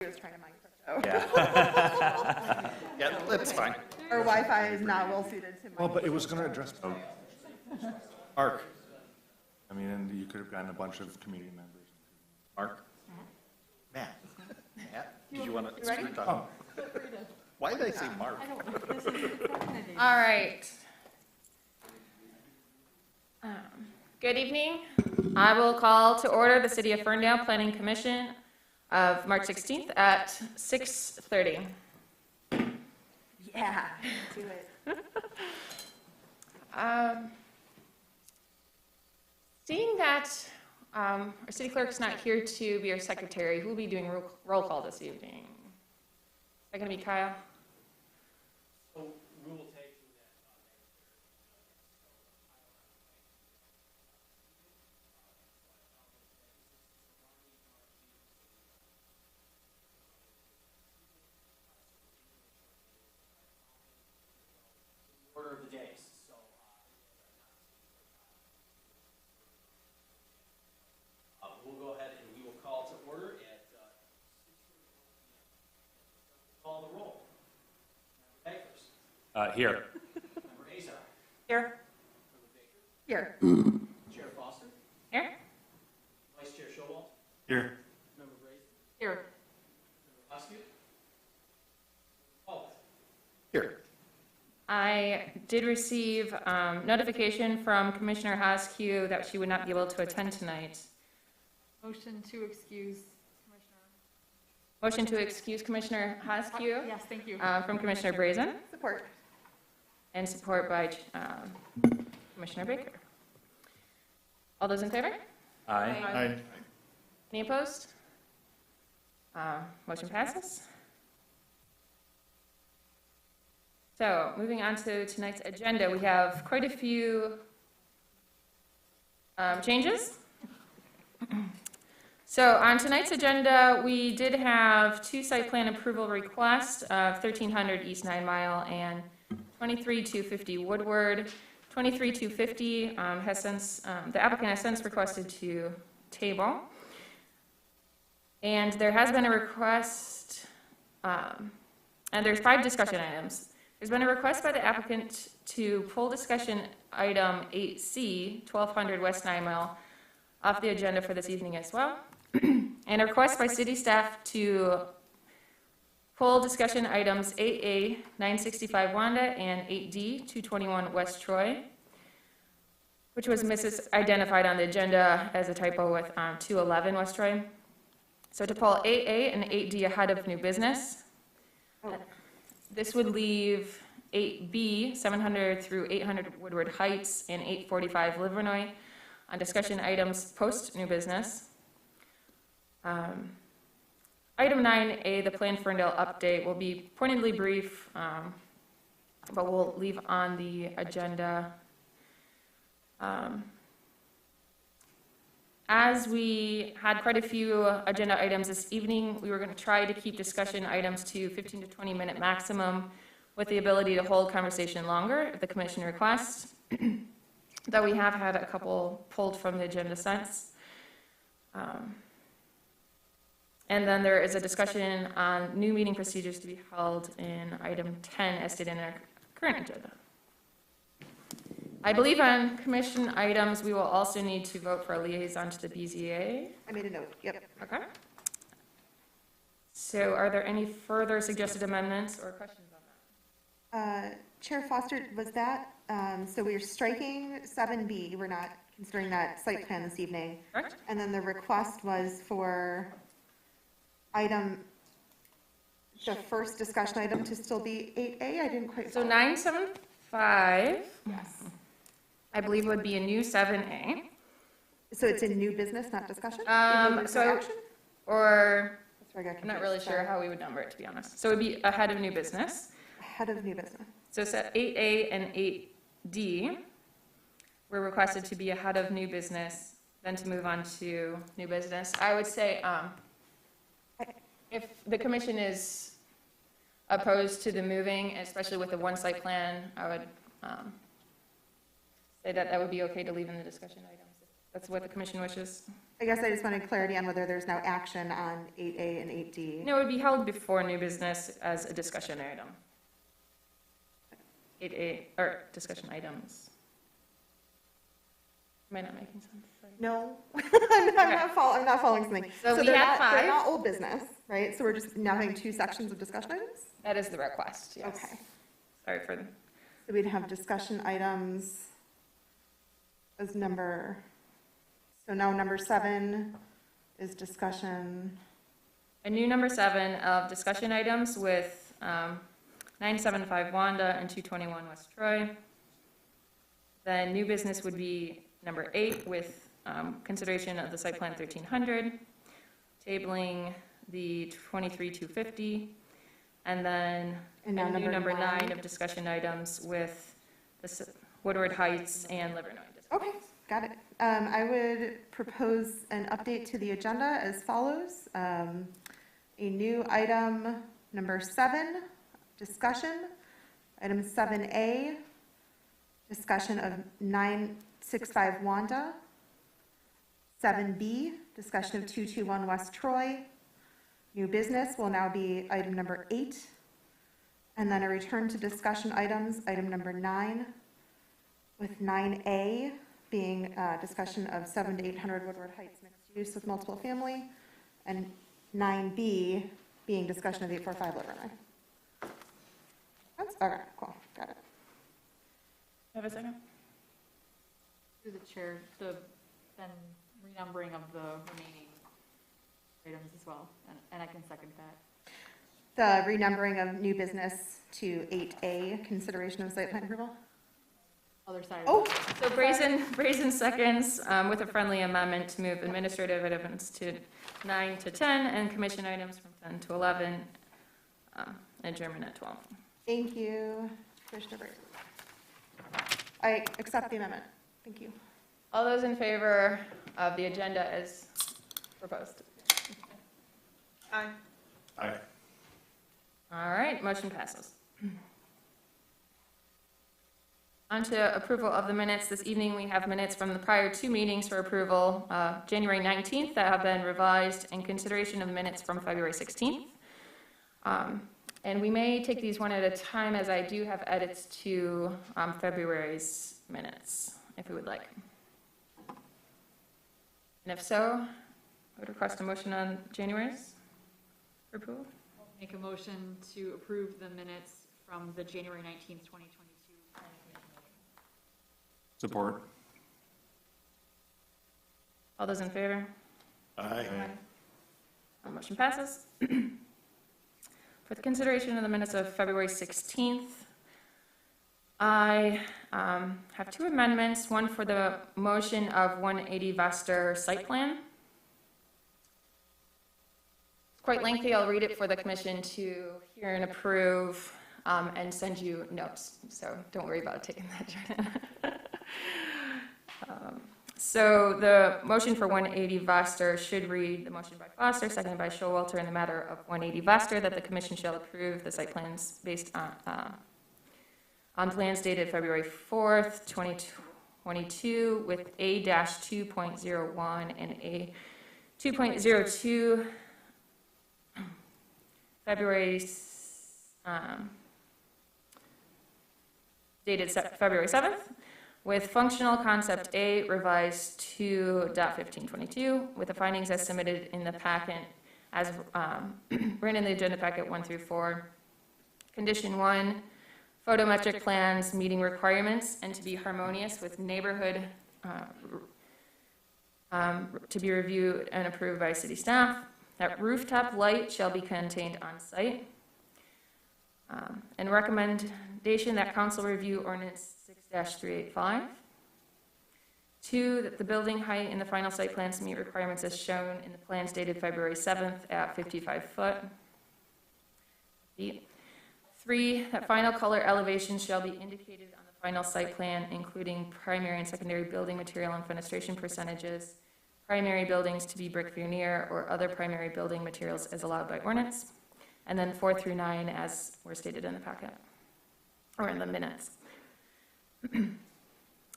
He was trying to mic crypto. Yeah. Yeah, that's fine. Our Wi-Fi is not well suited to mic. Well, but it was going to address, Mark, I mean, and you could have gotten a bunch of community members. Mark? Matt? Matt, did you want to ready? speak on? Why did I say Mark? All right. Good evening. I will call to order the City of Ferndale Planning Commission of March 16th at 6:30. Yeah, do it. Seeing that our city clerk's not here to be our secretary, who will be doing roll call this evening? Is that going to be Kyle? So we will take you that order of the days. So we'll go ahead and we will call to order at call the roll. Member Bakers. Here. Member Azar. Here. Member Baker. Here. Chair Foster. Here? Vice Chair Showalter. Here. Member Brazen. Here. Member Husky. Paul. Here. I did receive notification from Commissioner Haskew that she would not be able to attend tonight. Motion to excuse Commissioner. Motion to excuse Commissioner Haskew Yes, thank you. from Commissioner Brazen Support. and support by Commissioner Baker. All those in favor? Aye. Aye. Any opposed? Motion passes. So, moving on to tonight's agenda, we have quite a few changes. So, on tonight's agenda, we did have two site plan approval requests of 1300 East 9 Mile and 23250 Woodward. 23250 has since, the applicant has since requested to table. And there has been a request, and there's 5 discussion items. There's been a request by the applicant to pull discussion item 8C, 1200 West 9 Mile, off the agenda for this evening as well. And a request by city staff to pull discussion items 8A, 965 Wanda, and 8D, 221 West Troy, which was misidentified on the agenda as a typo with 211 West Troy. So to pull 8A and 8D ahead of new business. This would leave 8B, 700 through 800 Woodward Heights, and 845 Livernois on discussion items post-new business. Item 9A, the Plan Ferndale update, will be pointedly brief, but we'll leave on the agenda. As we had quite a few agenda items this evening, we were going to try to keep discussion items to 15 to 20 minute maximum with the ability to hold conversation longer if the commission requests, though we have had a couple pulled from the agenda since. And then there is a discussion on new meeting procedures to be held in item 10 as stated in our current agenda. I believe on commission items, we will also need to vote for a liaison to the BZA. I made a note, yep. Okay. So are there any further suggested amendments or questions on that? Chair Foster, was that, so we're striking 7B, we're not considering that site plan this evening. Correct? And then the request was for item, the first discussion item to still be 8A? I didn't quite So follow. 975, Yes. I believe would be a new 7A. So it's in new business, not discussion? So, or, That's where I got I'm not confused. really sure Sorry. how we would number it, to be honest. So it would be ahead of new business. Head of new business. So set 8A and 8D were requested to be ahead of new business, then to move on to new business. I would say, if the commission is opposed to the moving, especially with the one site plan, I would say that that would be okay to leave in the discussion items. That's what the commission wishes. I guess I just wanted clarity on whether there's now action on 8A and 8D. No, it would be held before new business as a discussion item. 8A, or discussion items. Am I not making sense? Sorry. No, I'm not following something. So we they're had they're 5. not old business, right? So we're just now having 2 sections of discussion items? That is the request, yes. Okay. Sorry for the, So we'd have discussion items as so now number 7 is discussion. a new number 7 of discussion items with 975 Wanda and 221 West Troy. Then new business would be number 8 with consideration of the site plan 1300, tabling the 23250, and then And now a new number 9 9. of discussion items with the Woodward Heights and Livernois. Okay, got it. I would propose an update to the agenda as follows. A new item, number 7, discussion. Item 7A, discussion of 965 Wanda. 7B, discussion of 221 West Troy. New business will now be item number 8. And then a return to discussion items, item number 9, with 9A being discussion of 7 to 800 Woodward Heights mixed use with multiple family, and 9B being discussion of 845 Livernois. Okay, cool, got it. Have a second? Through the chair, the then renumbering of the remaining items as well, and I can second that. The renumbering of new business to 8A, consideration of site plan approval. Other side. Oh, So Brazen seconds with a friendly amendment to move administrative items to 9 to 10 and commission items from 10 to 11, adjournment at 12. thank you, Commissioner Brazen. I accept the amendment. Thank you. All those in favor of the agenda as proposed? Aye. Aye. All right, motion passes. On to approval of the minutes. This evening, we have minutes from the prior 2 meetings for approval, January 19th that have been revised, and consideration of minutes from February 16th. And we may take these one at a time, as I do have edits to February's minutes, if we would like. And if so, I would request a motion on January's for approval. Make a motion to approve the minutes from the January 19th, 2022 planning commission meeting. Support. All those in favor? Aye. Motion passes. For the consideration of the minutes of February 16th, I have 2 amendments, one for the motion of 180 Vester site plan. It's quite lengthy. I'll read it for the commission to hear and approve and send you notes, so don't worry about taking that. So the motion for 180 Vester should read, the motion by Foster, seconded by Showalter, in the matter of 180 Vester, that the commission shall approve the site plans based on plans dated February 4th, 2022, with A-2.01 and A 2.02 February, dated February 7th, with functional concept A revised to .1522, with the findings as submitted in the packet as written in the agenda packet 1 through 4. Condition 1, photometric plans meeting requirements and to be harmonious with neighborhood, to be reviewed and approved by city staff. That rooftop light shall be contained on site. And recommendation that council review ordinance 6-385. 2, that the building height in the final site plans meet requirements as shown in the plans dated February 7th at 55 feet. 3, that final color elevations shall be indicated on the final site plan, including primary and secondary building material and fenestration percentages, primary buildings to be brick veneer or other primary building materials as allowed by ordinance, and then 4 through 9 as were stated in the packet, or in the minutes.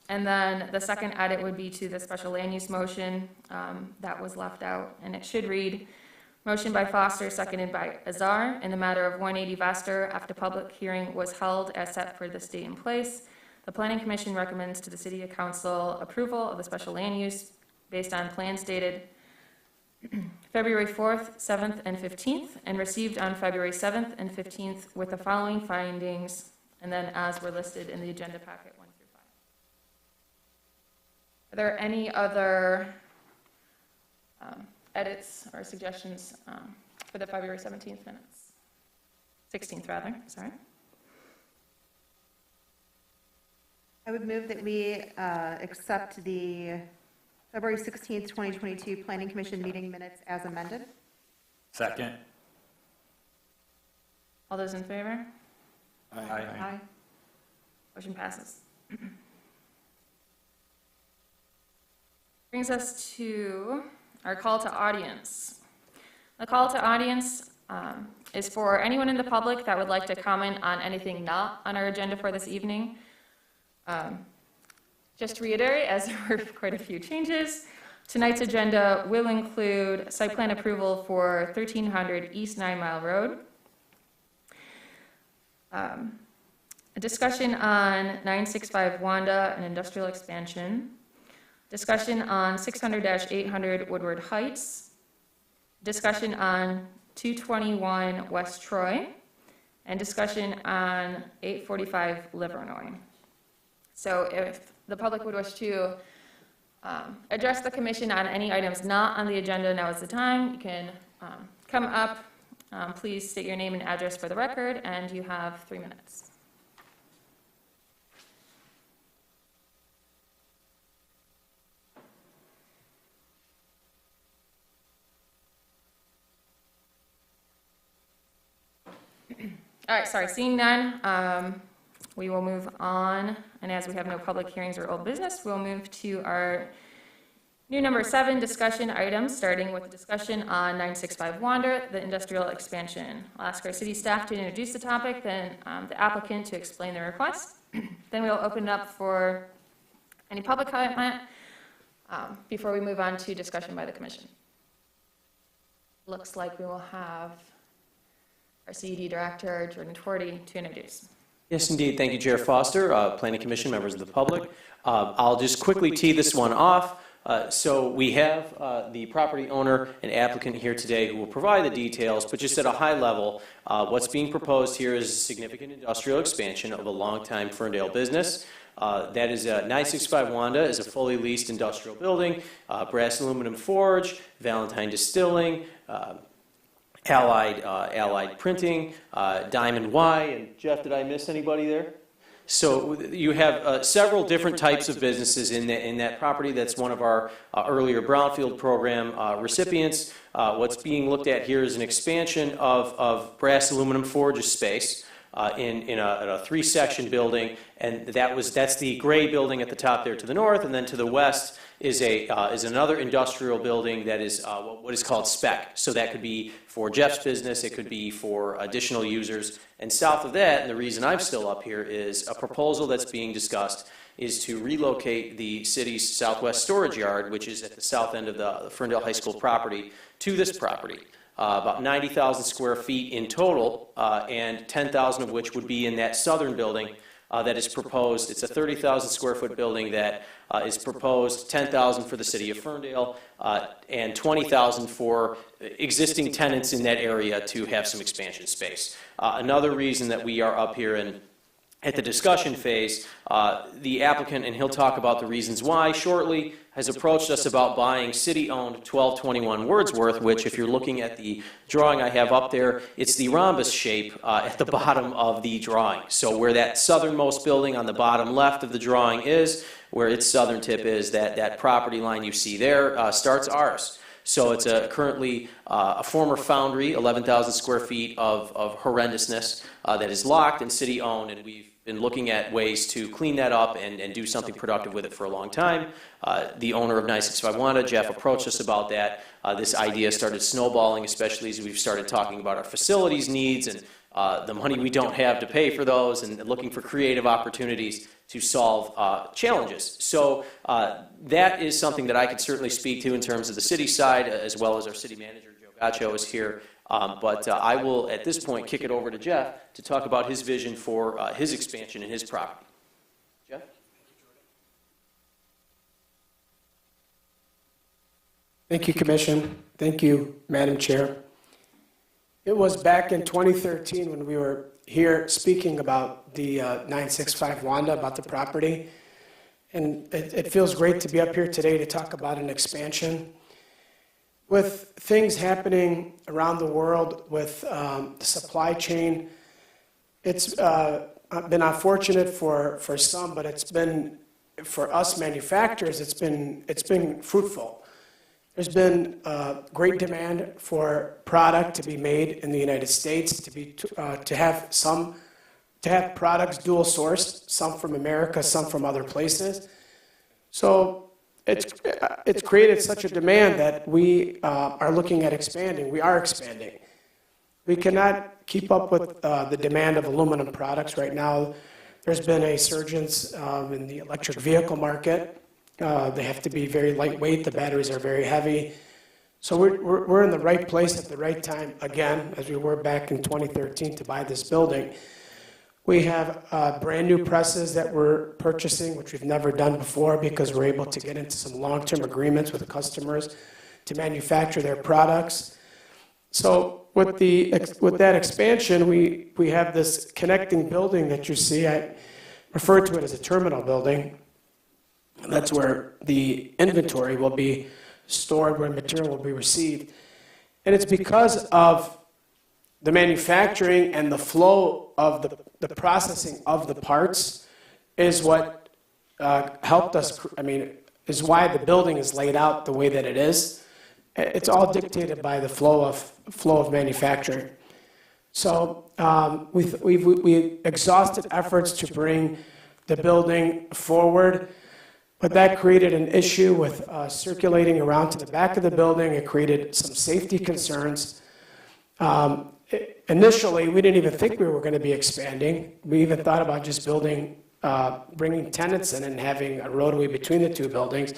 And then the second edit would be to the special land use motion that was left out, and it should read, motion by Foster, seconded by Azar, in the matter of 180 Vaster, after public hearing was held as set for this date and place. The Planning Commission recommends to the City Council approval of the special land use based on plans dated February 4th, 7th, and 15th, and received on February 7th and 15th with the following findings, and then as were listed in the agenda packet 1 through 5. Are there any other edits or suggestions for the February 17th minutes? 16th, rather, sorry. I would move that we accept the February 16th, 2022 Planning Commission meeting minutes as amended. Second. All those in favor? Aye. Motion passes. Brings us to our call to audience. The call to audience is for anyone in the public that would like to comment on anything not on our agenda for this evening. Just to reiterate, as there were quite a few changes, tonight's agenda will include site plan approval for 1300 East 9 Mile Road, a discussion on 965 Wanda and industrial expansion, discussion on 600-800 Woodward Heights, discussion on 221 West Troy, and discussion on 845 Livernois. So if the public would wish to address the commission on any items not on the agenda, now is the time. You can come up, please state your name and address for the record, and you have 3 minutes. All right, sorry, seeing none, we will move on, and as we have no public hearings or old business, we'll move to our new number 7 discussion items, starting with the discussion on 965 Wander, the industrial expansion. I'll ask our city staff to introduce the topic, then the applicant to explain the request. Then we'll open it up for any public comment before we move on to discussion by the commission. Looks like we will have our CED Director, Jordan Twardy, to introduce. Yes, indeed. Thank you, Chair Foster, Planning Commission, members of the public. I'll just quickly tee this one off. So we have the property owner and applicant here today who will provide the details, but just at a high level, what's being proposed here is a significant industrial expansion of a longtime Ferndale business. That is 965 Wanda is a fully leased industrial building, brass aluminum forge, Valentine Distilling, Allied Printing, Diamond Y, and Jeff, did I miss anybody there? So you have several different types of businesses in that property. That's one of our earlier Brownfield program recipients. What's being looked at here is an expansion of brass aluminum forge space in a 3-section building, and that's the gray building at the top there to the north, and then to the west is another industrial building that is what is called spec. So that could be for Jeff's business, it could be for additional users. And south of that, and the reason I'm still up here, is a proposal that's being discussed is to relocate the city's southwest storage yard, which is at the south end of the Ferndale High School property, to this property. About 90,000 square feet in total, and 10,000 of which would be in that southern building that is proposed. It's a 30,000 square foot building that is proposed, 10,000 for the city of Ferndale, and 20,000 for existing tenants in that area to have some expansion space. Another reason that we are up here at the discussion phase, the applicant, and he'll talk about the reasons why shortly, has approached us about buying city-owned 1221 Wordsworth, which, if you're looking at the drawing I have up there, it's the rhombus shape at the bottom of the drawing. So where that southernmost building on the bottom left of the drawing is, where its southern tip is, that property line you see there starts ours. So it's currently a former foundry, 11,000 square feet of horrendousness that is locked and city-owned, and we've been looking at ways to clean that up and do something productive with it for a long time. The owner of 965 Wanda, Jeff, approached us about that. This idea started snowballing, especially as we've started talking about our facilities needs and the money we don't have to pay for those and looking for creative opportunities to solve challenges. So that is something that I could certainly speak to in terms of the city side, as well as our city manager, Joe Gaccio, is here. But I will, at this point, kick it over to Jeff to talk about his vision for his expansion in his property. Jeff? Thank you, Commission. Thank you, Madam Chair. It was back in 2013 when we were here speaking about the 965 Wanda, about the property. And it feels great to be up here today to talk about an expansion. With things happening around the world with the supply chain, it's been unfortunate for some, but it's been, for us manufacturers, it's been fruitful. There's been great demand for product to be made in the United States, to have products dual sourced, some from America, some from other places. So it's created such a demand that we are looking at expanding. We are expanding. We cannot keep up with the demand of aluminum products right now. There's been a surgence in the electric vehicle market. They have to be very lightweight. The batteries are very heavy. So we're in the right place at the right time, again, as we were back in 2013 to buy this building. We have brand new presses that we're purchasing, which we've never done before, because we're able to get into some long-term agreements with the customers to manufacture their products. So with that expansion, we have this connecting building that you see. I refer to it as a terminal building. That's where the inventory will be stored, where material will be received. And it's because of the manufacturing and the flow of the processing of the parts is what helped us, is why the building is laid out the way that it is. It's all dictated by the flow of manufacturing. So we exhausted efforts to bring the building forward. But that created an issue with circulating around to the back of the building. It created some safety concerns. Initially, we didn't even think we were going to be expanding. We even thought about just bringing tenants in and having a roadway between the two buildings.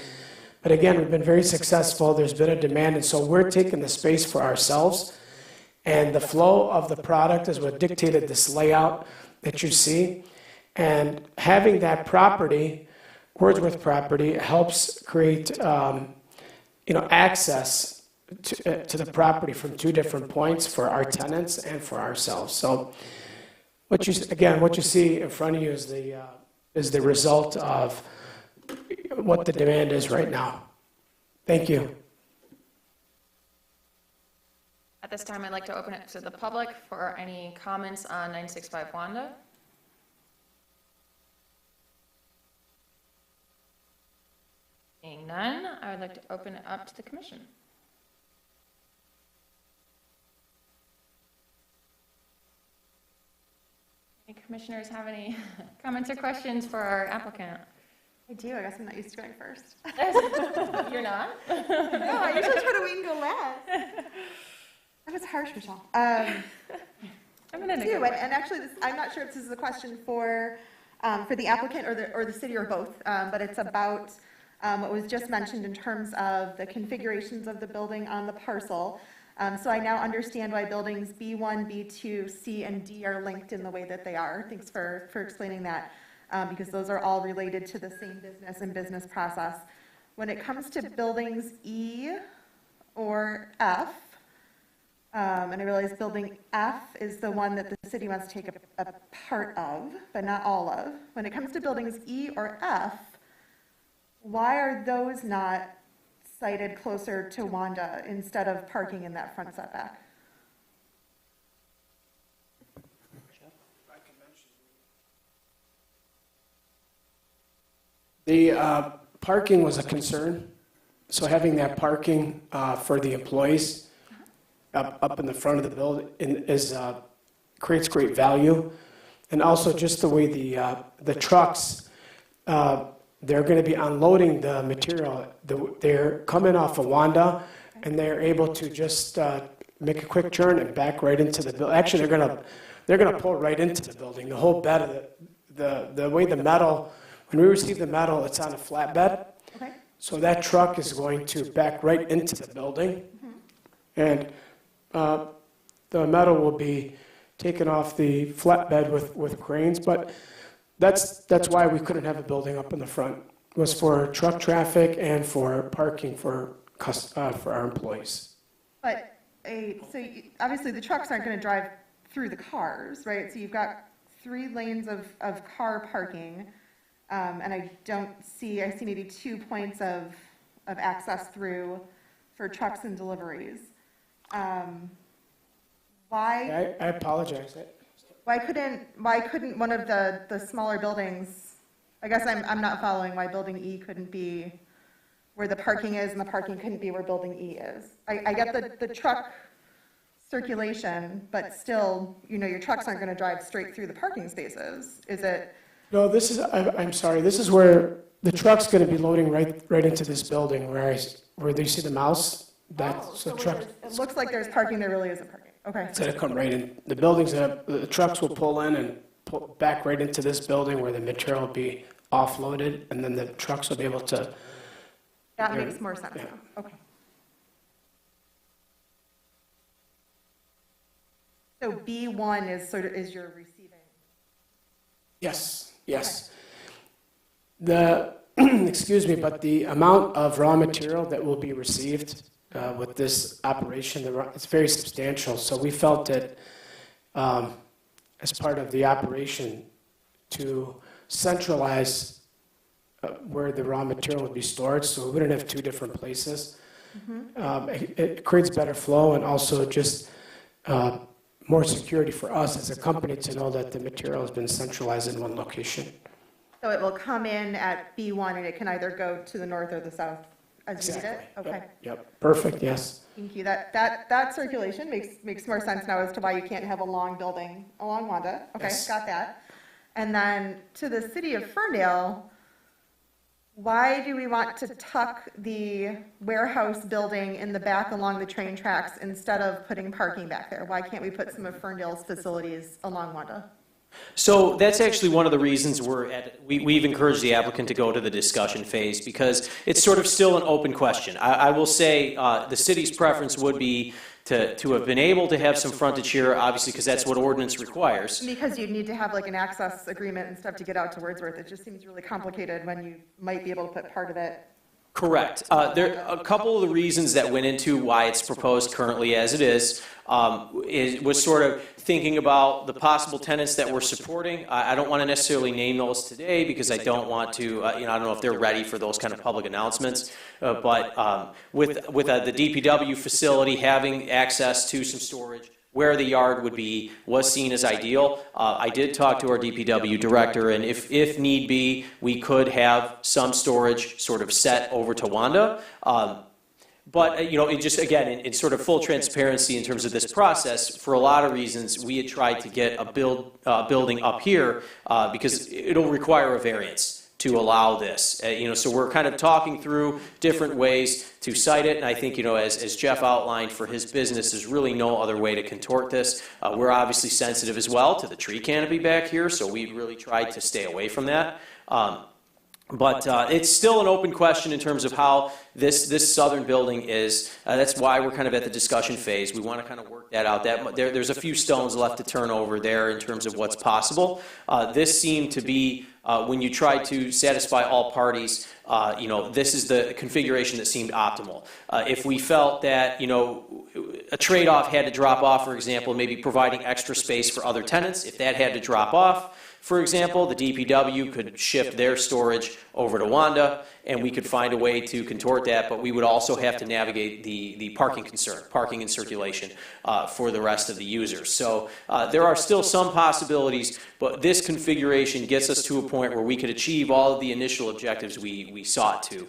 But again, we've been very successful. There's been a demand, and so we're taking the space for ourselves. And the flow of the product is what dictated this layout that you see. And having that property, Wordsworth property, helps create access to the property from two different points for our tenants and for ourselves. So what you see in front of you is the result of what the demand is right now. Thank you. At this time, I'd like to open it to the public for any comments on 965 Wanda. Seeing none, I would like to open it up to the commission. Any commissioners have any comments or questions for our applicant? I do. I guess I'm not used to going first. You're not? No, I usually try to wait and go last. That was harsh, Michelle. I'm gonna too, and actually, I'm not sure if this is a question for the applicant or the city or both, but it's about what was just mentioned in terms of the configurations of the building on the parcel. So I now understand why buildings B1, B2, C, and D are linked in the way that they are. Thanks for explaining that, because those are all related to the same business and business process. When it comes to buildings E or F, and I realize building F is the one that the city wants to take a part of, but not all of. When it comes to buildings E or F, why are those not sited closer to Wanda instead of parking in that front setback? The parking was a concern. So having that parking for the employees up in the front of the building creates great value. And also just the way the trucks, they're going to be unloading the material. They're coming off of Wanda, and they're able to just make a quick turn and back right into the building. Actually, they're gonna pull right into the building. The whole bed of the way the metal, when we receive the metal, it's on a flatbed. Okay. So that truck is going to back right into the building. And the metal will be taken off the flatbed with cranes, but that's why we couldn't have a building up in the front. It was for truck traffic and for parking for our employees. But obviously the trucks aren't going to drive through the cars, right? So you've got 3 lanes of car parking, and I see maybe 2 points of access through for trucks and deliveries. Why I apologize. couldn't one of the smaller buildings, I guess I'm not following why building E couldn't be where the parking is and the parking couldn't be where building E is. I get the truck circulation, but still, your trucks aren't going to drive straight through the parking spaces. Is it? No, I'm sorry, this is where the truck's gonna be loading right into this building where do you see the mouse? That's the truck. It looks like there's parking, there really isn't parking. Okay. It's gonna come right in. The trucks will pull in and pull back right into this building where the material will be offloaded, and then the trucks will be able to. That makes more sense Yeah. now. Okay. So B1 is your receiving. Yes. Excuse me, but the amount of raw material that will be received with this operation, it's very substantial. So we felt that as part of the operation to centralize where the raw material would be stored, so we wouldn't have 2 different places. It creates better flow and also just more security for us as a company to know that the material has been centralized in one location. So it will come in at B1 and it can either go to the north or the south as you need it? Exactly. Okay. Yep, perfect, yes. Thank you. That circulation makes more sense now as to why you can't have a long building along Wanda. Okay, Yes. got that. And then to the city of Ferndale, why do we want to tuck the warehouse building in the back along the train tracks instead of putting parking back there? Why can't we put some of Ferndale's facilities along Wanda? So that's actually one of the reasons we've encouraged the applicant to go to the discussion phase, because it's sort of still an open question. I will say the city's preference would be to have been able to have some frontage here, obviously, because that's what ordinance requires. Because you'd need to have like an access agreement and stuff to get out to Wordsworth. It just seems really complicated when you might be able to put part of it. Correct. There a couple of the reasons that went into why it's proposed currently as it is was sort of thinking about the possible tenants that we're supporting. I don't want to necessarily name those today because I don't want to, I don't know if they're ready for those kind of public announcements. But with the DPW facility having access to some storage, where the yard would be was seen as ideal. I did talk to our DPW director, and if need be, we could have some storage sort of set over to Wanda. But, it just, again, in sort of full transparency in terms of this process, for a lot of reasons, we had tried to get a building up here because it'll require a variance to allow this. So we're kind of talking through different ways to site it, and I think, as Jeff outlined for his business, there's really no other way to contort this. We're obviously sensitive as well to the tree canopy back here, so we really tried to stay away from that. But it's still an open question in terms of how this southern building is. That's why we're kind of at the discussion phase. We want to kind of work that out. There's a few stones left to turn over there in terms of what's possible. This seemed to be, when you try to satisfy all parties, this is the configuration that seemed optimal. If we felt that, a trade-off had to drop off, for example, maybe providing extra space for other tenants, if that had to drop off, for example, the DPW could shift their storage over to Wanda, and we could find a way to contort that, but we would also have to navigate the parking concern, parking and circulation for the rest of the users. So there are still some possibilities, but this configuration gets us to a point where we could achieve all of the initial objectives we sought to.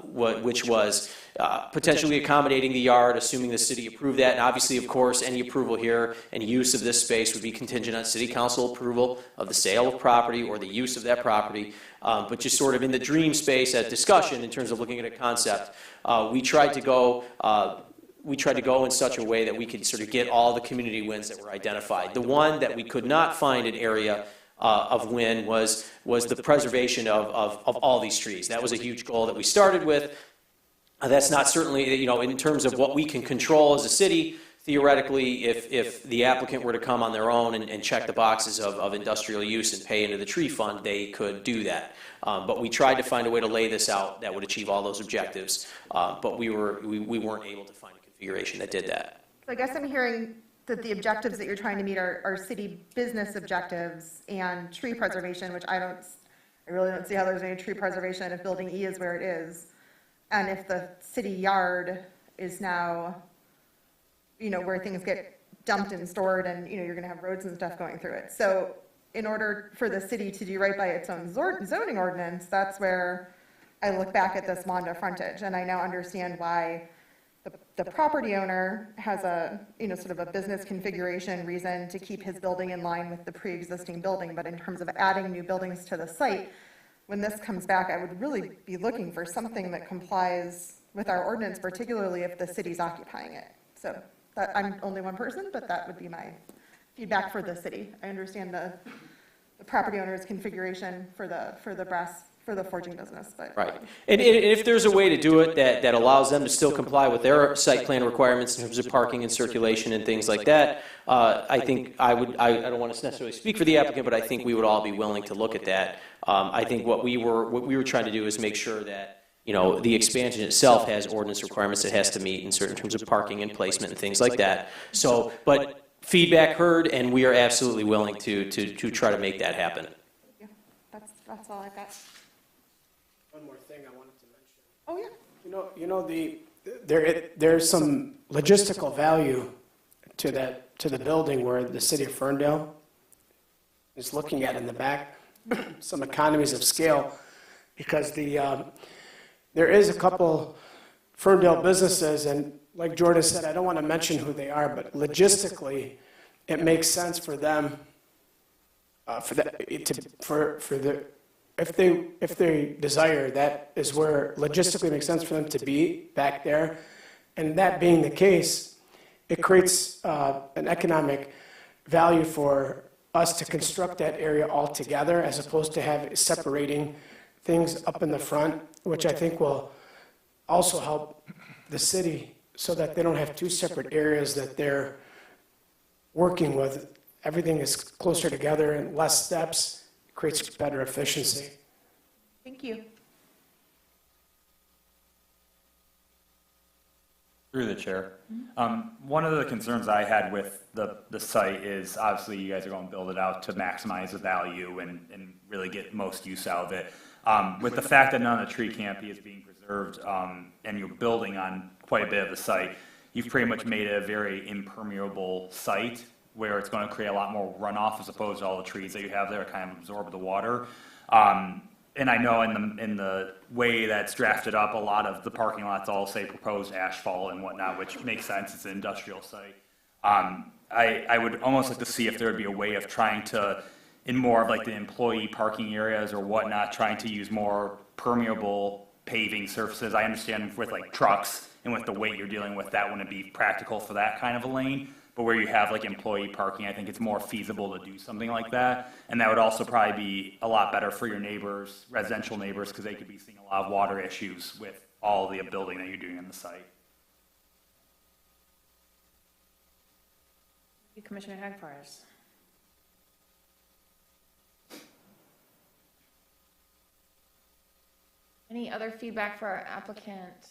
Which was potentially accommodating the yard, assuming the city approved that. And obviously, of course, any approval here and use of this space would be contingent on city council approval of the sale of property or the use of that property. But just sort of in the dream space at discussion in terms of looking at a concept, we tried to go we tried to go in such a way that we could sort of get all the community wins that were identified. The one that we could not find an area of win was the preservation of all these trees. That was a huge goal that we started with. That's not certainly, you know, in terms of what we can control as a city. Theoretically, if the applicant were to come on their own and check the boxes of industrial use and pay into the tree fund, they could do that. But we tried to find a way to lay this out that would achieve all those objectives. But we weren't able to find a configuration that did that. So I guess I'm hearing that the objectives that you're trying to meet are city business objectives and tree preservation, which I really don't see how there's any tree preservation if Building E is where it is. And if the city yard is now, you know, where things get dumped and stored and, you know, you're going to have roads and stuff going through it. So in order for the city to do right by its own zoning ordinance, that's where I look back at this Wanda frontage. And I now understand why the property owner has a, you know, sort of a business configuration reason to keep his building in line with the pre-existing building. But in terms of adding new buildings to the site, when this comes back, I would really be looking for something that complies with our ordinance, particularly if the city's occupying it. So I'm only one person, but that would be my feedback for the city. I understand the property owner's configuration for the forging business, but. Right. And if there's a way to do it that allows them to still comply with their site plan requirements in terms of parking and circulation and things like that, I think I don't want to necessarily speak for the applicant, but I think we would all be willing to look at that. I think what we were trying to do is make sure that, you know, the expansion itself has ordinance requirements it has to meet in certain terms of parking and placement and things like that. So, but feedback heard, and we are absolutely willing to try to make that happen. Yeah, that's all I've got. One more thing I wanted to mention. Oh, yeah. You know, there's some logistical value to the building where the city of Ferndale is looking at in the back, some economies of scale, because there is a couple Ferndale businesses, and like Jordan said, I don't want to mention who they are, but logistically, it makes sense for them, if they desire, that is where logistically makes sense for them to be back there. And that being the case, it creates an economic value for us to construct that area all together as opposed to separating things up in the front, which I think will also help the city so that they don't have two separate areas that they're working with. Everything is closer together and less steps, creates better efficiency. Thank you. Through the chair. One of the concerns I had with the site is obviously you guys are going to build it out to maximize the value and really get most use out of it. With the fact that none of the tree canopy is being preserved and you're building on quite a bit of the site, you've pretty much made it a very impermeable site where it's going to create a lot more runoff as opposed to all the trees that you have there kind of absorb the water. And I know in the way that's drafted up, a lot of the parking lots all say proposed asphalt and whatnot, which makes sense. It's an industrial site. I would almost like to see if there would be a way of trying to, in more of like the employee parking areas or whatnot, trying to use more permeable paving surfaces. I understand with like trucks and with the weight you're dealing with, that wouldn't be practical for that kind of a lane. But where you have like employee parking, I think it's more feasible to do something like that. And that would also probably be a lot better for your neighbors, residential neighbors, because they could be seeing a lot of water issues with all the building that you're doing on the site. Commissioner Hagfors. Any other feedback for our applicant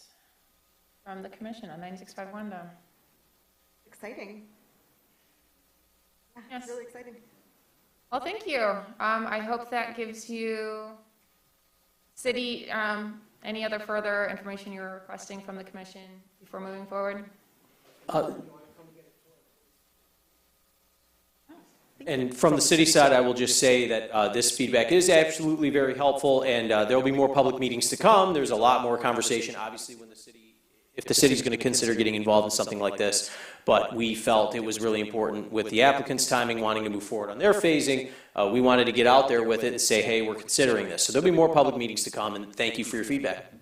from the commission on 965 Wanda? Exciting. Yeah, Yes. really exciting. Well, thank you. I hope that gives you, city, any other further information you're requesting from the commission before moving forward? And from the city side, I will just say that this feedback is absolutely very helpful, and there will be more public meetings to come. There's a lot more conversation, obviously, when if the city's going to consider getting involved in something like this. But we felt it was really important with the applicant's timing, wanting to move forward on their phasing. We wanted to get out there with it and say, hey, we're considering this. So there'll be more public meetings to come, and thank you for your feedback.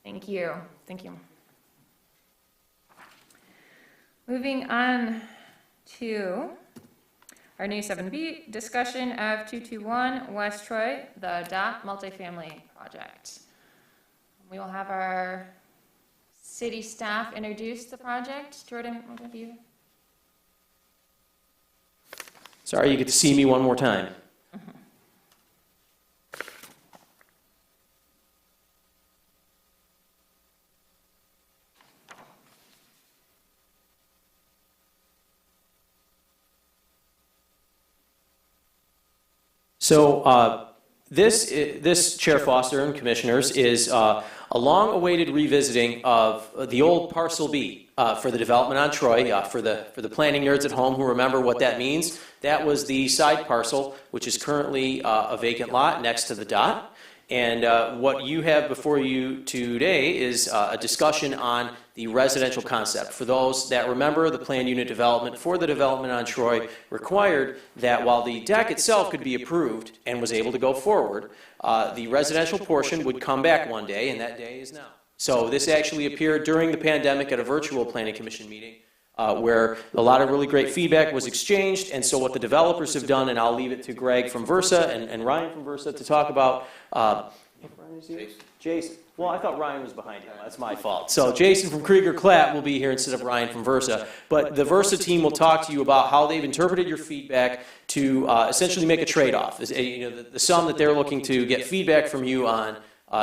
Thank you. Thank you. Moving on to our new 7B, discussion of 221 West Troy, the DOT multifamily project. We will have our city staff introduce the project. Jordan, what have you? Sorry, you get to see me one more time. So this, Chair Foster and Commissioners, is a long-awaited revisiting of the old Parcel B for the development on Troy. For the planning nerds at home who remember what that means, that was the side parcel, which is currently a vacant lot next to the dot. And what you have before you today is a discussion on the residential concept. For those that remember, the planned unit development for the development on Troy required that while the deck itself could be approved and was able to go forward, the residential portion would come back one day, and that day is now. So this actually appeared during the pandemic at a virtual planning commission meeting where a lot of really great feedback was exchanged. And so what the developers have done, and I'll leave it to Greg from Versa and Ryan from Versa to talk about. Jason. Well, I thought Ryan was behind him. That's my fault. So Jason from Krieger Klatt will be here instead of Ryan from Versa. But the Versa team will talk to you about how they've interpreted your feedback to essentially make a trade-off. You know, the sum that they're looking to get feedback from you on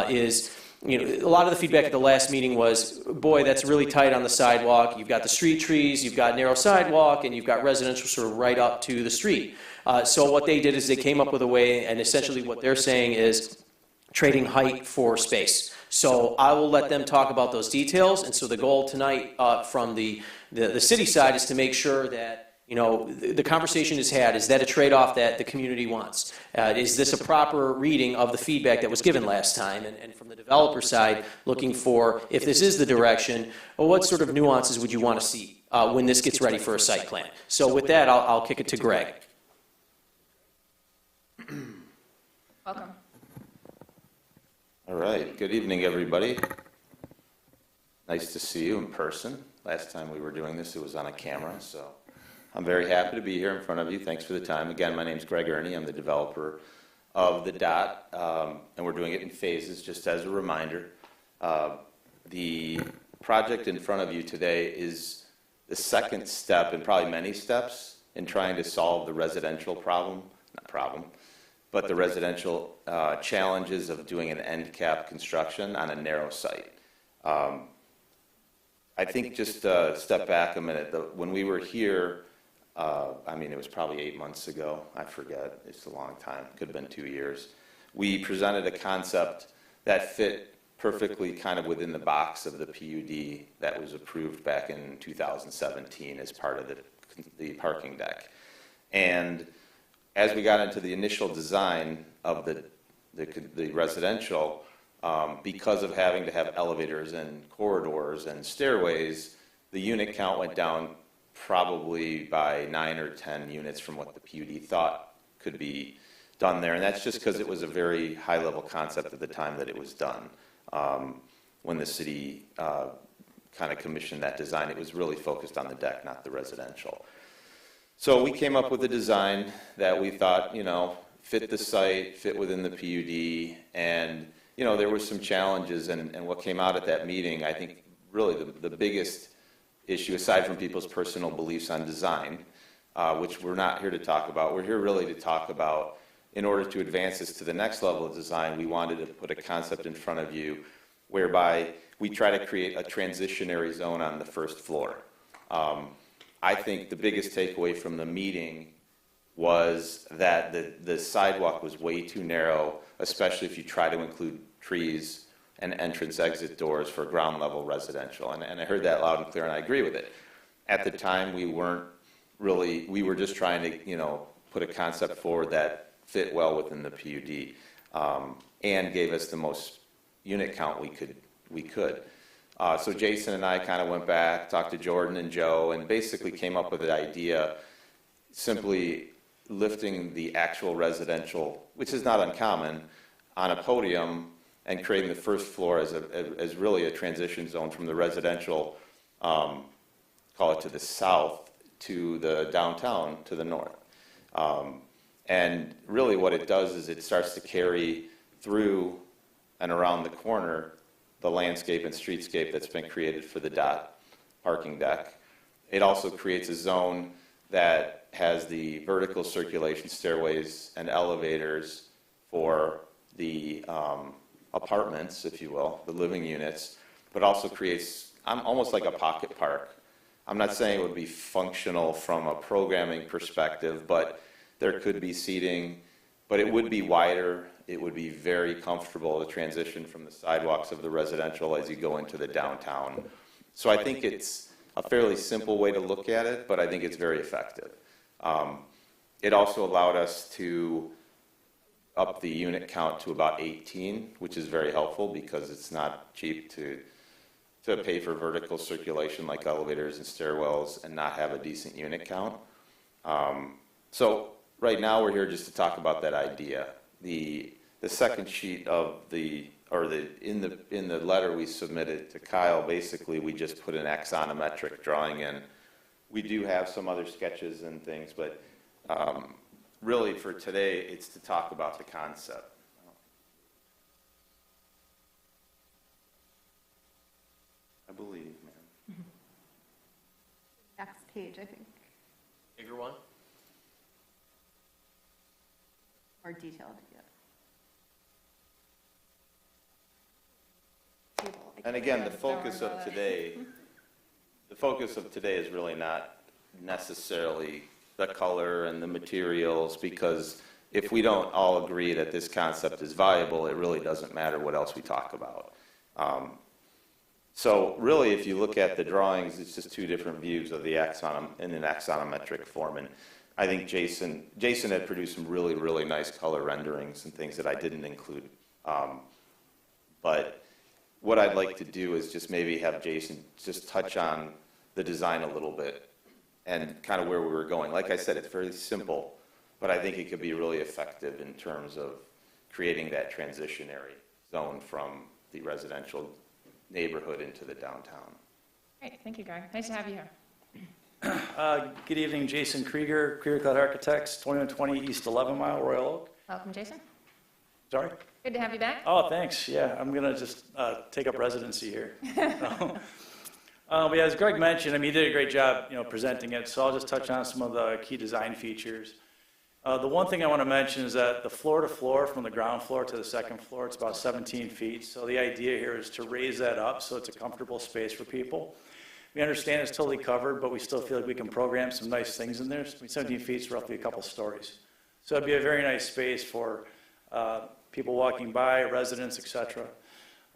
is, you know, a lot of the feedback at the last meeting was, boy, that's really tight on the sidewalk. You've got the street trees, you've got narrow sidewalk, and you've got residential sort of right up to the street. So what they did is they came up with a way, and essentially what they're saying is trading height for space. So I will let them talk about those details. And so the goal tonight from the city side is to make sure that, you know, the conversation is had. Is that a trade-off that the community wants? Is this a proper reading of the feedback that was given last time? And from the developer side, looking for, if this is the direction, well, what sort of nuances would you want to see when this gets ready for a site plan? So with that, I'll kick it to Greg. Welcome. All right, good evening, everybody. Nice to see you in person. Last time we were doing this, it was on a camera, so I'm very happy to be here in front of you. Thanks for the time. Again, my name is Greg Ernie. I'm the developer of the DOT, and we're doing it in phases, just as a reminder. The project in front of you today is the second step, in probably many steps, in trying to solve the residential but the residential challenges of doing an end cap construction on a narrow site. I think just step back a minute. When we were here, I mean, it was probably 8 months ago. I forget. It's a long time. Could have been 2 years. We presented a concept that fit perfectly kind of within the box of the PUD that was approved back in 2017 as part of the parking deck. And as we got into the initial design of the residential, because of having to have elevators and corridors and stairways, the unit count went down probably by 9 or 10 units from what the PUD thought could be done there. And that's just because it was a very high-level concept at the time that it was done. When the city kind of commissioned that design, it was really focused on the deck, not the residential. So we came up with a design that we thought, you know, fit the site, fit within the PUD, and, you know, there were some challenges, and what came out at that meeting, I think really the biggest issue, aside from people's personal beliefs on design, which we're not here to talk about, we're here really to talk about, in order to advance this to the next level of design, we wanted to put a concept in front of you whereby we try to create a transitionary zone on the first floor. I think the biggest takeaway from the meeting was that the sidewalk was way too narrow, especially if you try to include trees and entrance-exit doors for ground level residential. And I heard that loud and clear, and I agree with it. At the time, we were just trying to, you know, put a concept forward that fit well within the PUD and gave us the most unit count we could. So Jason and I kind of went back, talked to Jordan and Joe, and basically came up with an idea, simply lifting the actual residential, which is not uncommon, on a podium and creating the first floor as really a transition zone from the residential, call call it to the south, to the downtown to the north. And really what it does is it starts to carry through and around the corner the landscape and streetscape that's been created for the DOT parking deck. It also creates a zone that has the vertical circulation stairways and elevators for the apartments, if you will, the living units, but also creates almost like a pocket park. I'm not saying it would be functional from a programming perspective, but there could be seating, but it would be wider. It would be very comfortable to transition from the sidewalks of the residential as you go into the downtown. So I think it's a fairly simple way to look at it, but I think it's very effective. It also allowed us to up the unit count to about 18, which is very helpful because it's not cheap to pay for vertical circulation like elevators and stairwells and not have a decent unit count. So right now we're here just to talk about that idea. The second sheet of in the letter we submitted to Kyle, basically we just put an axonometric drawing in. We do have some other sketches and things, but really for today it's to talk about the concept. I believe, man. Next page, I think, Bigger one? more detailed, yeah. Table. And again, the focus of today is really not necessarily the color and the materials, because if we don't all agree that this concept is viable, it really doesn't matter what else we talk about. So really, if you look at the drawings, it's just two different views of the axon in an axonometric form. And I think Jason had produced some really, really nice color renderings and things that I didn't include. But what I'd like to do is just maybe have Jason just touch on the design a little bit and kind of where we were going. Like I said, it's very simple, but I think it could be really effective in terms of creating that transitionary zone from the residential neighborhood into the downtown. Great, thank you, Greg. Nice to have you here. Good evening, Jason Krieger, Cut Architects, 2120 East 11 Mile, Royal Oak. Welcome, Jason. Sorry? Good to have you back. Oh, thanks. Yeah, I'm going to just take up residency here. But yeah, as Greg mentioned, I mean, he did a great job, presenting it. So I'll just touch on some of the key design features. The one thing I want to mention is that the floor to floor, from the ground floor to the second floor, it's about 17 feet. So the idea here is to raise that up so it's a comfortable space for people. We understand it's totally covered, but we still feel like we can program some nice things in there. 17 feet is roughly a couple stories. So it'd be a very nice space for people walking by, residents, etc.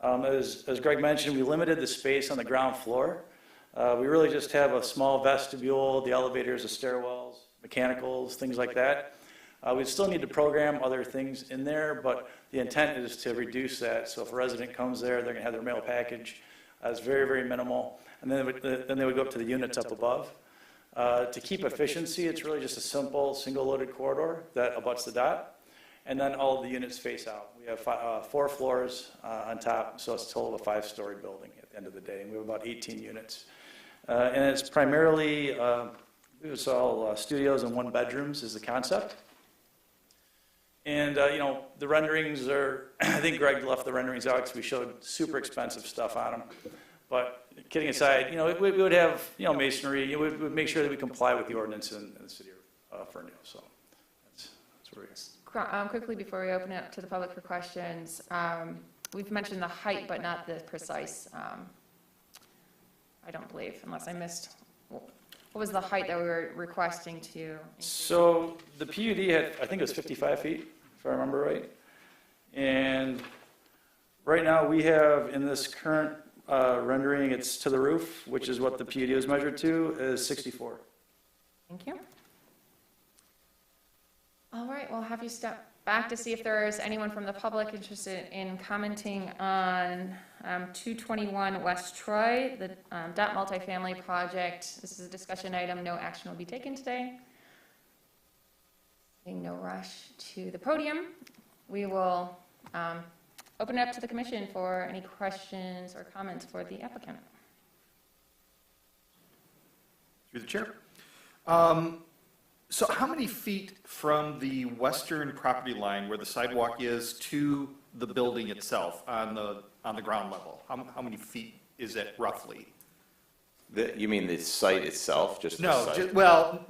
As Greg mentioned, we limited the space on the ground floor. We really just have a small vestibule, the elevators, the stairwells, mechanicals, things like that. We still need to program other things in there, but the intent is to reduce that. So if a resident comes there, they're going to have their mail package. It's very, very minimal. And then they would go up to the units up above. To keep efficiency, it's really just a simple single-loaded corridor that abuts the DOT. And then all of the units face out. We have 4 floors on top, so it's a total of a 5-story building at the end of the day. And we have about 18 units. And it's primarily, it's all studios and 1 bedrooms is the concept. And, the renderings are, I think Greg left the renderings out because we showed super expensive stuff on them. But kidding aside, we would have, masonry. We would make sure that we comply with the ordinance in the city of Ferndale. So that's where we are. Quickly, before we open it up to the public for questions, we've mentioned the height, but not the precise, I don't believe, unless I missed. What was the height that we were requesting to increase? So the PUD had, I think it was 55 feet, if I remember right. And right now we have, in this current rendering, it's to the roof, which is what the PUD is measured to, is 64. Thank you. All right, we'll have you step back to see if there is anyone from the public interested in commenting on 221 West Troy, the DOT multifamily project. This is a discussion item. No action will be taken today. Seeing no rush to the podium, we will open it up to the commission for any questions or comments for the applicant. Through the chair. So how many feet from the western property line where the sidewalk is to the building itself on the ground level? How many feet is it roughly? You mean the site itself, just the No, site? well,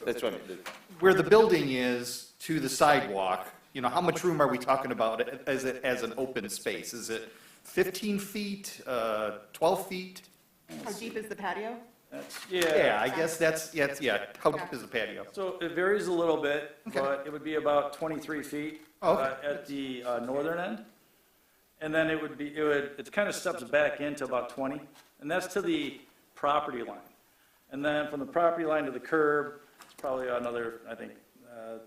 That's what I mean. where the building is to the sidewalk, you know, how much room are we talking about as an open space? Is it 15 feet, 12 feet? How deep is the patio? Yeah, I guess that's, yeah, how deep is the patio? So it varies a little bit, Okay. but it would be about 23 feet Oh, okay. at the northern end. And then it kind of steps back into about 20, and that's to the property line. And then from the property line to the curb, it's probably another, I think,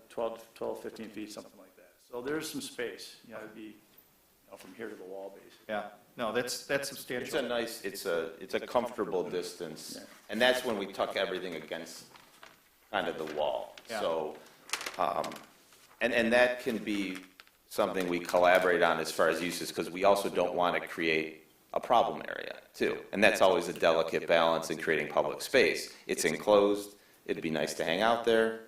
12, 15 feet, something like that. So there's some space, you know, it'd be, you know, from here to the wall, basically. Yeah, no, that's It's substantial. a nice, it's a comfortable distance, Yeah. and that's when we tuck everything against kind of the wall. Yeah. So, and that can be something we collaborate on as far as uses, because we also don't want to create a problem area too. And that's always a delicate balance in creating public space. It's enclosed, it'd be nice to hang out there,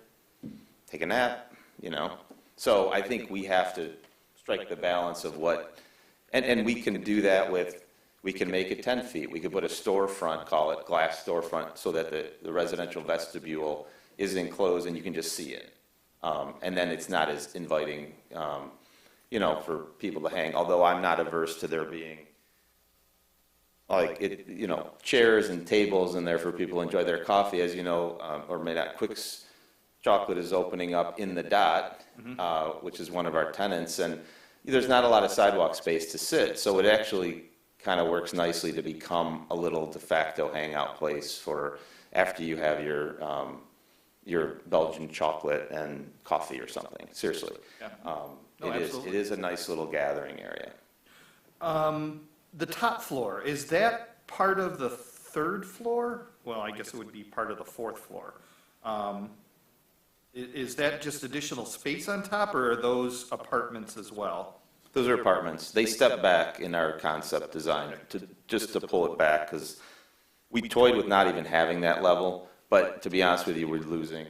take a nap, you know? So I think we have to strike the balance of what, and we can do that with, we can make it 10 feet. We could put a storefront, call it glass storefront, so that the residential vestibule is enclosed and you can just see it. And then it's not as inviting, you know, for people to hang, although I'm not averse to there being like it, you know, chairs and tables in there for people to enjoy their coffee, as you know, or may not. Quick's Chocolate is opening up in the Dot, which is one of our tenants, and there's not a lot of sidewalk space to sit, so it actually kind of works nicely to become a little de facto hangout place for after you have your Belgian chocolate and coffee or something. Seriously, Yeah. it absolutely. is a nice little gathering area. The top floor, is that part of the third floor? Well, I guess it would be part of the fourth floor. Is that just additional space on top, or are those apartments as well? Those are apartments. They step back in our concept design just to pull it back, because we toyed with not even having that level, but to be honest with you, we're losing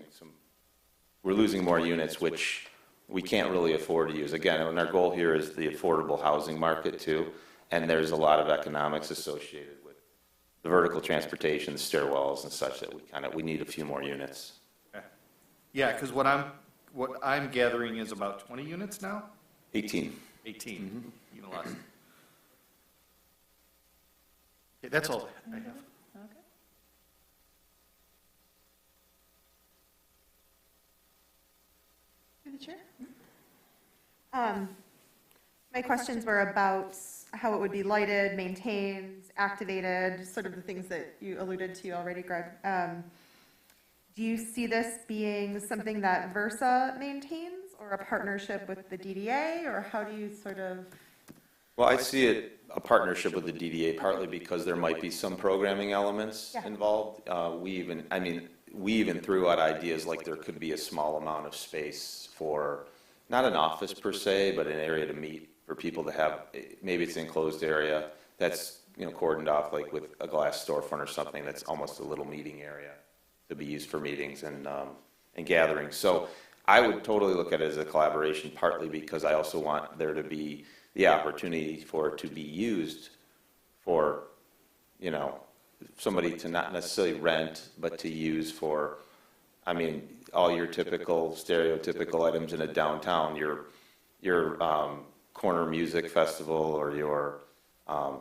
more units, which we can't really afford to use. Again, and our goal here is the affordable housing market too, and there's a lot of economics associated with the vertical transportation, the stairwells and such, that we need a few more units. Okay. Yeah, because what I'm gathering is about 20 units now? 18. 18, even less. Okay, that's all I have. Okay. Through the chair? My questions were about how it would be lighted, maintained, activated, sort of the things that you alluded to already, Greg. Do you see this being something that Versa maintains, or a partnership with the DDA, or how do you sort of? Well, I see it a partnership with the DDA, partly because there might be some programming elements Yeah. involved. We even threw out ideas like there could be a small amount of space for, not an office per se, but an area to meet for people to have, maybe it's an enclosed area that's, you know, cordoned off like with a glass storefront or something that's almost a little meeting area to be used for meetings and gatherings. So I would totally look at it as a collaboration, partly because I also want there to be the opportunity for it to be used for, you know, somebody to not necessarily rent, but to use for, I mean, all your typical, stereotypical items in a downtown, your corner music festival or your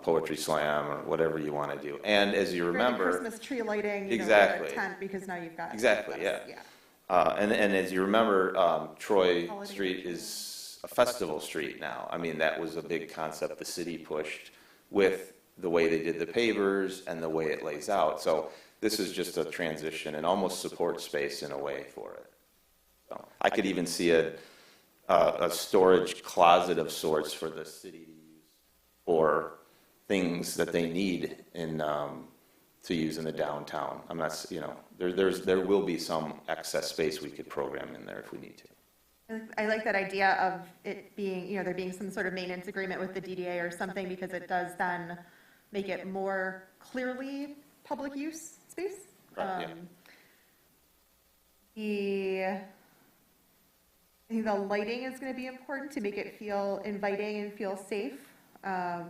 poetry slam or whatever you want to do. And as you For the remember, Christmas tree lighting, you Exactly. know, the tent, because now you've got. Exactly, yeah. Yeah. and as you remember, Troy Holiday Street weekend. is a festival street now. I mean, that was a big concept the city pushed with the way they did the pavers and the way it lays out. So this is just a transition and almost support space in a way for it. So I could even see a storage closet of sorts for the city to use for things that they need in to use in the downtown. I'm not, you know, there will be some excess space we could program in there if we need to. I like that idea of it being, you know, there being some sort of maintenance agreement with the DDA or something, because it does then make it more clearly public use space. Right, I think the lighting is going to be important to make it feel inviting and feel safe,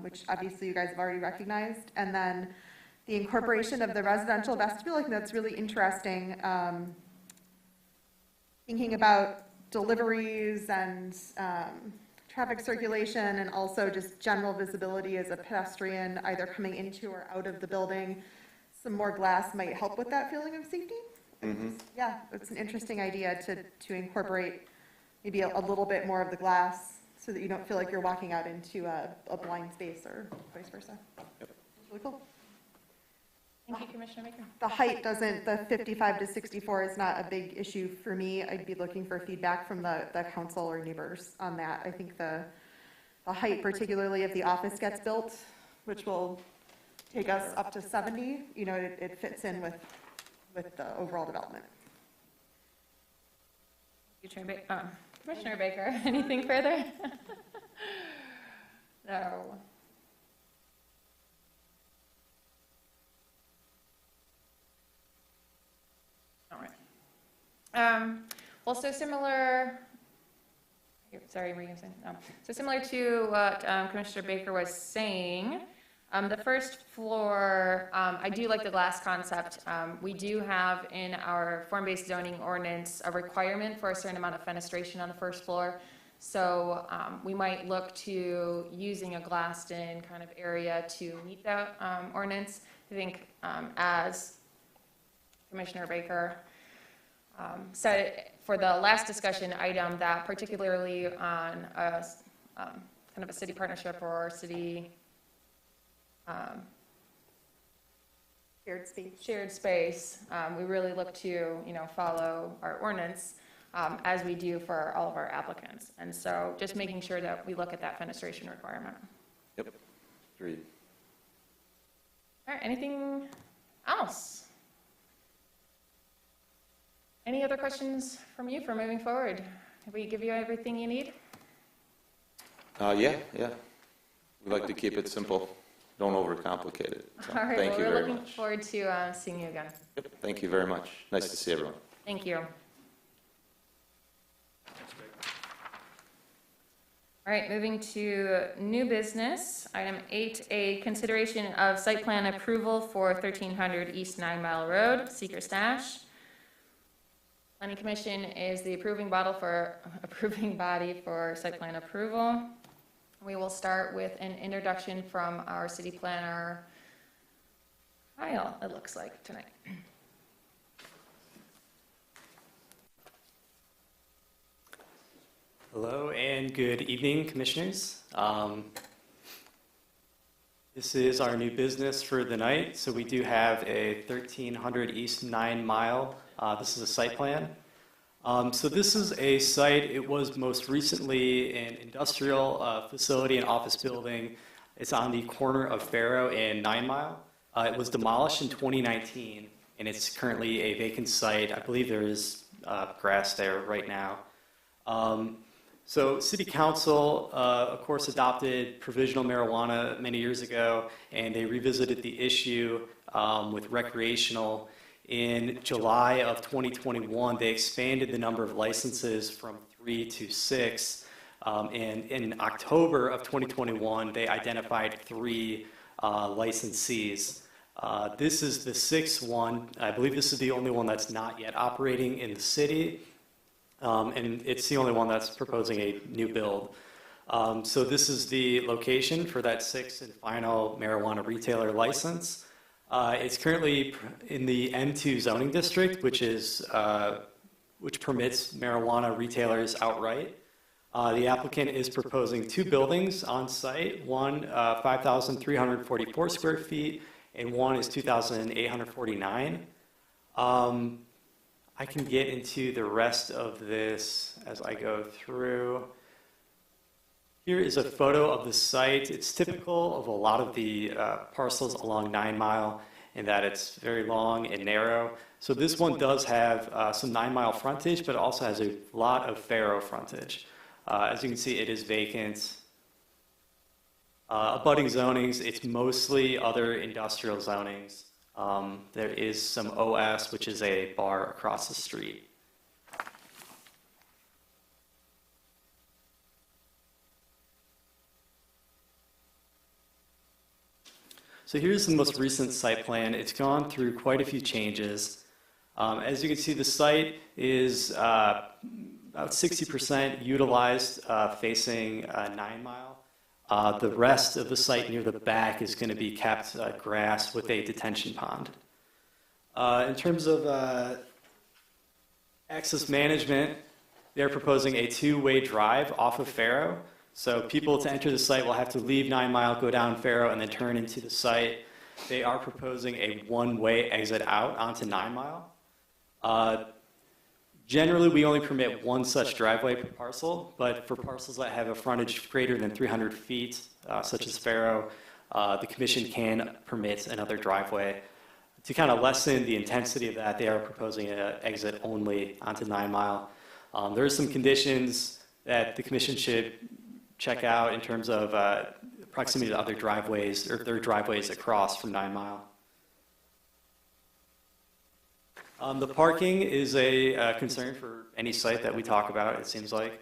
which obviously you guys have already recognized. And then the incorporation of the residential vestibule, I think that's really interesting. Thinking about deliveries and traffic circulation and also just general visibility as a pedestrian, either coming into or out of the building. Some more glass might help with that feeling of safety. Yeah, it's an interesting idea to incorporate maybe a little bit more of the glass so that you don't feel like you're walking out into a blind space or vice versa. Yep. Really cool. Thank you, Commissioner Baker. The height doesn't, the 55 to 64 is not a big issue for me. I'd be looking for feedback from the council or neighbors on that. I think the height, particularly if the office gets built, which will take us up to 70, you know, it fits in with the overall development. Commissioner Baker, anything further? No. All right. Well, so similar, sorry, were you saying? So similar to what Commissioner Baker was saying, the first floor, I do like the glass concept. We do have in our form-based zoning ordinance a requirement for a certain amount of fenestration on the first floor. So we might look to using a glassed-in kind of area to meet that ordinance. I think as Commissioner Baker said for the last discussion item, that particularly on a kind of a city partnership or city shared space, we really look to, you know, follow our ordinance as we do for all of our applicants. And so just making sure that we look at that fenestration requirement. Yep, agreed. All right, anything else? Any other questions from you for moving forward? Have we give you everything you need? Yeah. We like to keep it simple. Don't overcomplicate it. So, All right, thank well, you we're very looking much. forward to seeing you again. Yep, thank you very much. Nice to see everyone. Thank you. All right, moving to new business, item 8A, consideration of site plan approval for 1300 East 9 Mile Road, Seeker Stash. Planning Commission is the approving body for site plan approval. We will start with an introduction from our city planner, Kyle, it looks like, tonight. Hello and good evening, Commissioners. This is our new business for the night. So we do have a 1300 East 9 Mile. This is a site plan. So this is a site, it was most recently an industrial facility and office building. It's on the corner of Pharaoh and 9 Mile. It was demolished in 2019, and it's currently a vacant site. I believe there is grass there right now. So City Council, of course, adopted provisional marijuana many years ago, and they revisited the issue with recreational. In July of 2021, they expanded the number of licenses from 3 to 6. And in October of 2021, they identified 3 licensees. This is the 6th one. I believe this is the only one that's not yet operating in the city. And it's the only one that's proposing a new build. So this is the location for that 6th and final marijuana retailer license. It's currently in the M2 zoning district, which permits marijuana retailers outright. The applicant is proposing 2 buildings on site, one 5,344 square feet, and one is 2,849. I can get into the rest of this as I go through. Here is a photo of the site. It's typical of a lot of the parcels along 9 Mile in that it's very long and narrow. So this one does have some 9 Mile frontage, but it also has a lot of Pharaoh frontage. As you can see, it is vacant. Abutting zonings, it's mostly other industrial zonings. There is some OS, which is a bar across the street. So here's the most recent site plan. It's gone through quite a few changes. As you can see, the site is about 60% utilized facing 9 Mile. The rest of the site near the back is going to be kept grass with a detention pond. In terms of access management, they're proposing a two-way drive off of Pharaoh. So people to enter the site will have to leave 9 Mile, go down Pharaoh, and then turn into the site. They are proposing a one-way exit out onto 9 Mile. Generally, we only permit one such driveway per parcel, but for parcels that have a frontage greater than 300 feet, such as Pharaoh, the commission can permit another driveway. To kind of lessen the intensity of that, they are proposing an exit only onto 9 Mile. There are some conditions that the commission should check out in terms of proximity to other driveways, or their driveways across from 9 Mile. The parking is a concern for any site that we talk about, it seems like.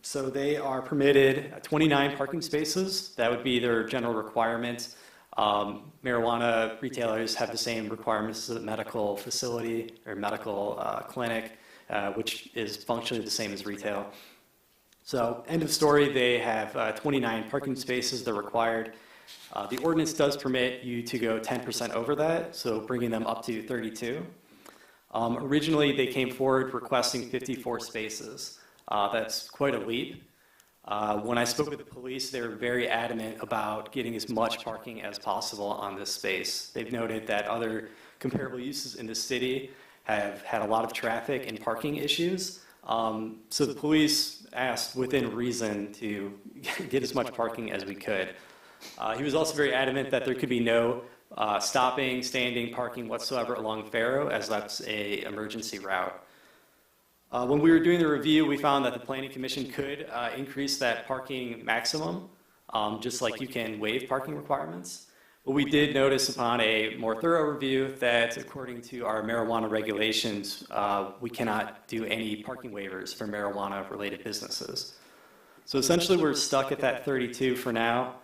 So they are permitted 29 parking spaces. That would be their general requirement. Marijuana retailers have the same requirements as a medical facility or medical clinic, which is functionally the same as retail. So end of story, they have 29 parking spaces that are required. The ordinance does permit you to go 10% over that, so bringing them up to 32. Originally, they came forward requesting 54 spaces. That's quite a leap. When I spoke with the police, they were very adamant about getting as much parking as possible on this space. They've noted that other comparable uses in the city have had a lot of traffic and parking issues. So the police asked within reason to get as much parking as we could. He was also very adamant that there could be no stopping, standing, parking whatsoever along Pharaoh, as that's an emergency route. When we were doing the review, we found that the Planning Commission could increase that parking maximum, just like you can waive parking requirements. But we did notice upon a more thorough review that according to our marijuana regulations, we cannot do any parking waivers for marijuana-related businesses. So essentially, we're stuck at that 32 for now.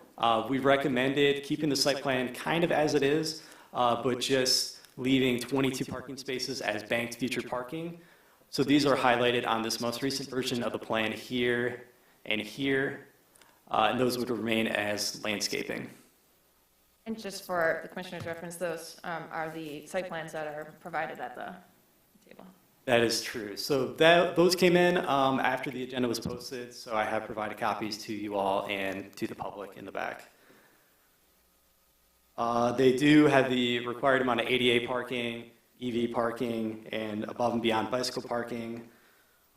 We've recommended keeping the site plan kind of as it is, but just leaving 22 parking spaces as banked future parking. So these are highlighted on this most recent version of the plan here and here, and those would remain as landscaping. And just for the commissioner's reference, those are the site plans that are provided at the table. That is true. So those came in after the agenda was posted, so I have provided copies to you all and to the public in the back. They do have the required amount of ADA parking, EV parking, and above and beyond bicycle parking.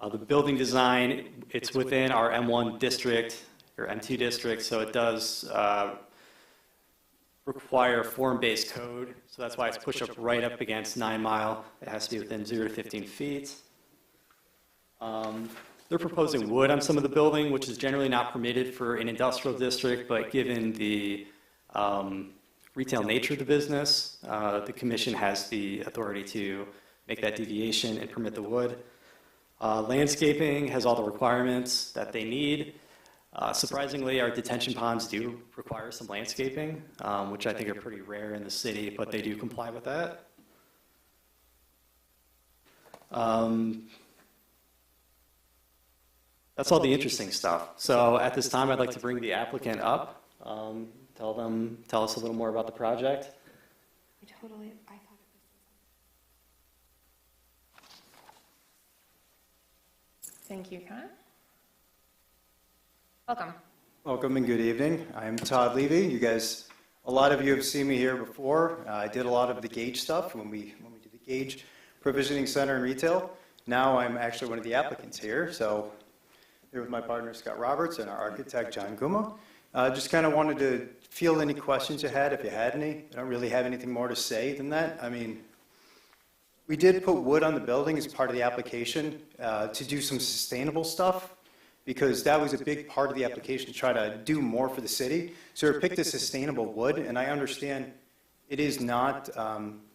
The building design, it's within our M1 district, or M2 district, so it does require form-based code, so that's why it's pushed up right up against 9 Mile. It has to be within 0 to 15 feet. They're proposing wood on some of the building, which is generally not permitted for an industrial district, but given the retail nature of the business, the commission has the authority to make that deviation and permit the wood. Landscaping has all the requirements that they need. Surprisingly, our detention ponds do require some landscaping, which I think are pretty rare in the city, but they do comply with that. That's all the interesting stuff. So at this time, I'd like to bring the applicant up, tell us a little more about the project. I thought it was. Thank you, Connor. Welcome. Welcome and good evening. I'm Todd Levy. You guys, a lot of you have seen me here before. I did a lot of the Gage stuff when we did the Gage Provisioning Center and Retail. Now I'm actually one of the applicants here. So here with my partner Scott Roberts and our architect John Guma. Just kind of wanted to field any questions you had, if you had any. I don't really have anything more to say than that. I mean, we did put wood on the building as part of the application to do some sustainable stuff, because that was a big part of the application, to try to do more for the city. So we picked a sustainable wood, and I understand It is not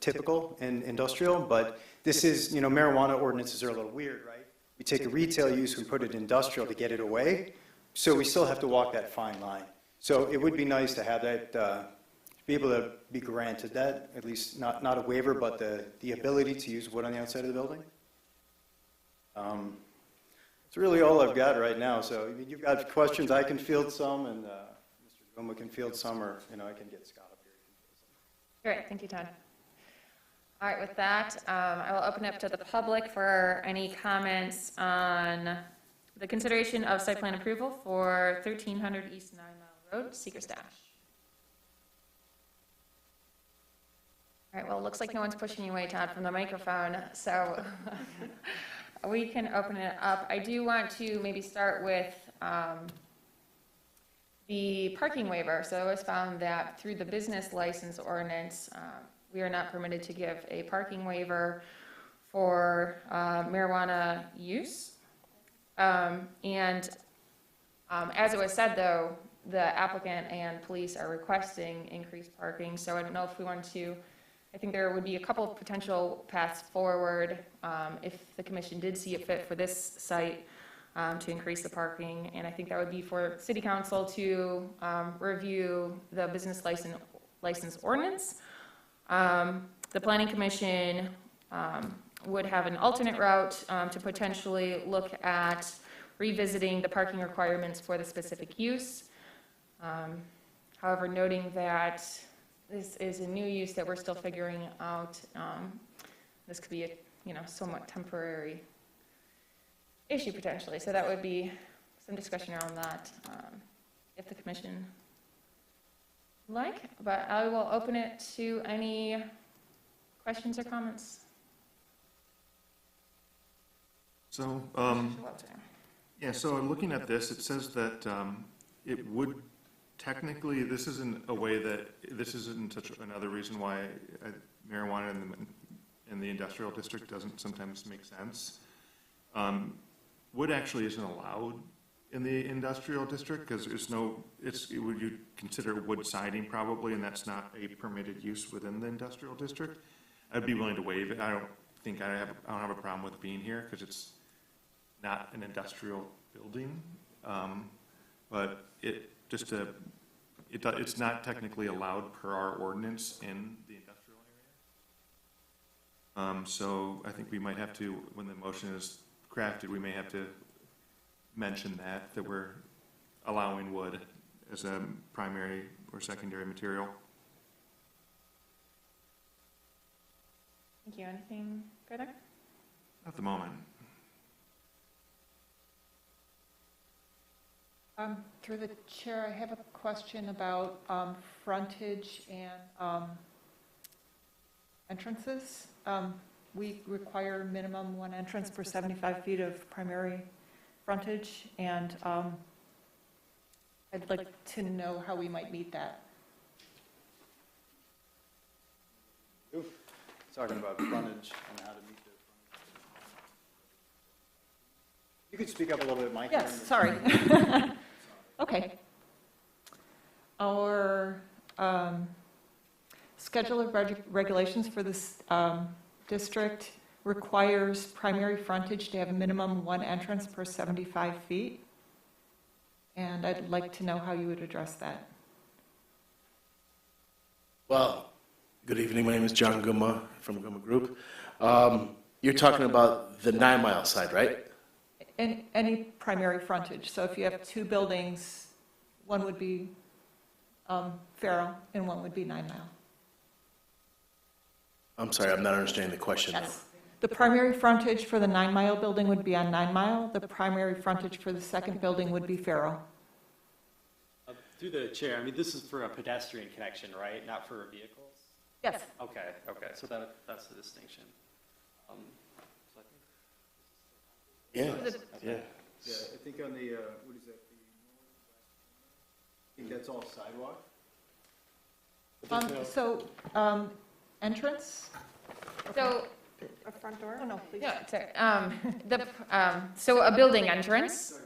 typical in industrial, but this is, marijuana ordinances are a little weird, right? We take a retail use, we put it industrial to get it away, so we still have to walk that fine line. So it would be nice to have that, be able to be granted that, at least not a waiver, but the ability to use wood on the outside of the building. It's really all I've got right now, so you've got questions, I can field some, and Mr. Goma can field some, or, I can get Scott up here. Great, thank you, Todd. All right, with that, I will open up to the public for any comments on the consideration of site plan approval for 1300 East 9 Mile Road, Seeker Stash. All right, well, it looks like no one's pushing you away, Todd, from the microphone, so we can open it up. I do want to maybe start with the parking waiver. So it was found that through the business license ordinance, we are not permitted to give a parking waiver for marijuana use. As it was said, though, the applicant and police are requesting increased parking. So I don't know if we want to, I think there would be a couple of potential paths forward if the commission did see it fit for this site to increase the parking. And I think that would be for city council to review the business license ordinance. The planning commission would have an alternate route to potentially look at revisiting the parking requirements for the specific use. However, noting that this is a new use that we're still figuring out, this could be a somewhat temporary issue potentially. So that would be some discussion around that if the commission would like. But I will open it to any questions or comments. So, yeah, so looking at this, it says that it would technically, this isn't a way that, this isn't such another reason why marijuana in the industrial district doesn't sometimes make sense. Wood actually isn't allowed in the industrial district because there's no, would you consider wood siding probably, and that's not a permitted use within the industrial district. I'd be willing to waive it. I don't have a problem with being here because it's not an industrial building, but it's not technically allowed per our ordinance in the industrial area. So I think we might have to, when the motion is crafted, we may have to mention that we're allowing wood as a primary or secondary material. Thank you. Anything further? At the moment. Through the chair, I have a question about frontage and entrances. We require minimum one entrance per 75 feet of primary frontage, and I'd like to know how we might meet that. Talking about frontage and how to meet the frontage. You could speak up a little bit, Mike. Yes, sorry. Okay. Our schedule of regulations for this district requires primary frontage to have a minimum one entrance per 75 feet. And I'd like to know how you would address that. Well, good evening. My name is John Guma from Guma Group. You're talking about the 9 Mile side, right? Any primary frontage. So if you have two buildings, one would be Pharaoh and one would be 9 Mile. I'm sorry, I'm not understanding the question. Yes. The primary frontage for the 9 Mile building would be on 9 Mile. The primary frontage for the second building would be Pharaoh. Through the chair, I mean, this is for a pedestrian connection, right? Not for vehicles? Yes. Okay, so that's the distinction. Yeah. Yeah, I think on the, what is that, I think that's all sidewalk? Entrance? So, A front door? Oh, no, please. yeah, sorry. So a building entrance.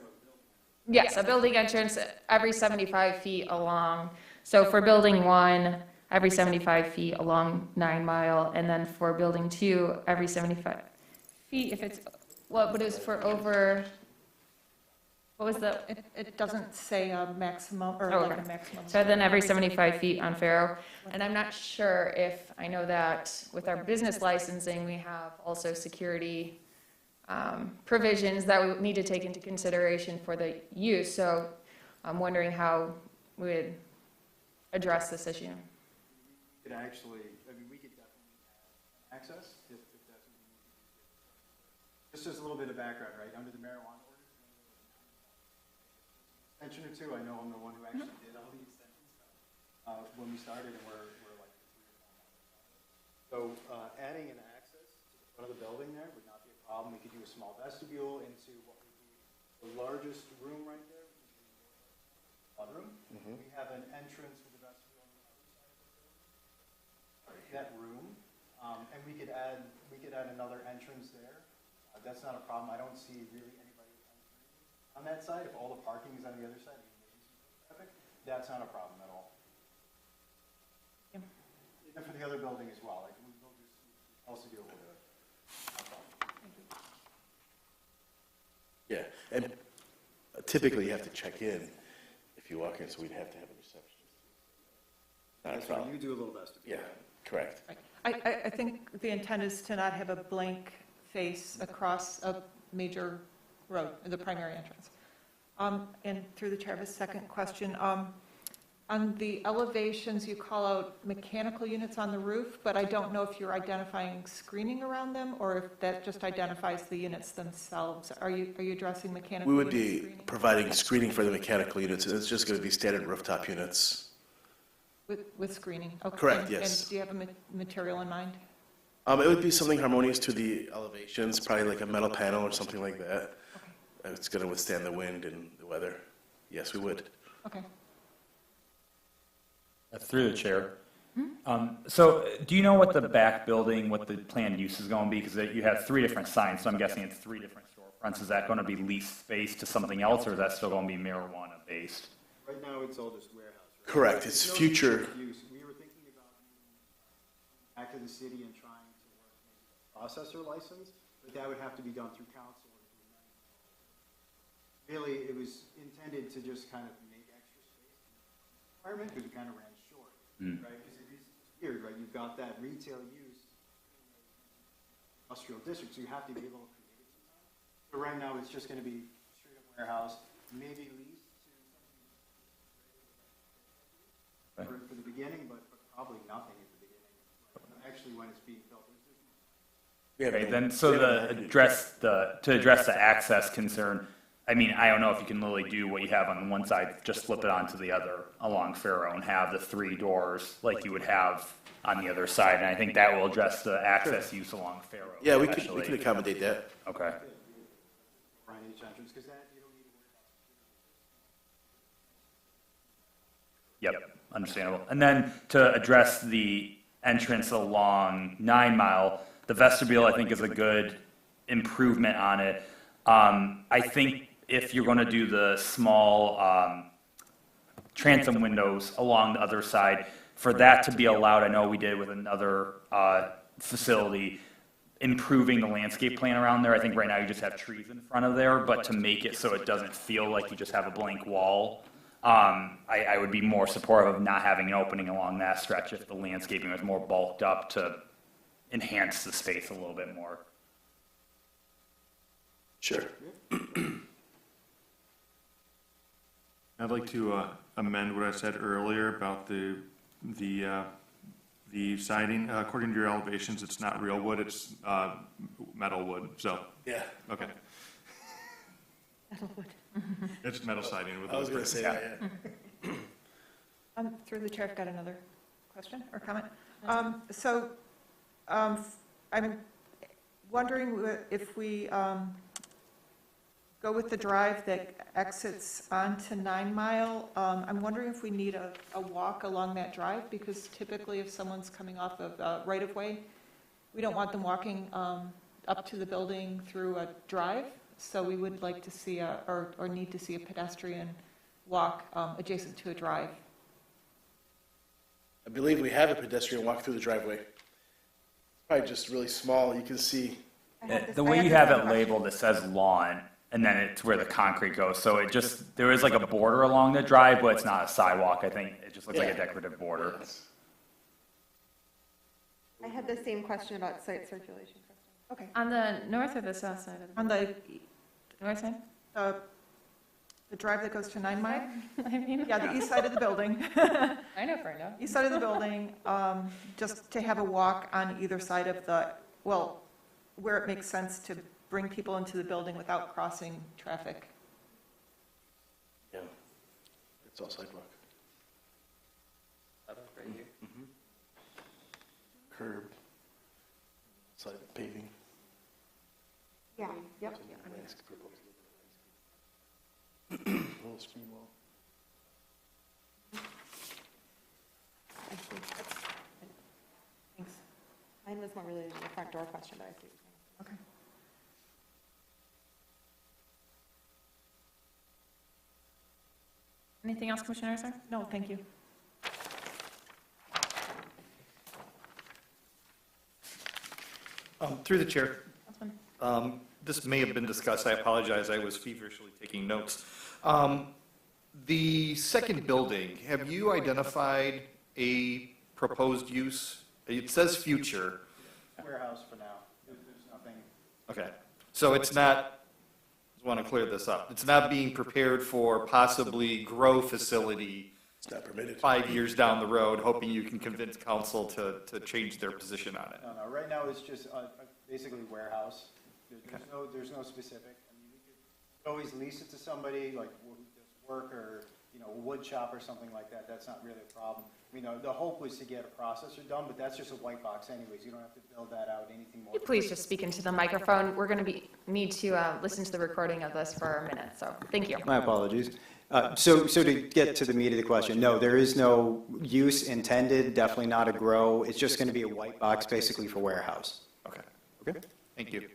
Yes, a building entrance every 75 feet along. So for building one, every 75 feet along 9 Mile, and then for building 2, every 75 feet if it's, what is for over, what was the? It doesn't say a maximum, or Oh, like okay. a maximum. So then every 75 feet on Pharaoh. And I'm not sure if, I know that with our business licensing, we have also security provisions that we need to take into consideration for the use. So I'm wondering how we would address this issue. Could actually, I mean, we could definitely add access if that's what we need to do. Just a little bit of background, right? Under the marijuana ordinance, extension or two, I know I'm the one who actually did all the extension stuff when we started, and we're like 3 or 4 months. So adding an access to the front of the building there would not be a problem. We could do a small vestibule into what would be the largest room right there, which is the mudroom. We have an entrance with a vestibule on the other side of the building. That room, and we could add another entrance there. That's not a problem. I don't see really anybody entering on that side. If all the parking is on the other side, traffic, that's not a problem at all. Yeah. And for the other building as well, like we'll just also deal with it. No problem. Yeah, and typically you have to check in if you walk in, so we'd have to have a receptionist. Not a That's why problem. you do a little vestibule. Yeah, correct. I think the intent is to not have a blank face across a major road, the primary entrance. And through the chair, I have a second question. On the elevations, you call out mechanical units on the roof, but I don't know if you're identifying screening around them, or if that just identifies the units themselves. Are you addressing mechanical We unit would be screening? providing screening for the mechanical units, and it's just going to be standard rooftop units. With screening? Okay. Correct, And- yes. And do you have a material in mind? It would be something harmonious to the elevations, probably like a metal panel or something like that. It's going to withstand the wind and the weather. Yes, we would. Okay. Through the chair. So do you know what the back building, what the planned use is going to be? Because you have 3 different signs, so I'm guessing it's 3 different storefronts. Is that going to be leased space to something else, or is that still going to be marijuana based? Right now, it's all just warehouse. Right? Correct, it's No future. use. We were thinking about moving back to the city and trying to work maybe a processor license, but that would have to be done through council. Really, it was intended to just kind of make extra space requirement, because we kind of ran short, right? Because it is weird, right? You've got that retail use industrial district, so you have to be able to create it sometimes. So right now, it's just going to be straight up warehouse, maybe leased to for the beginning, but probably nothing at the beginning. Actually, when it's being built. Okay, then, so to address the access concern, I mean, I don't know if you can literally do what you have on one side, just flip it onto the other along Pharaoh and have the 3 doors like you would have on the other side. And I think that will address the access use along Pharaoh. Yeah, we especially. could accommodate that. Okay. Right, each entrance, because that, you don't need to worry about. Yep, understandable. And then to address the entrance along 9 Mile, the vestibule, I think, is a good improvement on it. I think if you're going to do the small transom windows along the other side, for that to be allowed, I know we did with another facility, improving the landscape plan around there. I think right now you just have trees in front of there, but to make it so it doesn't feel like you just have a blank wall, I would be more supportive of not having an opening along that stretch if the landscaping was more bulked up to enhance the space a little bit more. Sure. I'd like to amend what I said earlier about the siding. According to your elevations, it's not real wood, it's metal wood, so. Yeah. Okay. Metal wood. It's metal siding with. I was going to say that, yeah. Through the chair, I've got another question or comment. I'm wondering if we go with the drive that exits onto 9 Mile. I'm wondering if we need a walk along that drive, because typically if someone's coming off of right-of-way, we don't want them walking up to the building through a drive. So we would like to see or need to see a pedestrian walk adjacent to a drive. I believe we have a pedestrian walk through the driveway. It's probably just really small. You can see. The way you have it labeled, it says lawn, and then it's where the concrete goes. So it just, there is like a border along the drive, but it's not a sidewalk. I think it just looks like a decorative border. I had the same question about site circulation, Kristen. Okay. On the north or the south side of the? On the, North side? the drive that goes to 9 Mile? I mean. Yeah, the east side of the building. I know Ferndale. East side of the building, just to have a walk on either side of the, well, where it makes sense to bring people into the building without crossing traffic. Yeah, it's all sidewalk. Curb, side paving. Yeah, yep. Little screen wall. I see. Thanks. Mine was more related to the front door question, but I see. Okay. Anything else, Commissioner Sir? No, thank you. Through the chair, Councilman? this may have been discussed, I apologize, I was feverishly taking notes. The second building, have you identified a proposed use? It says future. Warehouse for now. There's nothing. Okay, so it's not, just want to clear this up, it's not being prepared for possibly grow facility It's not permitted. 5 years down the road, hoping you can convince council to change their position on it. No, right now it's just basically warehouse. There's no specific. I mean, we could always lease it to somebody, like who does work or, a wood shop or something like that. That's not really a problem. I mean, the hope was to get a processor done, but that's just a white box anyways. You don't have to build that out anything more. Please just speak into the microphone. We're going to need to listen to the recording of this for a minute, so thank you. My apologies. So to get to the meat of the question, no, there is no use intended, definitely not a grow. It's just going to be a white box basically for warehouse. Okay, thank you.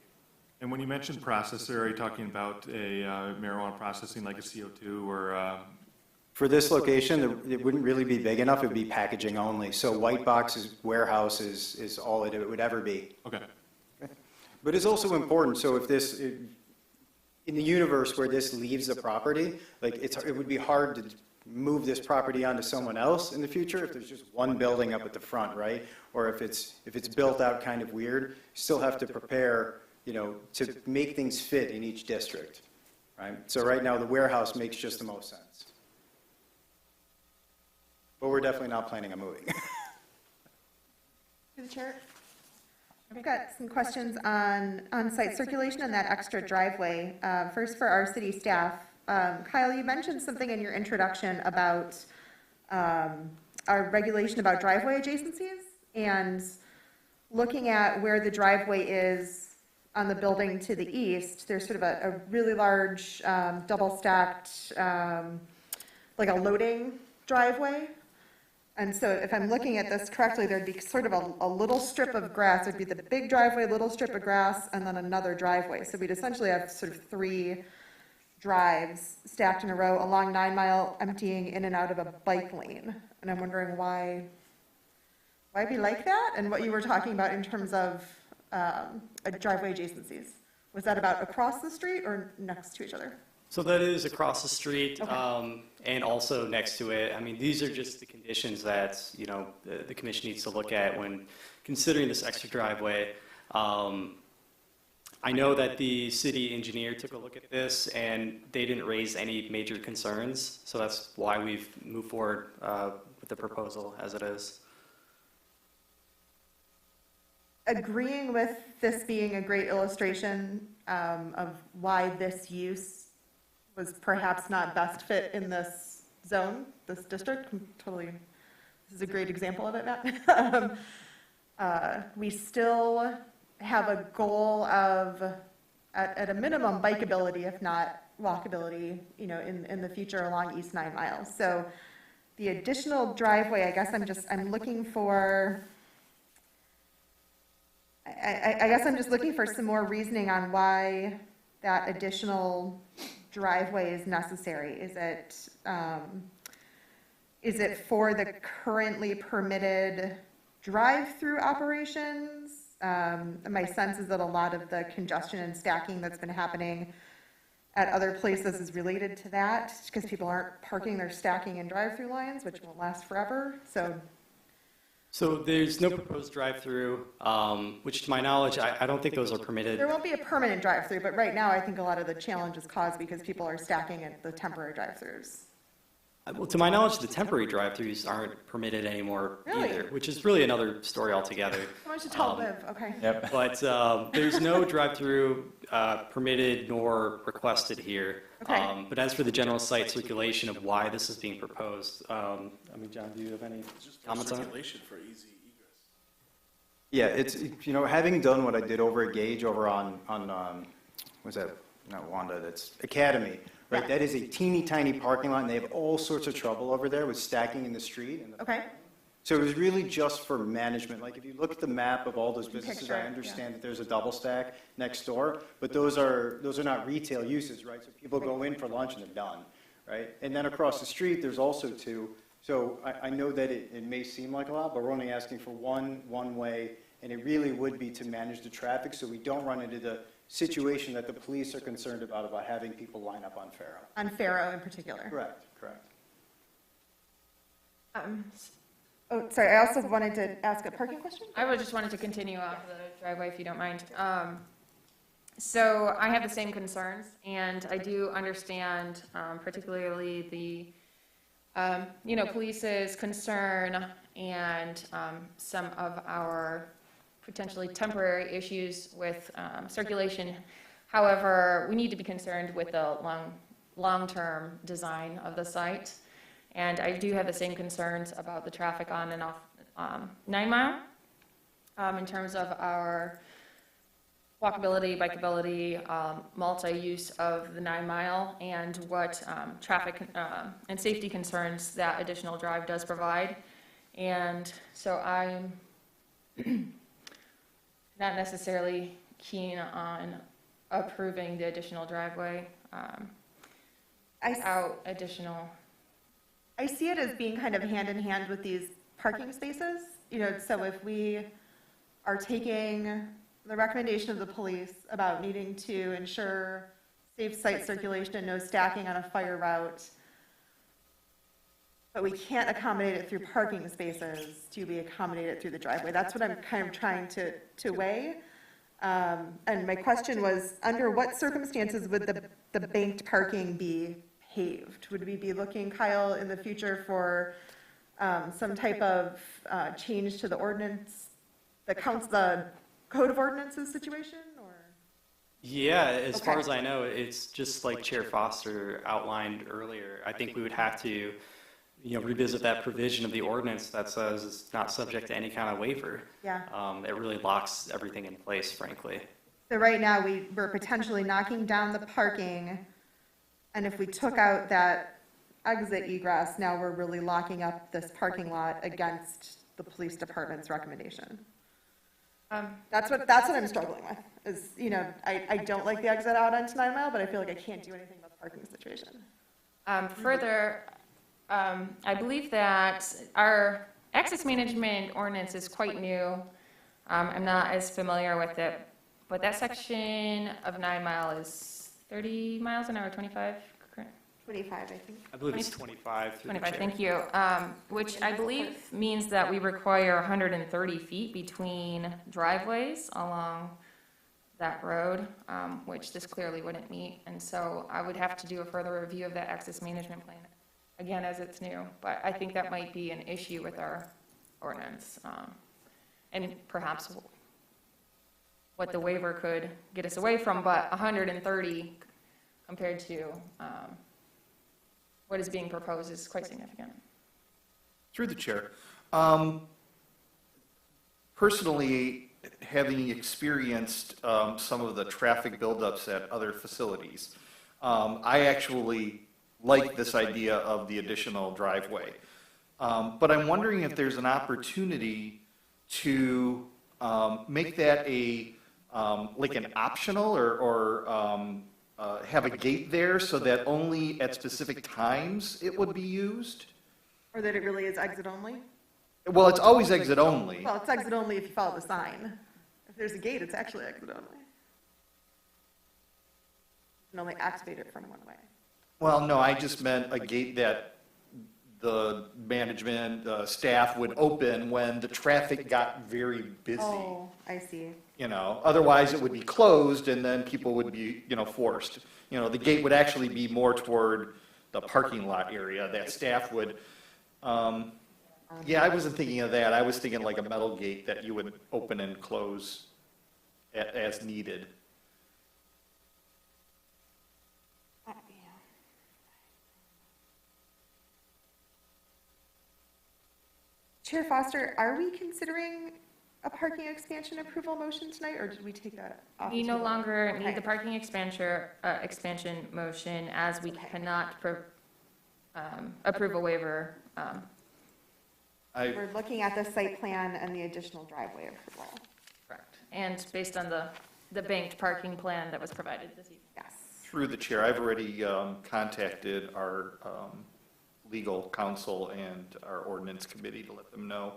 And when you mentioned processor, are you talking about a marijuana processing like a CO2 or? For this location, it wouldn't really be big enough. It would be packaging only. So white box is warehouse is all it would ever be. Okay. But it's also important, so if this, in the universe where this leaves the property, like it would be hard to move this property onto someone else in the future if there's just one building up at the front, right? Or if it's built out kind of weird, you still have to prepare, to make things fit in each district, right? So right now, the warehouse makes just the most sense. But we're definitely not planning on moving. Through the chair. I've got some questions on site circulation and that extra driveway. First for our city staff. Kyle, you mentioned something in your introduction about our regulation about driveway adjacencies and looking at where the driveway is on the building to the east. There's sort of a really large double stacked, like a loading driveway. And so if I'm looking at this correctly, there'd be sort of a little strip of grass. There'd be the big driveway, little strip of grass, and then another driveway. So we'd essentially have sort of 3 drives stacked in a row along 9 Mile, emptying in and out of a bike lane. And I'm wondering why we like that, and what you were talking about in terms of a driveway adjacencies. Was that about across the street or next to each other? So that is across the street, Okay. and also next to it. I mean, these are just the conditions that, the commission needs to look at when considering this extra driveway. I know that the city engineer took a look at this, and they didn't raise any major concerns, so that's why we've moved forward with the proposal as it is. Agreeing with this being a great illustration of why this use was perhaps not best fit in this zone, this district. This is a great example of it, Matt. We still have a goal of, at a minimum, bikeability, if not walkability, in the future along East 9 Mile. So the additional driveway, I guess I'm looking for, I guess I'm just looking for some more reasoning on why that additional driveway is necessary. Is is it for the currently permitted drive-through operations? My sense is that a lot of the congestion and stacking that's been happening at other places is related to that, because people aren't parking, they're stacking in drive-through lines, which won't last forever, so. So there's no proposed drive-through, which to my knowledge, I don't think those are permitted. There won't be a permanent drive-through, but right now, I think a lot of the challenge is caused because people are stacking at the temporary drive-throughs. Well, to my knowledge, the temporary drive-throughs aren't permitted anymore Really? either, which is really another story altogether. Why don't you tell Liv, okay? Yep. But there's no drive-through permitted nor requested here. Okay. But as for the general site circulation of why this is being proposed, I mean, John, do you have any comments on it? Circulation for easy egress. Yeah, it's, you know, having done what I did over at Gage over on what's that, not Wanda, that's Academy, right? Yeah. That is a teeny tiny parking lot, and they have all sorts of trouble over there with stacking in the street. And Okay, so it was really just for management. Like, if you look at the map of all those businesses, Picture I it, understand that there's a double stack next door, but those are not retail uses, right? So people go in for lunch and they're done, right? And then across the street, there's also two. So I know that it may seem like a lot, but we're only asking for one way, and it really would be to manage the traffic so we don't run into the situation that the police are concerned about having people line up on Pharaoh. on Pharaoh in particular. Correct. Oh, sorry, I also wanted to ask a parking question? I just wanted to continue off the driveway, if you don't mind. So I have the same concerns, and I do understand particularly the, police's concern and some of our potentially temporary issues with circulation. However, we need to be concerned with the long-term design of the site. And I do have the same concerns about the traffic on and off 9 Mile in terms of our walkability, bikeability, multi-use of the 9 Mile, and what traffic and safety concerns that additional drive does provide. And so I'm not necessarily keen on approving the additional driveway without additional. I see it as being kind of hand in hand with these parking spaces. So if we are taking the recommendation of the police about needing to ensure safe site circulation, no stacking on a fire route, but we can't accommodate it through parking spaces, do we accommodate it through the driveway? That's what I'm kind of trying to weigh. And my question was, under what circumstances would the banked parking be paved? Would we be looking, Kyle, in the future for some type of change to the ordinance, the code of ordinances situation, or? Yeah, as far Okay. as I know, it's just like Chair Foster outlined earlier. I think we would have to, revisit that provision of the ordinance that says it's not subject to any kind of waiver. Yeah. It really locks everything in place, frankly. So right now, we're potentially knocking down the parking, and if we took out that exit egress, now we're really locking up this parking lot against the police department's recommendation. That's what I'm struggling with, is, I don't like the exit out onto 9 Mile, but I feel like I can't do anything about the parking situation. Further, I believe that our access management ordinance is quite new. I'm not as familiar with it, but that section of 9 Mile is 30 miles an hour, 25, correct? 25, I think. I believe it's 25 through the 25, chair. thank you. Which I believe means that we require 130 feet between driveways along that road, which this clearly wouldn't meet. And so I would have to do a further review of that access management plan, again, as it's new. But I think that might be an issue with our ordinance. And perhaps what the waiver could get us away from, but 130 compared to what is being proposed is quite significant. Through the chair. Personally, having experienced some of the traffic buildups at other facilities, I actually like this idea of the additional driveway. But I'm wondering if there's an opportunity to make that like an optional or have a gate there so that only at specific times it would be used? Or that it really is exit only? Well, it's always exit only. Well, it's exit only if you follow the sign. If there's a gate, it's actually exit only. You can only activate it from one way. Well, no, I just meant a gate that the management, staff would open when the traffic got very busy. Oh, I see. You know, otherwise it would be closed and then people would be, you know, forced. You know, the gate would actually be more toward the parking lot area that staff would, yeah, I wasn't thinking of that. I was thinking like a metal gate that you would open and close as needed. Chair Foster, are we considering a parking expansion approval motion tonight, or did we take that off? We the no table? longer Okay. need the parking expansion motion, as we cannot approve a waiver. We're looking at the site plan and the additional driveway approval. Correct. And based on the banked parking plan that was provided this evening. Yes. Through the chair, I've already contacted our legal counsel and our ordinance committee to let them know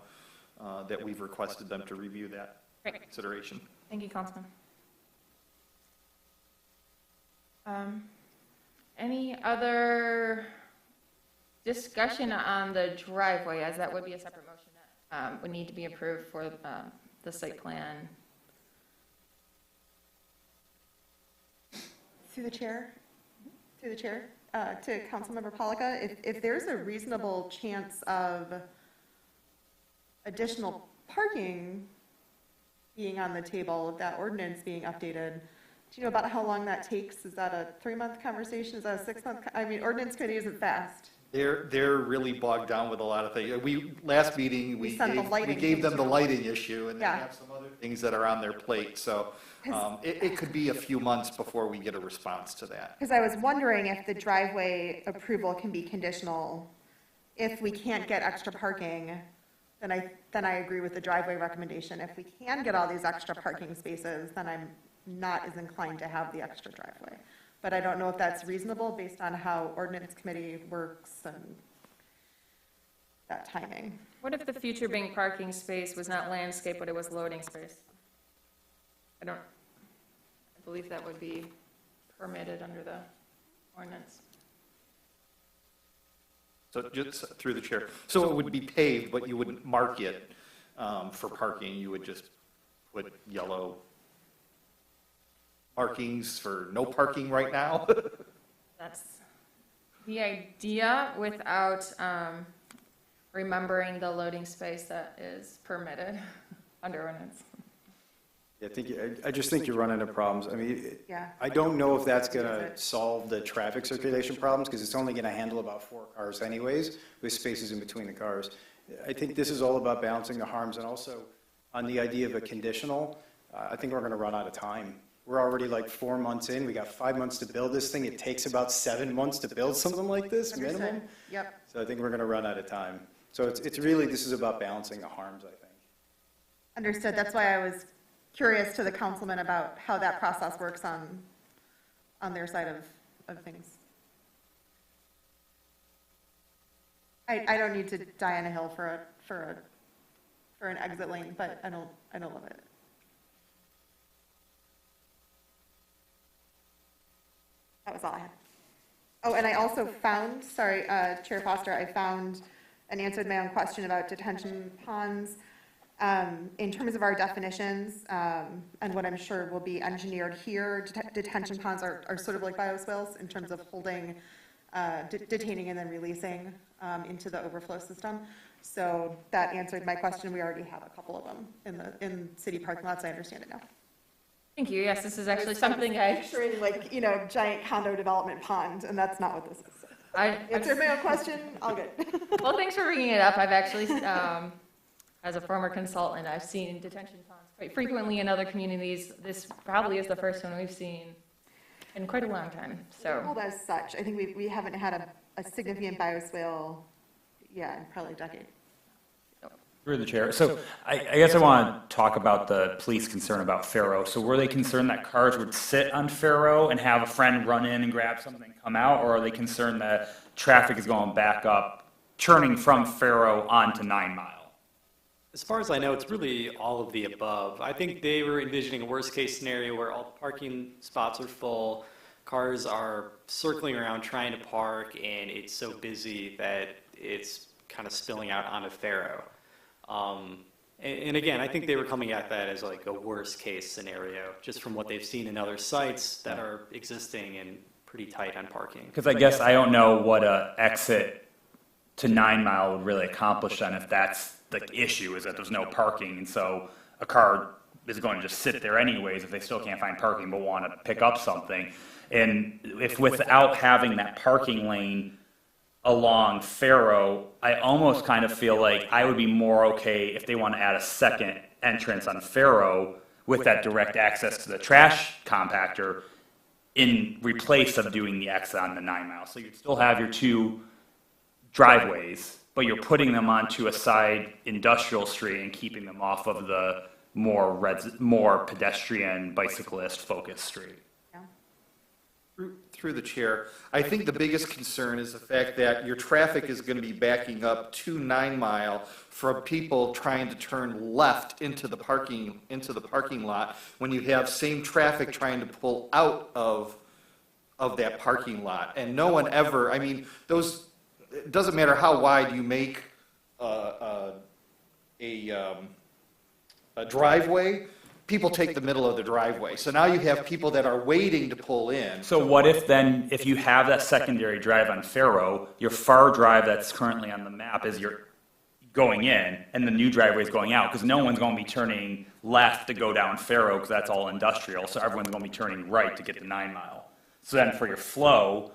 that we've requested them to review that Great. consideration. Thank you, Councilman. Any other discussion on the driveway, as that would be a separate motion that would need to be approved for the site plan? Through the chair, to Councilmember Polika, if there's a reasonable chance of additional parking being on the table, that ordinance being updated, do you know about how long that takes? Is that a 3-month conversation? Is that a 6-month? I mean, ordinance committee isn't fast. They're really bogged down with a lot of things. Last meeting, we gave them the lighting issue, and they Yeah. have some other things that are on their plate. So it could be a few months before we get a response to that. Because I was wondering if the driveway approval can be conditional. If we can't get extra parking, then I agree with the driveway recommendation. If we can get all these extra parking spaces, then I'm not as inclined to have the extra driveway. But I don't know if that's reasonable based on how ordinance committee works and that timing. What if the future bank parking space was not landscape, but it was loading space? I believe that would be permitted under the ordinance. So just through the chair. So it would be paved, but you wouldn't mark it for parking. You would just put yellow markings for no parking right now. That's the idea, without remembering the loading space that is permitted under ordinance. I just think you run into problems. I mean, Yeah. I don't know if that's going to solve the traffic circulation problems, because it's only going to handle about 4 cars anyways, with spaces in between the cars. I think this is all about balancing the harms, and also on the idea of a conditional, I think we're going to run out of time. We're already like 4 months in. We got 5 months to build this thing. It takes about 7 months to build something like this, minimum. Understood. Yep. So I think we're going to run out of time. So it's really, this is about balancing the harms, I think. Understood. That's why I was curious to the councilman about how that process works on their side of things. I don't need to die on a hill for an exit lane, but I don't love it. That was all I had. Oh, and I also found, sorry, Chair Foster, I found and answered my own question about detention ponds. In terms of our definitions, and what I'm sure will be engineered here, detention ponds are sort of like bioswales in terms of holding, detaining and then releasing into the overflow system. So that answered my question. We already have a couple of them in city parking lots. I understand it now. Thank you. Yes, this is actually something I Picturing like, giant condo development pond, and that's not what this is. Answered my own question. All good. Well, thanks for bringing it up. I've actually, as a former consultant, I've seen detention ponds quite frequently in other communities. This probably is the first one we've seen in quite a long time, so. Well, as such, I think we haven't had a significant bioswale, in probably a decade. Through the chair. So I guess I want to talk about the police concern about Pharaoh. So were they concerned that cars would sit on Pharaoh and have a friend run in and grab something and come out? Or are they concerned that traffic is going back up turning from Pharaoh onto 9 Mile? As far as I know, it's really all of the above. I think they were envisioning a worst-case scenario where all the parking spots are full, cars are circling around trying to park, and it's so busy that it's kind of spilling out onto Pharaoh. And again, I think they were coming at that as like a worst-case scenario, just from what they've seen in other sites that are existing and pretty tight on parking. Because I guess I don't know what a exit to 9 Mile would really accomplish then if that's the issue, is that there's no parking, and so a car is going to just sit there anyways if they still can't find parking but want to pick up something. And if without having that parking lane along Pharaoh, I almost kind of feel like I would be more okay if they want to add a second entrance on Pharaoh with that direct access to the trash compactor in replace of doing the exit on the 9 Mile. So you'd still have your two driveways, but you're putting them onto a side industrial street and keeping them off of the more pedestrian, bicyclist focused street. Through the chair, I think the biggest concern is the fact that your traffic is going to be backing up to 9 Mile from people trying to turn left into the parking lot when you have same traffic trying to pull out of that parking lot. And no one ever, I mean, it doesn't matter how wide you make a driveway, people take the middle of the driveway. So now you have people that are waiting to pull in. So what if then, if you have that secondary drive on Pharaoh, your far drive that's currently on the map is you're going in, and the new driveway is going out, because no one's going to be turning left to go down Pharaoh, because that's all industrial, so everyone's going to be turning right to get to 9 Mile. So then for your flow,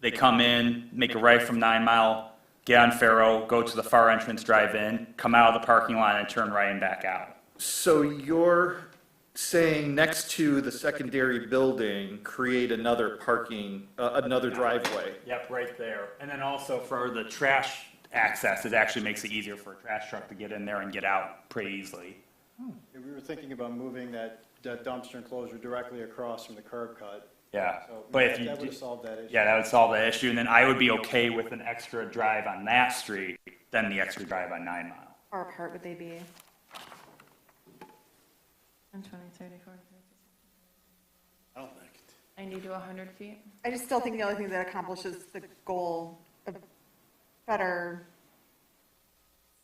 they come in, make a right from 9 Mile, get on Pharaoh, go to the far entrance, drive in, come out of the parking lot and turn right and back out. So you're saying next to the secondary building, create another another driveway? Yep, right there. And then also for the trash access, it actually makes it easier for a trash truck to get in there and get out pretty easily. Yeah, we were thinking about moving that dumpster enclosure directly across from the curb cut. Yeah, So but if that would have solved that issue. Yeah, that would solve that issue, and then I would be okay with an extra drive on that street than the extra drive on 9 Mile. How apart would they be? 10, 20, 30, 40, 50, I don't think. 90 to 100 feet. I just still think the only thing that accomplishes the goal of better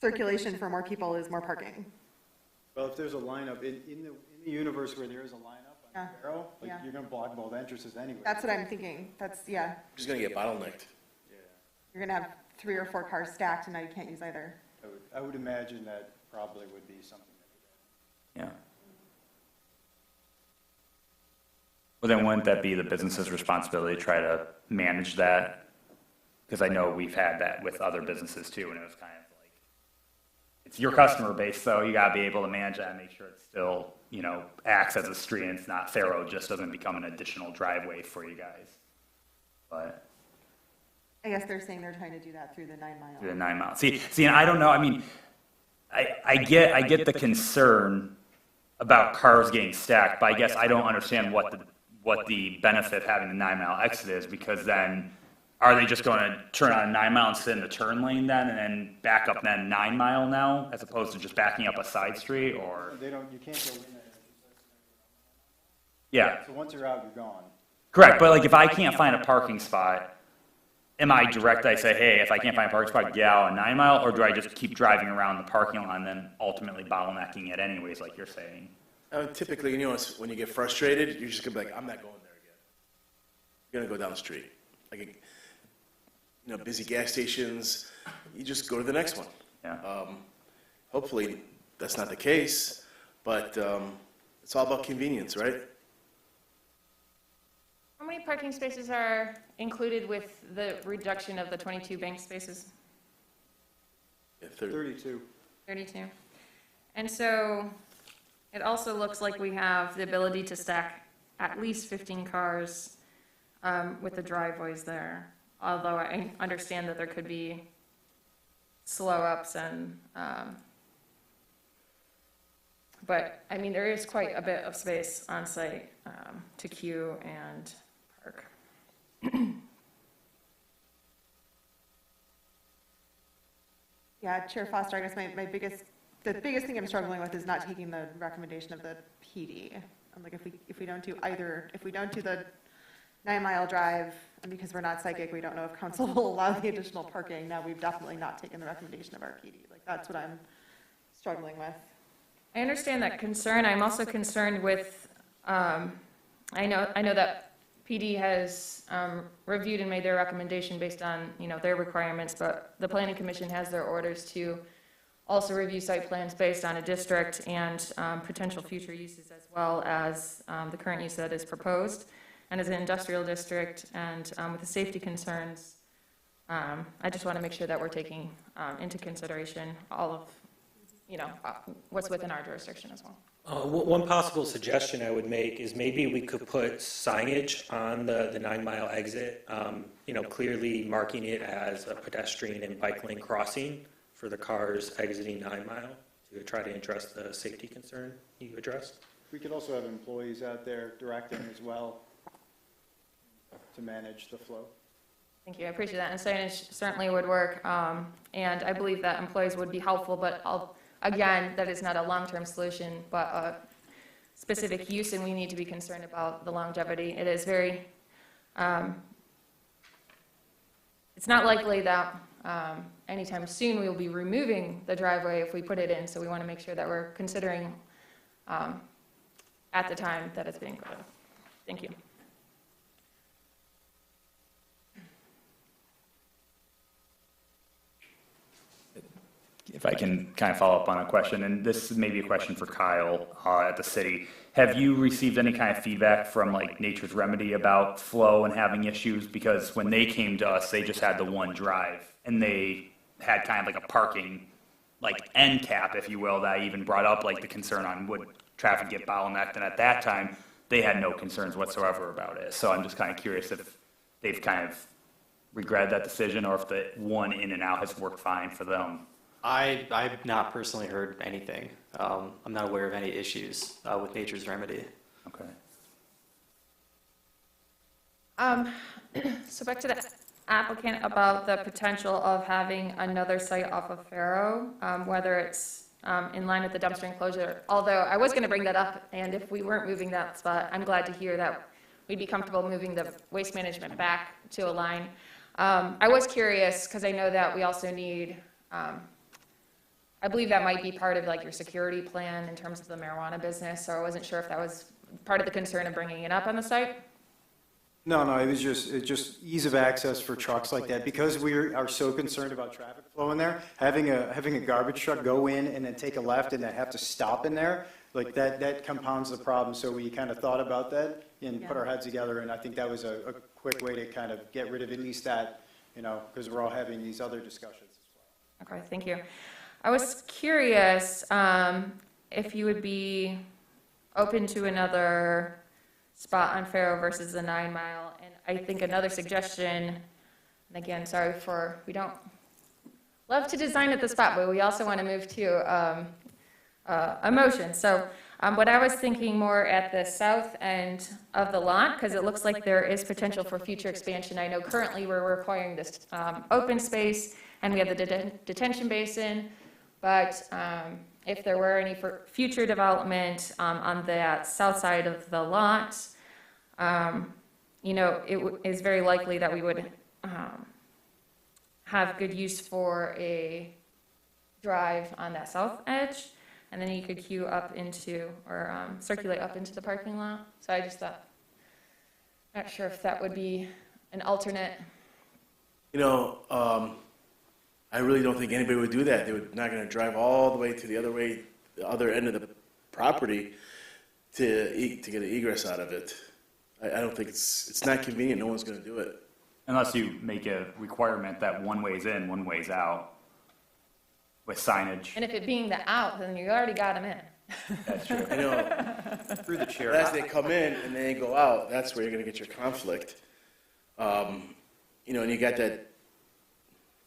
circulation for more people is more parking. Well, if there's a lineup, in the universe where there is a lineup on Yeah. Pharaoh, like, Yeah. you're gonna block both entrances anyway. That's what I'm thinking. Yeah. Just gonna get bottlenecked. You're gonna have 3 or 4 cars stacked and now you can't use either. I would imagine that probably would be something. Yeah. Well, then wouldn't that be the business's responsibility to try to manage that? Because I know we've had that with other businesses too, and it was kind of like, it's your customer base, so you gotta be able to manage that and make sure it still, acts as a street and it's not Pharaoh, just doesn't become an additional driveway for you guys. But I guess they're saying they're trying to do that through the 9 Mile. through the 9 Mile. See, and I don't know, I mean, I get the concern about cars getting stacked, but I guess I don't understand what the benefit of having the 9 Mile exit is, because then, are they just going to turn on a 9 Mile and sit in the turn lane then, and then back up then 9 Mile now, as opposed to just backing up a side street, or? You can't go in there. Yeah, So once you're out, you're gone. correct, but like if I can't find a parking spot, am I direct, I say, hey, if I can't find a parking spot, get out on 9 Mile, or do I just keep driving around the parking lot and then ultimately bottlenecking it anyways, like you're saying? Typically, when you get frustrated, you're just gonna be like, I'm not going there again. You're gonna go down the street. Like, busy gas stations, you just go to the next one. Yeah. Hopefully, that's not the case, but it's all about convenience, right? How many parking spaces are included with the reduction of the 22 bank spaces? Yeah, 32. 32. And so it also looks like we have the ability to stack at least 15 cars with the driveways there. Although I understand that there could be slow ups and, but I mean, there is quite a bit of space on site to queue and park. Yeah, Chair Foster, I guess the biggest thing I'm struggling with is not taking the recommendation of the PD. I'm like, if we don't do the 9-mile drive, and because we're not psychic, we don't know if council will allow the additional parking, now we've definitely not taken the recommendation of our PD. Like, that's what I'm struggling with. I understand that concern. I'm also concerned with, I know that PD has reviewed and made their recommendation based on, their requirements, but the Planning Commission has their orders to also review site plans based on a district and potential future uses, as well as the current use that is proposed. And as an industrial district and with the safety concerns, I just want to make sure that we're taking into consideration all of, what's within our jurisdiction as well. One possible suggestion I would make is maybe we could put signage on the 9-mile exit, clearly marking it as a pedestrian and bike lane crossing for the cars exiting 9 Mile to try to address the safety concern you addressed. We could also have employees out there directing as well to manage the flow. Thank you, I appreciate that, and signage certainly would work, and I believe that employees would be helpful, but again, that is not a long-term solution, but a specific use, and we need to be concerned about the longevity. It is very, it's not likely that anytime soon we will be removing the driveway if we put it in, so we want to make sure that we're considering at the time that it's being put in. Thank you. If I can kind of follow up on a question, and this may be a question for Kyle at the city. Have you received any kind of feedback from like Nature's Remedy about flow and having issues? Because when they came to us, they just had the one drive, and they had kind of like a parking, like end cap, if you will, that I even brought up like the concern on would traffic get bottlenecked, and at that time, they had no concerns whatsoever about it. So I'm just kind of curious if they've kind of regretted that decision, or if the one in and out has worked fine for them. I've not personally heard anything. I'm not aware of any issues with Nature's Remedy. Okay. So back to the applicant about the potential of having another site off of Pharaoh, whether it's in line with the dumpster enclosure. Although I was going to bring that up, and if we weren't moving that spot, I'm glad to hear that we'd be comfortable moving the waste management back to a line. I was curious because I know that we also need, I believe that might be part of like your security plan in terms of the marijuana business, so I wasn't sure if that was part of the concern of bringing it up on the site. No, it was just ease of access for trucks like that, because we are so concerned about traffic flow in there. Having a garbage truck go in and then take a left and then have to stop in there, like that compounds the problem. So we kind of thought about that and put our heads together, and I think that was a quick way to kind of get rid of at least that, because we're all having these other discussions as well. Okay, thank you. I was curious if you would be open to another spot on Pharaoh versus the 9 Mile. And I think another suggestion, and again, sorry for, we don't love to design at the spot, but we also want to move to a motion. So what I was thinking more at the south end of the lot, because it looks like there is potential for future expansion. I know currently we're requiring this open space, and we have the detention basin. But if there were any for future development on that south side of the lot, it is very likely that we would have good use for a drive on that south edge, and then you could queue up into, or circulate up into the parking lot. So I just thought, not sure if that would be an alternate. I really don't think anybody would do that. They would not going to drive all the way to the other end of the property to get an egress out of it. I don't think it's not convenient. No one's going to do it. Unless you make a requirement that one way's in, one way's out with signage. And if it being the out, then you already got them in. That's true. Through the chair. As they come in and they go out, that's where you're going to get your conflict. And you got that.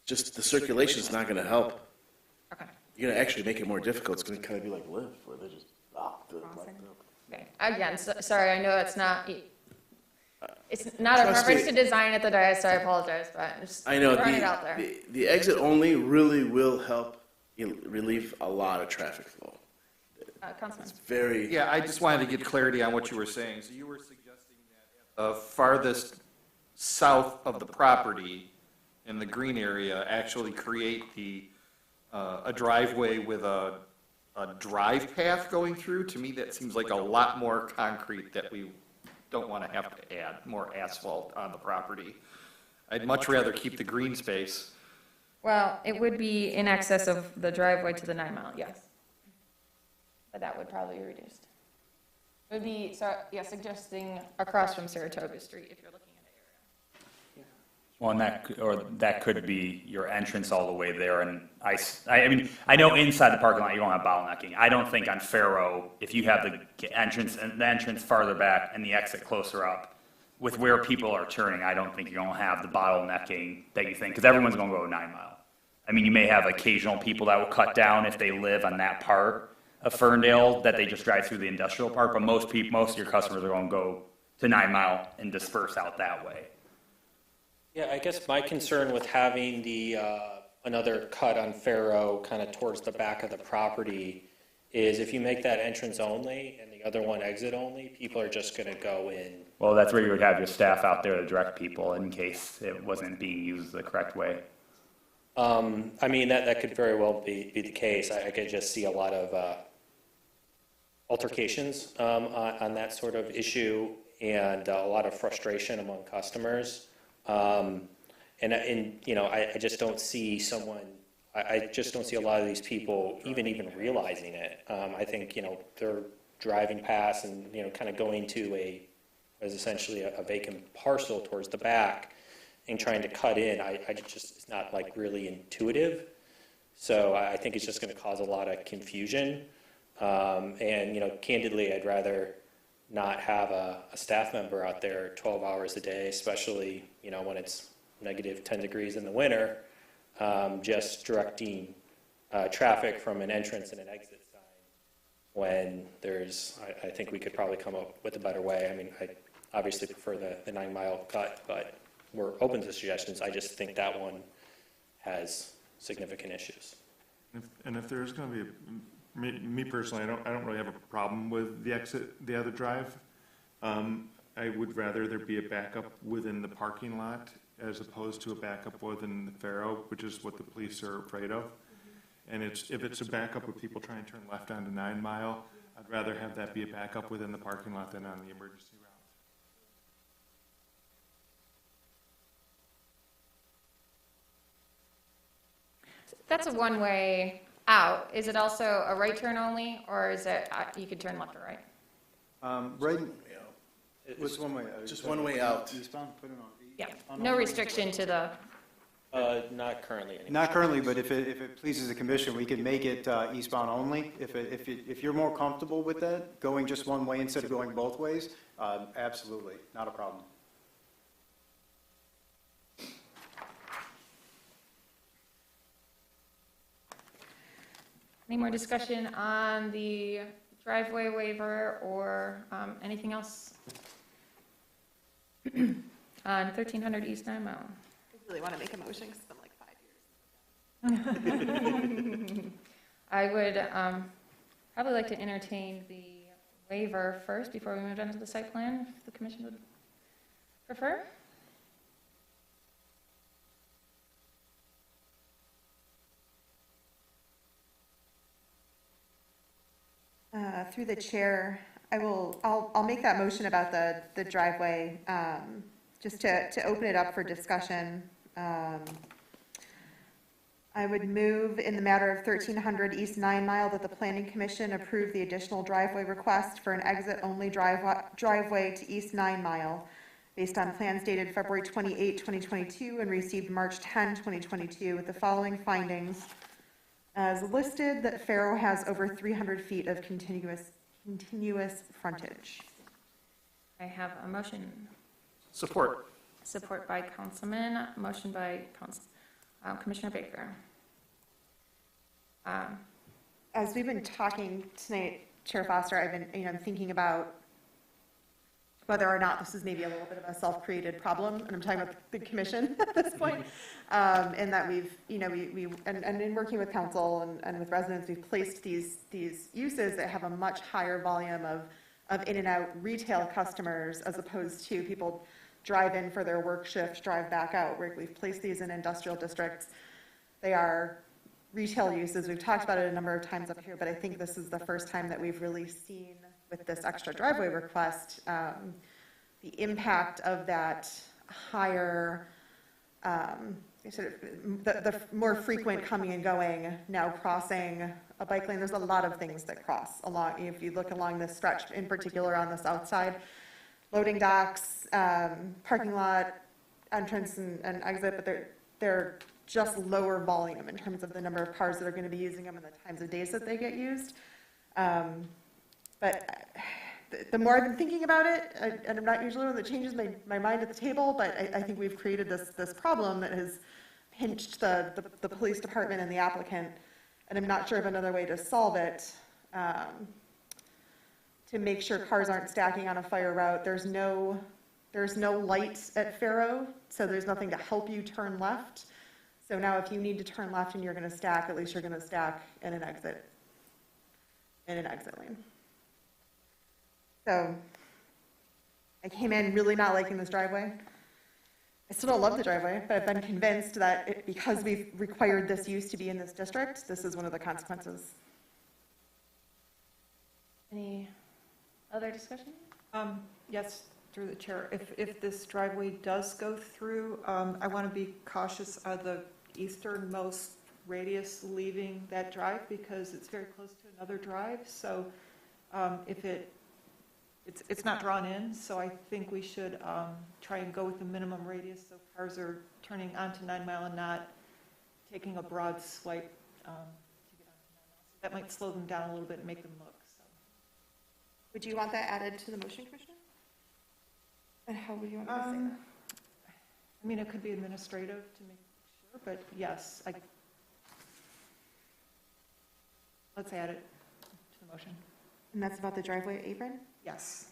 Just the circulation is not going to help. Okay. You're going to actually make it more difficult. It's going to kind of be like Lyft, where they just Okay. Again, sorry, I know it's not, It's not a Trust preference me. to design at the dais, so I apologize, but I'm just I know throwing it out there. the exit only really will help relieve a lot of traffic flow. Councilman. Very. Yeah, I just wanted to get clarity on what you were saying. So you were suggesting that at the farthest south of the property in the green area, actually create a driveway with a drive path going through? To me, that seems like a lot more concrete that we don't want to have to add more asphalt on the property. I'd much rather keep the green space. Well, it would be in excess of the driveway to the 9 Mile, yes. But that would probably be reduced. It would be, so, yeah, suggesting across from Saratoga Street if you're looking at an area. Well, and that could be your entrance all the way there, and I mean, I know inside the parking lot you won't have bottlenecking. I don't think on Pharaoh, if you have the entrance farther back and the exit closer up, with where people are turning, I don't think you're gonna have the bottlenecking that you think, because everyone's gonna go 9 Mile. I mean, you may have occasional people that will cut down if they live on that part of Ferndale, that they just drive through the industrial park, but most of your customers are gonna go to 9 Mile and disperse out that way. Yeah, I guess my concern with having the, another cut on Pharaoh kind of towards the back of the property is if you make that entrance only and the other one exit only, people are just gonna go in. Well, that's where you would have your staff out there to direct people in case it wasn't being used the correct way. I mean, that could very well be the case. I could just see a lot of altercations on that sort of issue and a lot of frustration among customers. And you know, I just don't see I just don't see a lot of these people even realizing it. I think, you know, they're driving past and, you know, kind of going to as essentially a vacant parcel towards the back and trying to cut in. It's not like really intuitive. So I think it's just going to cause a lot of confusion. And, you know, candidly, I'd rather not have a staff member out there 12 hours a day, especially, you know, when it's negative 10 degrees in the winter, just directing traffic from an entrance and an exit sign when I think we could probably come up with a better way. I mean, I obviously prefer the 9 Mile cut, but we're open to suggestions. I just think that one has significant issues. And if there's going to be, me personally, I don't really have a problem with the exit, the other drive. I would rather there be a backup within the parking lot as opposed to a backup within the Pharaoh, which is what the police are afraid of. And if it's a backup with people trying to turn left onto 9 Mile, I'd rather have that be a backup within the parking lot than on the emergency route. That's a one-way out. Is it also a right turn only, or is it, you could turn left or right? Right, what's one way? Just one way out. Eastbound, put it on. Yeah, no restriction to the, Not currently anymore. Not currently, but if it pleases the commission, we can make it eastbound only. If you're more comfortable with that, going just one way instead of going both ways, absolutely, not a problem. any more discussion on the driveway waiver or anything else? On 1300 East 9 Mile. I really want to make a motion because it's been like 5 years. I would probably like to entertain the waiver first before we move on to the site plan, if the commission would prefer. Through the chair, I'll make that motion about the driveway, just to open it up for discussion. I would move in the matter of 1300 East 9 Mile that the Planning Commission approve the additional driveway request for an exit-only driveway to East 9 Mile based on plans dated February 28, 2022 and received March 10, 2022 with the following findings. As listed, that Pharaoh has over 300 feet of continuous frontage. I have a motion. Support. Support by Councilman, motion by Commissioner Baker. As we've been talking tonight, Chair Foster, I've been, I'm thinking about whether or not this is maybe a little bit of a self-created problem, and I'm talking about the commission at this point, and that we've, and in working with council and with residents, we've placed these uses that have a much higher volume of in and out retail customers as opposed to people drive in for their work shift, drive back out. We've placed these in industrial districts. They are retail uses. We've talked about it a number of times up here, but I think this is the first time that we've really seen with this extra driveway request, the impact of that higher, sort of the more frequent coming and going, now crossing a bike lane. There's a lot of things that cross along, if you look along this stretch, in particular on the south side, loading docks, parking lot, entrance and exit, but they're just lower volume in terms of the number of cars that are going to be using them and the times of days that they get used. But the more I've been thinking about it, and I'm not usually one that changes my mind at the table, but I think we've created this problem that has pinched the police department and the applicant, and I'm not sure of another way to solve it, to make sure cars aren't stacking on a fire route. There's no light at Pharaoh, so there's nothing to help you turn left. So now if you need to turn left and you're going to stack, at least you're going to stack in an exit lane. So I came in really not liking this driveway. I still don't love the driveway, but I've been convinced that because we've required this use to be in this district, this is one of the consequences. Any other discussion? Yes, through the chair. If this driveway does go through, I want to be cautious of the easternmost radius leaving that drive because it's very close to another drive. So if it's not drawn in, so I think we should try and go with the minimum radius so cars are turning onto 9 Mile and not taking a broad swipe to get onto 9 Mile. So that might slow them down a little bit and make them look. So. Would you want that added to the motion, Commissioner? And how would you want me to say that? I mean, it could be administrative to make sure, but yes, let's add it to the motion. And that's about the driveway apron? Yes.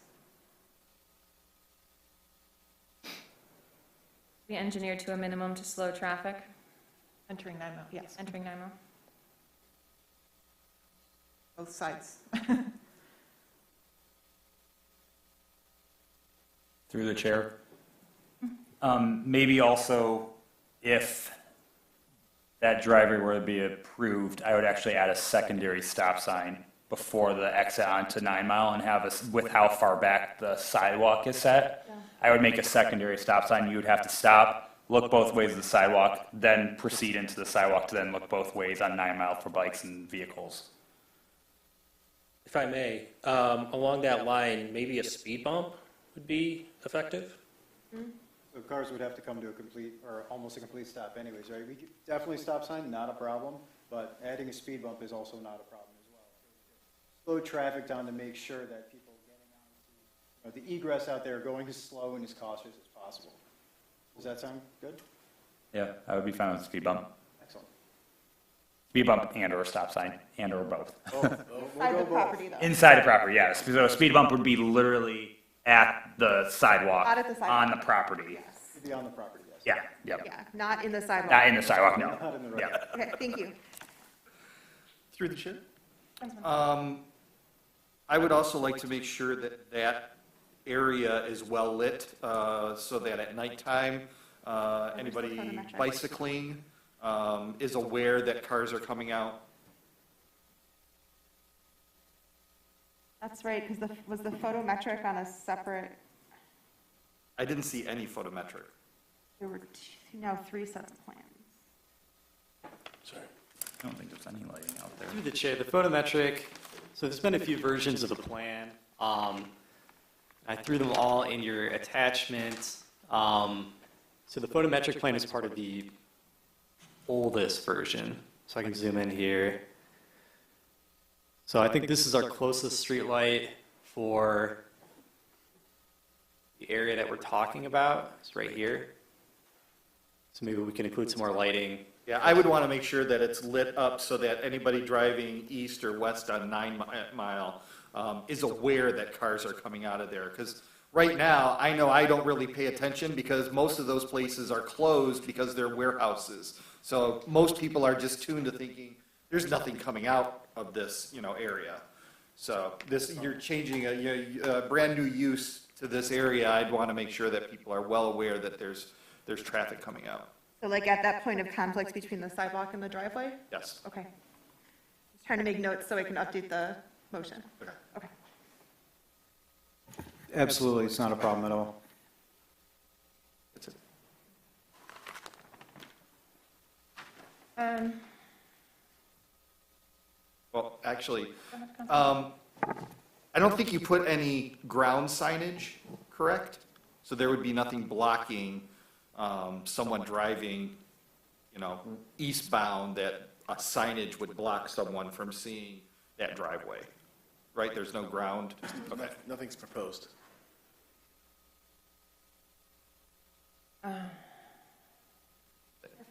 Be engineered to a minimum to slow traffic. Entering 9 Mile, yes. Entering 9 Mile. Both sides. Through the chair. Maybe also if that driveway were to be approved, I would actually add a secondary stop sign before the exit onto 9 Mile and have with how far back the sidewalk is set. Yeah. I would make a secondary stop sign. You would have to stop, look both ways of the sidewalk, then proceed into the sidewalk to then look both ways on 9 Mile for bikes and vehicles. If I may, along that line, maybe a speed bump would be effective? Mm-hmm. So cars would have to come to a complete, or almost a complete stop anyways, right? We could definitely stop sign, not a problem, but adding a speed bump is also not a problem as well. Slow traffic down to make sure that people getting onto, the egress out there are going as slow and as cautious as possible. Does that sound good? Yeah, I would be fine with speed bump. Excellent. Speed bump and or stop sign and or both. Inside the property, though. Inside the property, yes. So a speed bump would be literally at the sidewalk, Not at the sidewalk. on the property. Yes. It'd be on the property, yes. Yeah, yep. Yeah, not in the sidewalk. Not in the sidewalk, no. Not in the road. Yeah. Okay, thank you. Through the chair. I would also like to make sure that that area is well lit, so that at nighttime, anybody bicycling is aware that cars are coming out. That's right, because was the photometric on a separate? I didn't see any photometric. There were now 3 sets of plans. Sorry. I don't think there's any lighting out there. Through the chair, the photometric, so there's been a few versions of the plan. I threw them all in your attachments. So the photometric plan is part of the oldest version. So I can zoom in here. So I think this is our closest street light for the area that we're talking about. It's right here. So maybe we can include some more lighting. Yeah, I would want to make sure that it's lit up so that anybody driving east or west on 9 Mile is aware that cars are coming out of there. Because Right now, I know I don't really pay attention because most of those places are closed because they're warehouses. So most people are just tuned to thinking, there's nothing coming out of this, area. So you're changing a brand new use to this area. I'd want to make sure that people are well aware that there's traffic coming out. So like at that point of conflict between the sidewalk and the driveway? Yes. Okay. Just trying to make notes so I can update the motion. Okay. Okay. Absolutely, it's not a problem at all. That's it. Well, actually, I don't think you put any ground signage, correct? So there would be nothing blocking someone driving, eastbound, that a signage would block someone from seeing that driveway, right? There's no ground? Okay. Nothing's proposed. Mr.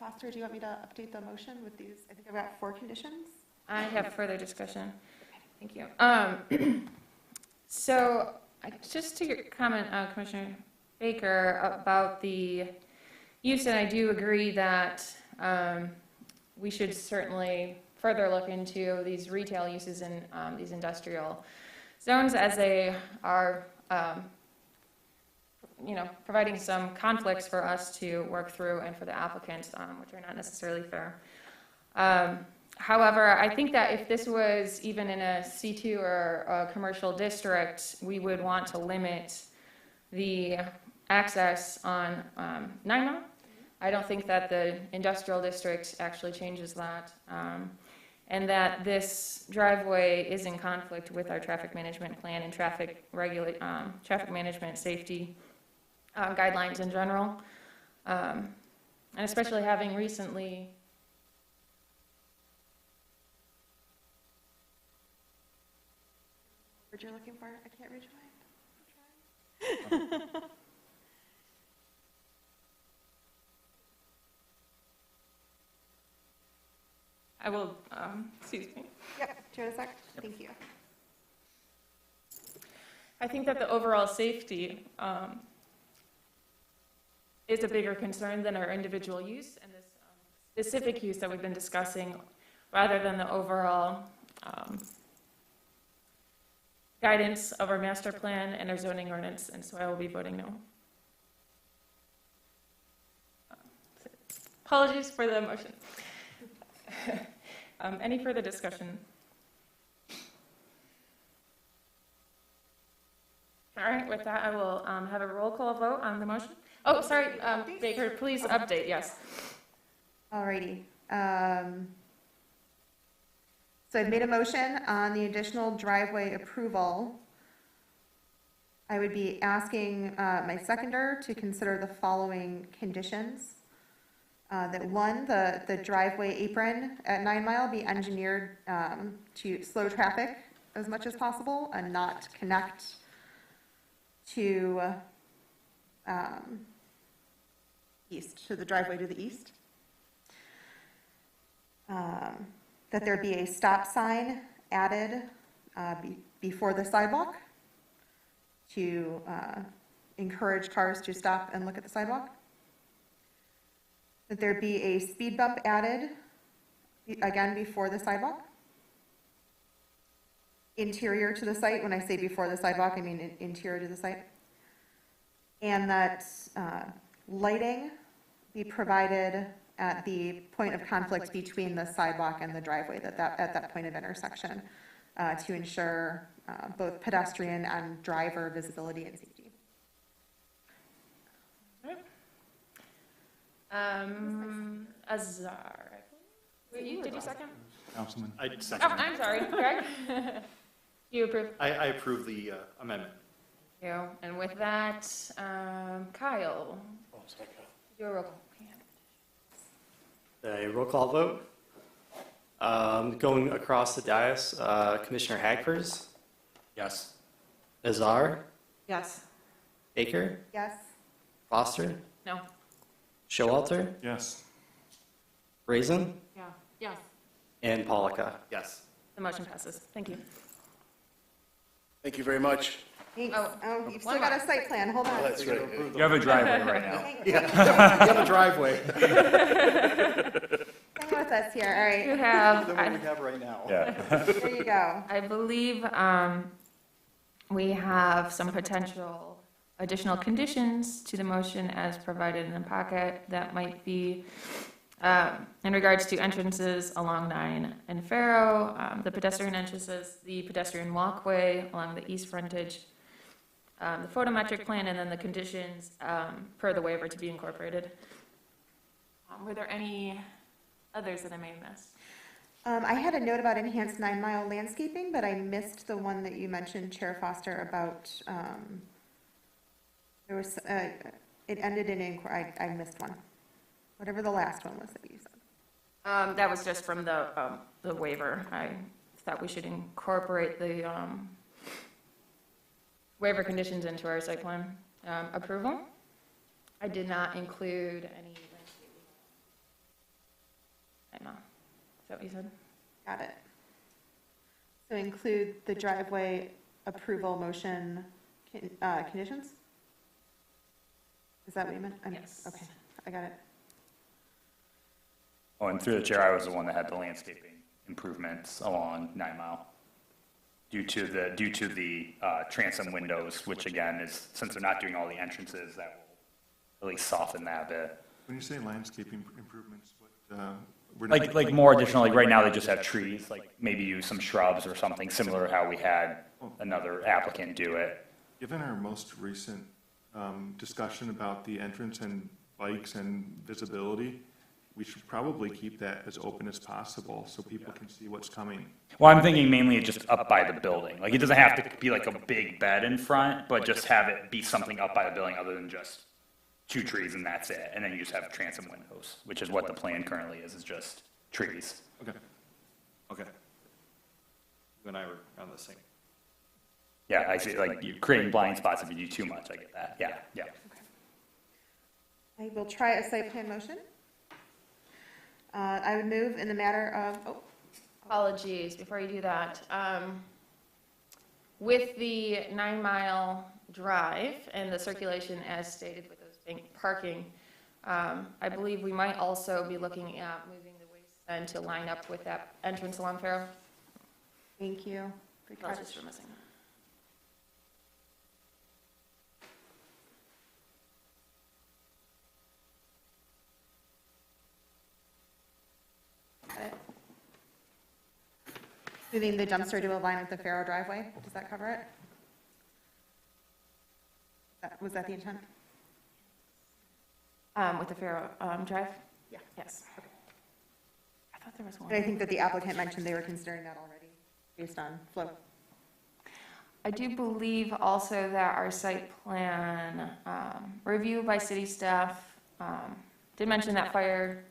Foster, do you want me to update the motion with these? I think I've got 4 conditions. I have further discussion. Thank you. So, just to your comment, Commissioner Baker, about the use, and I do agree that we should certainly further look into these retail uses in these industrial zones, as they are, providing some conflicts for us to work through and for the applicants, which are not necessarily fair. However, I think that if this was even in a C2 or a commercial district, we would want to limit the access on 9 Mile. I don't think that the industrial district actually changes that. And that this driveway is in conflict with our traffic management plan and traffic management safety guidelines in general. And especially having recently What you're looking for? I can't reach mine. I will, excuse me. Yep, do you want a sec? Thank you. I think that the overall safety is a bigger concern than our individual use and this specific use that we've been discussing, rather than the overall guidance of our master plan and our zoning ordinance, and so I will be voting no. Apologies for the motion. Any further discussion? All right, with that, I will have a roll call vote on the motion. Oh, sorry, Baker, please update, yes. Alrighty. So I've made a motion on the additional driveway approval. I would be asking my seconder to consider the following conditions. That 1, the driveway apron at 9 Mile be engineered to slow traffic as much as possible and not connect to east, to the driveway to the east. That there be a stop sign added before the sidewalk to encourage cars to stop and look at the sidewalk. That there be a speed bump added, again, before the sidewalk. Interior to the site, when I say before the sidewalk, I mean interior to the site. And that lighting be provided at the point of conflict between the sidewalk and the driveway, at that point of intersection, to ensure both pedestrian and driver visibility and safety. Azar. Wait, did you second? Councilman. I Oh, second. I'm sorry, Greg. You approve? I approve the amendment. Thank you. And with that, Kyle. Oh, sorry, Kyle. Do a roll call. A roll call vote. Going across the dais, Commissioner Hagfors, Yes. Azar, Yes. Baker, Yes? Foster, No. Showalter, Yes. Brazen, Yeah, yes. and Polika. Yes. The motion passes. Thank you. Thank you very much. Thanks. Oh, Oh, you've one still got a more. site plan, hold on. That's right. You have a driveway right now. Hang Yeah, you have a driveway. hang with us here, all You right. have, Than what we have right now. Yeah. There you go. I believe we have some potential additional conditions to the motion as provided in the packet that might be in regards to entrances along 9 and Pharaoh, the pedestrian entrances, the pedestrian walkway along the east frontage, the photometric plan, and then the conditions per the waiver to be incorporated. Were there any others that I may have missed? I had a note about enhanced 9 Mile landscaping, but I missed the one that you mentioned, Chair Foster, about, there was, it ended in inquiry, I missed one. Whatever the last one was that you said. That was just from the waiver. I thought we should incorporate the waiver conditions into our site plan approval. I did not include any landscaping. I know. Is that what you said? Got it. So include the driveway approval motion conditions? Is that what you meant? Yes. Okay, I got it. Oh, and through the chair, I was the one that had the landscaping improvements along 9 Mile. Due to the transom windows, which again is, since they're not doing all the entrances, that will really soften that a bit. When you say landscaping improvements, what, we're Like more additional, like right now they just have trees, like maybe use some shrubs or something similar to how we had another applicant do it. Given our most recent discussion about the entrance and bikes and visibility, we should probably keep that as open as possible so people can see what's coming. Well, I'm thinking mainly just up by the building. Like it doesn't have to be like a big bed in front, but just have it be something up by the building other than just 2 trees and that's it. And then you just have transom windows, which is what the plan currently is just trees. Okay. Okay. You and I were on the same. Yeah, I see, like you're creating blind spots if you do too much, I get that, yeah, yeah. I will try a site plan motion. I would move in the matter of, Apologies, before you do that. With the 9 Mile drive and the circulation as stated with those parking, I believe we might also be looking at moving the waste end to line up with that entrance along Pharaoh. thank you. Good catch. Apologies for missing that. Moving the dumpster to align with the Pharaoh driveway, does that cover it? Was that the intent? With the Pharaoh drive? Yeah. Yes. Okay. I thought there was one. And I think that the applicant mentioned they were considering that already, based on flow. I do believe also that our site plan review by city staff did mention that fire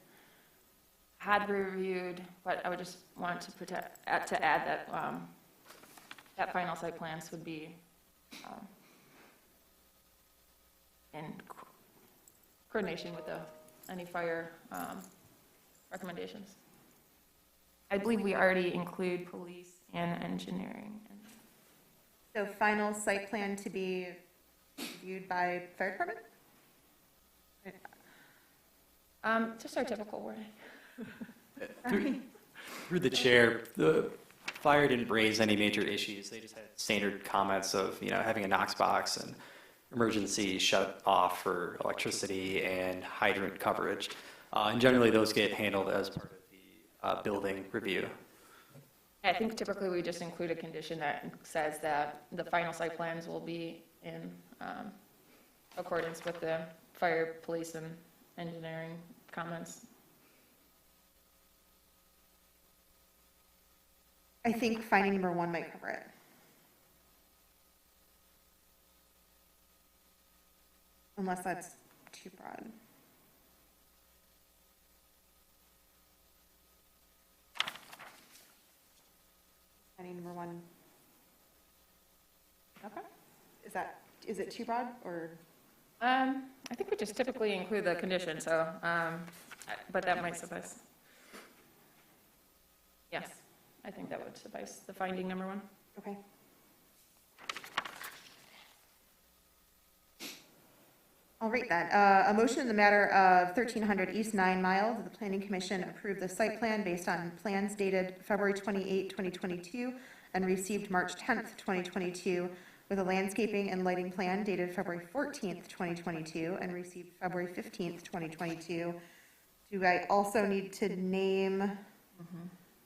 had reviewed, but I would just want to add that that final site plans would be in coordination with any fire recommendations. I believe we already include police and engineering. So final site plan to be reviewed by fire department? Just our typical wording. Through the chair, the fire didn't raise any major issues. They just had standard comments of, having a Knox box and emergency shut off for electricity and hydrant coverage. And generally those get handled as part of the building review. I think typically we just include a condition that says that the final site plans will be in accordance with the fire, police, and engineering comments. I think finding number 1 might cover it. Unless that's too broad. Finding number 1. Okay. Is it too broad or? I think we just typically include the condition, so, but that might suffice. Yes, I think that would suffice, the finding number 1. Okay. All right then, a motion in the matter of 1300 East 9 Mile, that the Planning Commission approve the site plan based on plans dated February 28, 2022, and received March 10th, 2022, with a landscaping and lighting plan dated February 14th, 2022, and received February 15th, 2022. Do I also need to name,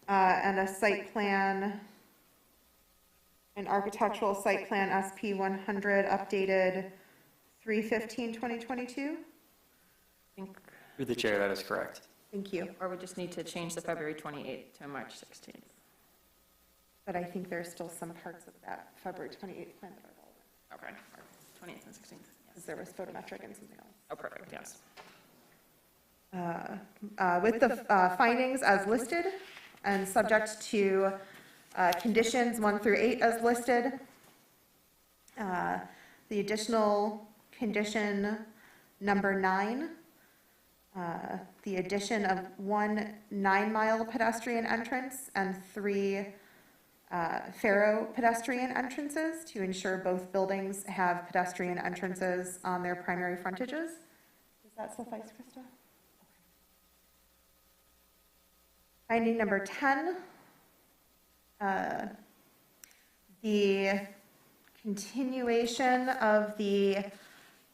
and a site plan, an architectural site plan SP 100 updated 3/15/2022? Through the chair, that is correct. Thank you. Or we just need to change the February 28th to March 16th. But I think there's still some parts of that February 28th plan that are relevant. Okay, 28th and 16th, Because yes. there was photometric and something else. Oh, perfect, yes. With the findings as listed and subject to conditions 1 through 8 as listed, the additional condition number 9, the addition of 1 9-mile pedestrian entrance and 3 Pharaoh pedestrian entrances to ensure both buildings have pedestrian entrances on their primary frontages. Does that suffice, Krista? Finding number 10, the continuation of the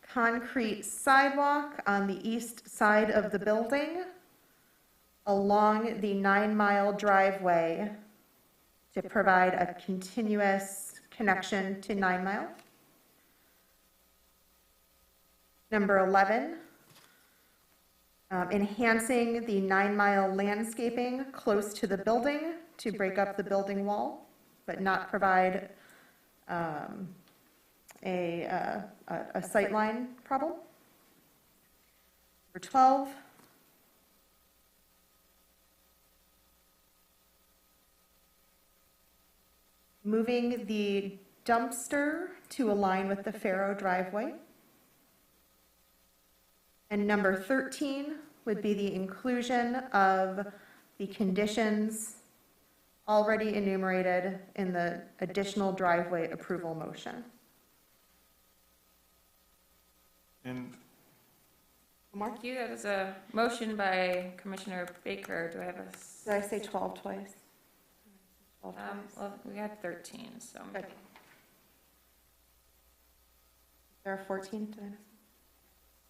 concrete sidewalk on the east side of the building along the 9-mile driveway to provide a continuous connection to 9 Mile. Number 11, enhancing the 9-mile landscaping close to the building to break up the building wall, but not provide a sightline problem. Number 12, moving the dumpster to align with the Pharaoh driveway. And number 13 would be the inclusion of the conditions already enumerated in the additional driveway approval motion. And Thank you. That is a motion by Commissioner Baker. Do I have a? Did I say 12 twice? 12 twice. Well, we had 13, so. Good. There are 14, did I miss?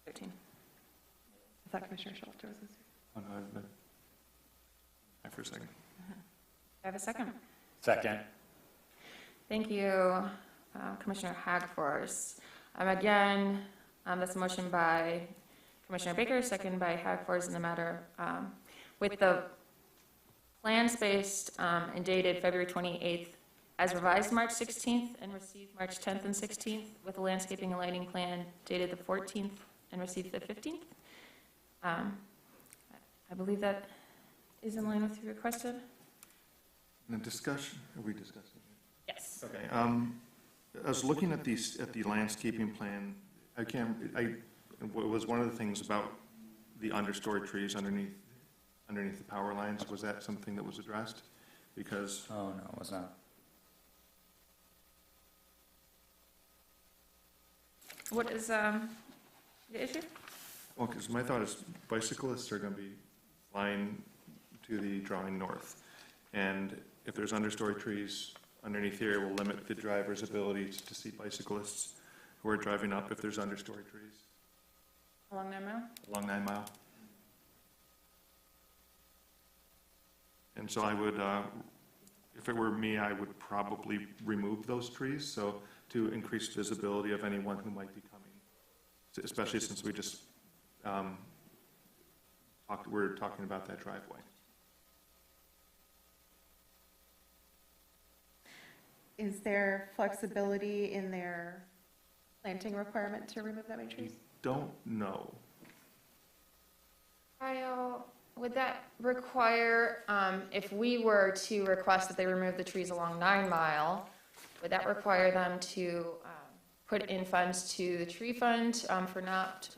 13. I thought Commissioner Schultz was this. oh, no, I've been, for a second. Do I have a second? Second. Thank you, Commissioner Hagfors. Again, that's a motion by Commissioner Baker, second by Hagfors in the matter with the plans based and dated February 28th as revised March 16th and received March 10th and 16th with a landscaping and lighting plan dated the 14th and received the 15th. I believe that is in line with your requested. And the discussion, are we discussing? Yes. Okay, I was looking at the landscaping plan, it was one of the things about the understory trees underneath the power lines, was that something that was addressed? Because. Oh, no, it was not. What is the issue? Well, because my thought is bicyclists are going to be flying to the drawing north. And if there's understory trees underneath here, it will limit the driver's ability to see bicyclists who are driving up if there's understory trees Along 9 Mile? along 9 Mile. And so I would, if it were me, I would probably remove those trees, so to increase visibility of anyone who might be coming, especially since we just we're talking about that driveway. Is there flexibility in their planting requirement to remove that many trees? Don't know. Kyle, would that require, if we were to request that they remove the trees along 9 Mile, would that require them to put in funds to the tree fund for not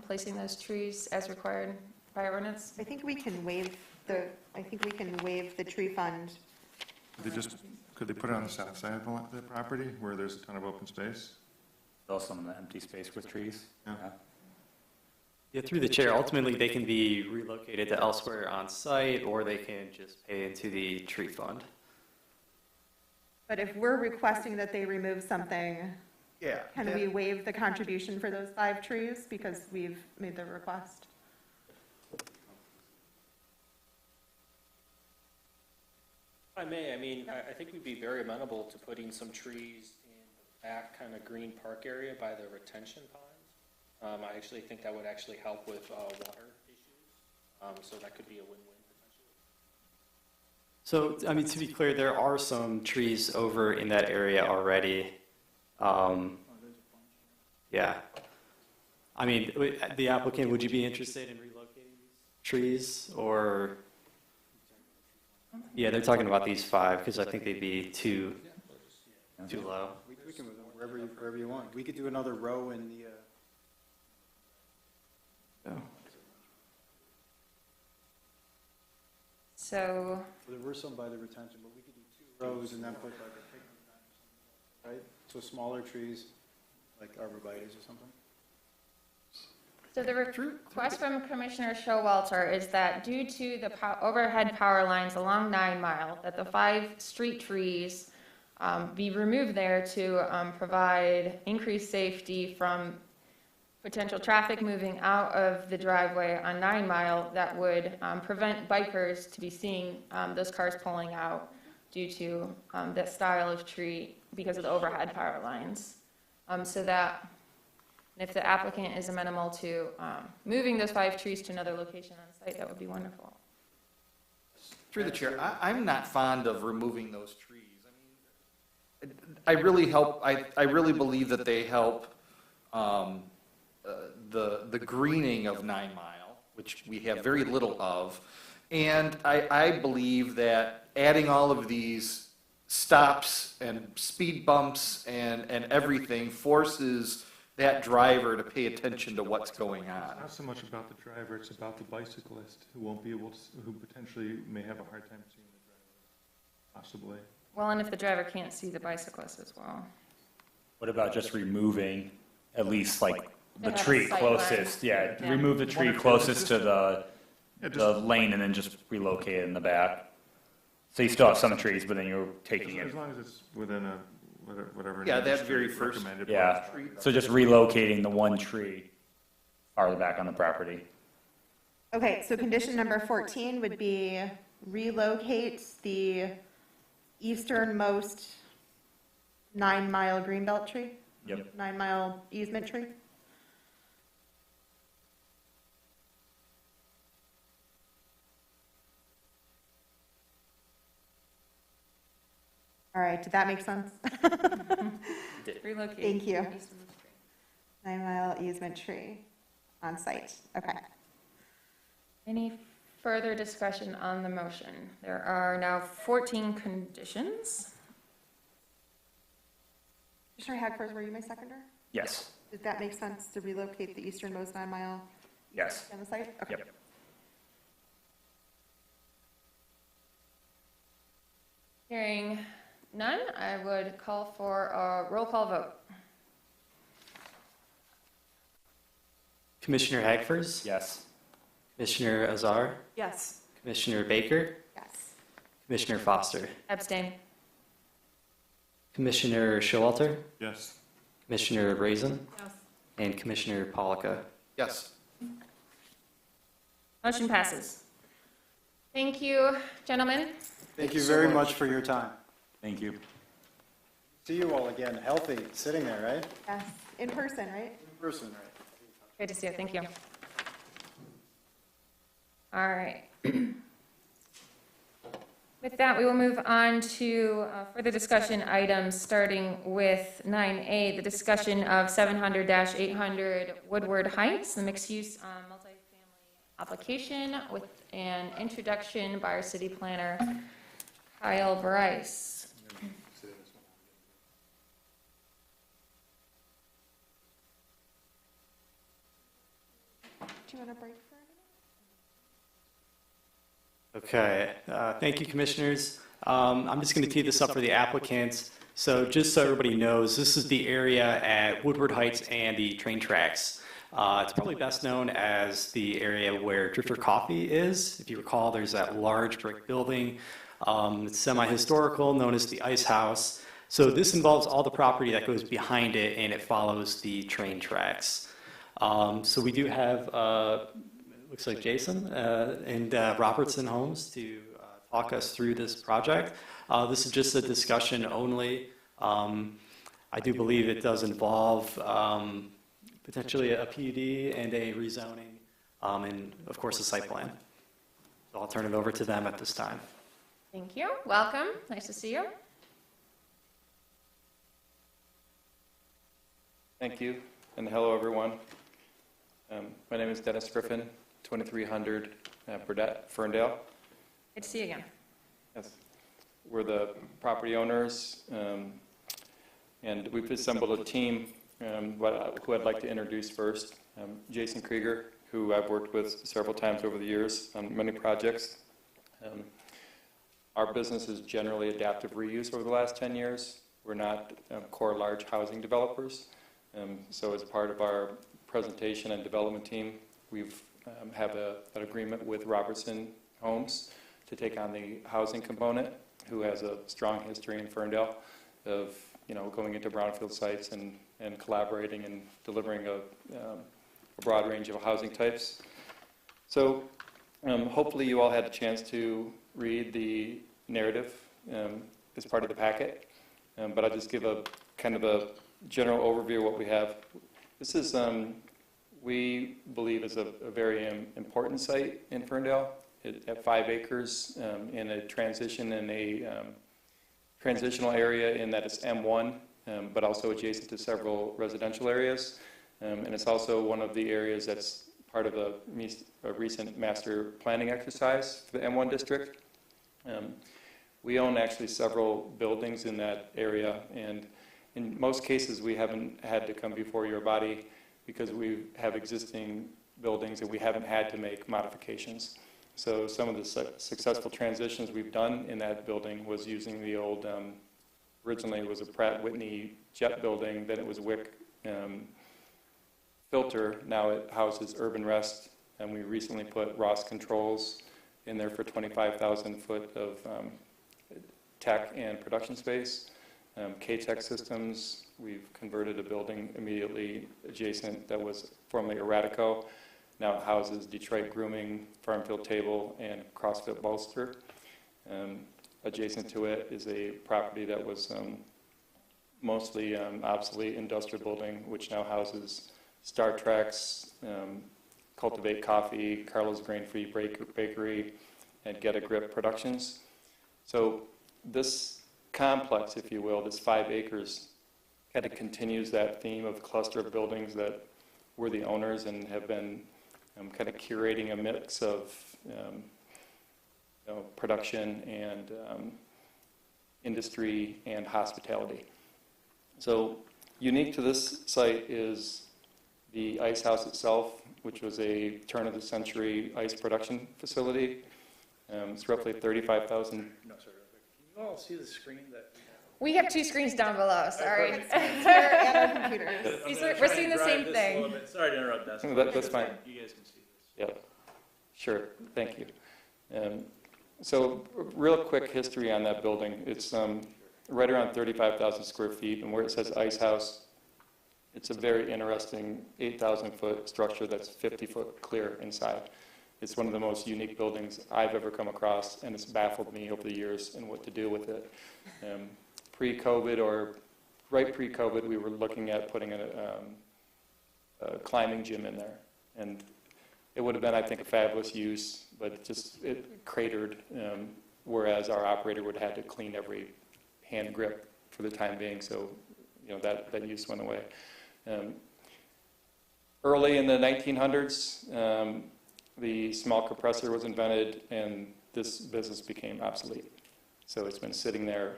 placing those trees as required by ordinance? I think we can waive the tree fund. Could they put it on the south side of the property where there's a ton of open space? Fill some of the empty space with trees. Yeah. Yeah, through the chair, ultimately, they can be relocated to elsewhere on site, or they can just pay into the tree fund. But if we're requesting that they remove something, Yeah. can we waive the contribution for those 5 trees because we've made the request? If I may, I mean, I think we'd be very amenable to putting some trees in the back kind of green park area by the retention ponds. I actually think that would actually help with water issues, so that could be a win-win potentially. So, I mean, to be clear, there are some trees over in that area already. Yeah. I mean, the applicant, would you be interested in relocating these trees, or? Yeah, they're talking about these 5, because I think they'd be too low. We can move them wherever you want. We could do another row in the, So, so there were some by the retention, but we could do 2 rows and then put like a picnic bench, right? So smaller trees, like arborvitaes or something. so the request from Commissioner Showalter is that due to the overhead power lines along 9 Mile, that the 5 street trees be removed there to provide increased safety from potential traffic moving out of the driveway on 9 Mile that would prevent bikers to be seeing those cars pulling out due to that style of tree because of the overhead power lines. So that if the applicant is amenable to moving those 5 trees to another location on site, that would be wonderful. Through the chair, I'm not fond of removing those trees. I mean, I really believe that they help the greening of 9 Mile, which we have very little of. And I believe that adding all of these stops and speed bumps and everything forces that driver to pay attention to what's going on. It's not so much about the driver, it's about the bicyclist who won't be able to, who potentially may have a hard time seeing the driver, possibly. Well, and if the driver can't see the bicyclist as well. What about just removing at least like the They have a tree sight closest? line. Yeah, Yeah. remove the tree closest to the Yeah, the lane and then just relocate it in the back. So you still have some trees, but then you're taking it. As long as it's within a, whatever. Yeah, that industry very first- recommended Yeah, Tree. so just relocating the one tree farther back on the property. Okay, so condition number 14 would be relocate the easternmost 9 Mile Greenbelt tree? Yep. 9 Mile easement tree? All right, did that make sense? Relocate. Thank you. 9 Mile easement tree on site, okay. Any further discussion on the motion? There are now 14 conditions. Commissioner Hagfors, were you my seconder? Yes, Did that make sense to relocate the easternmost 9 Mile yes. on the site? Okay. Yep. Hearing none, I would call for a roll call vote. Commissioner Hagfors? Yes. Commissioner Azar? Yes. Commissioner Baker? Yes. Commissioner Foster? Abstain. Commissioner Showalter? Yes. Commissioner Raisin? Yes. And Commissioner Polika? Yes. Motion passes. Thank you, gentlemen. Thank you very much for your time. Thank you. See you all again, healthy, sitting there, right? Yes, in person, right? In person, right? Great to see you, thank you. All right. With that, we will move on to further discussion items, starting with 9A, the discussion of 700-800 Woodward Heights, the mixed-use multifamily application with an introduction by our city planner, Kyle Bryce. Do you want a break for a minute? Okay, thank you, commissioners. I'm just going to tee this up for the applicants. So just so everybody knows, this is the area at Woodward Heights and the train tracks. It's probably best known as the area where Drifter Coffee is. If you recall, there's that large brick building. It's semi-historical, known as the Ice House. So this involves all the property that goes behind it, and it follows the train tracks. So we do have, looks like Jason and Robertson Homes to talk us through this project. This is just a discussion only. I do believe it does involve potentially a PUD and a rezoning, and of course a site plan. So I'll turn it over to them at this time. Thank you. Welcome. Nice to see you. Thank you, and hello, everyone. My name is Dennis Griffin, 2300 Burdett, Ferndale. Good to see you again. Yes. We're the property owners, and we've assembled a team who I'd like to introduce first. Jason Krieger, who I've worked with several times over the years on many projects. Our business is generally adaptive reuse over the last 10 years. We're not core large housing developers. So as part of our presentation and development team, we've have an agreement with Robertson Homes to take on the housing component, who has a strong history in Ferndale of going into brownfield sites and collaborating and delivering a broad range of housing types. So hopefully you all had a chance to read the narrative as part of the packet, but I'll just give a kind of a general overview of what we have. This is, we believe, is a very important site in Ferndale at 5 acres in a transition in a transitional area in that it's M1, but also adjacent to several residential areas. And it's also one of the areas that's part of a recent master planning exercise for the M1 district. We own actually several buildings in that area, and in most cases we haven't had to come before your body because we have existing buildings and we haven't had to make modifications. So some of the successful transitions we've done in that building was using the old, originally it was a Pratt Whitney jet building, then it was WIC filter, now it houses Urban Rest, and we recently put Ross Controls in there for 25,000 foot of tech and production space. K-Tech Systems, we've converted a building immediately adjacent that was formerly Eratico. Now it houses Detroit Grooming, Farmfield Table, and CrossFit Bolster. Adjacent to it is a property that was mostly obsolete industrial building, which now houses Star Trek's, Cultivate Coffee, Carlos Grain-Free Bakery, and Get a Grip Productions. So this complex, if you will, this 5 acres, kind of continues that theme of cluster of buildings that we're the owners and have been kind of curating a mix of production and industry and hospitality. So unique to this site is the ice house itself, which was a turn-of-the-century ice production facility. It's roughly 35,000. No, sorry. Can you all see the screen that We have 2 screens down below, sorry. We're seeing the same thing. Sorry to interrupt, Dennis. That's fine. You guys can see this. Yeah, sure, thank you. So real quick history on that building. It's right around 35,000 square feet, and where it says Ice House, it's a very interesting 8,000 foot structure that's 50 foot clear inside. It's one of the most unique buildings I've ever come across, and it's baffled me over the years in what to do with it. Pre-COVID, or right pre-COVID, we were looking at putting a climbing gym in there, and it would have been, I think, a fabulous use, but it cratered, whereas our operator would have had to clean every hand grip for the time being, so that use went away. Early in the 1900s, the small compressor was invented, and this business became obsolete. So it's been sitting there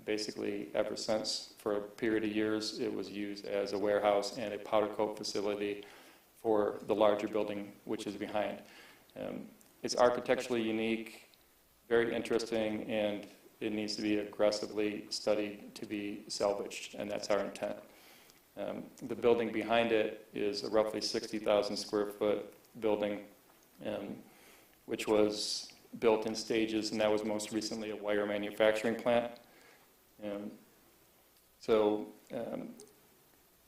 basically ever since. For a period of years, it was used as a warehouse and a powder coat facility for the larger building, which is behind. It's architecturally unique, very interesting, and it needs to be aggressively studied to be salvaged, and that's our intent. The building behind it is a roughly 60,000 square foot building, which was built in stages, and that was most recently a wire manufacturing plant.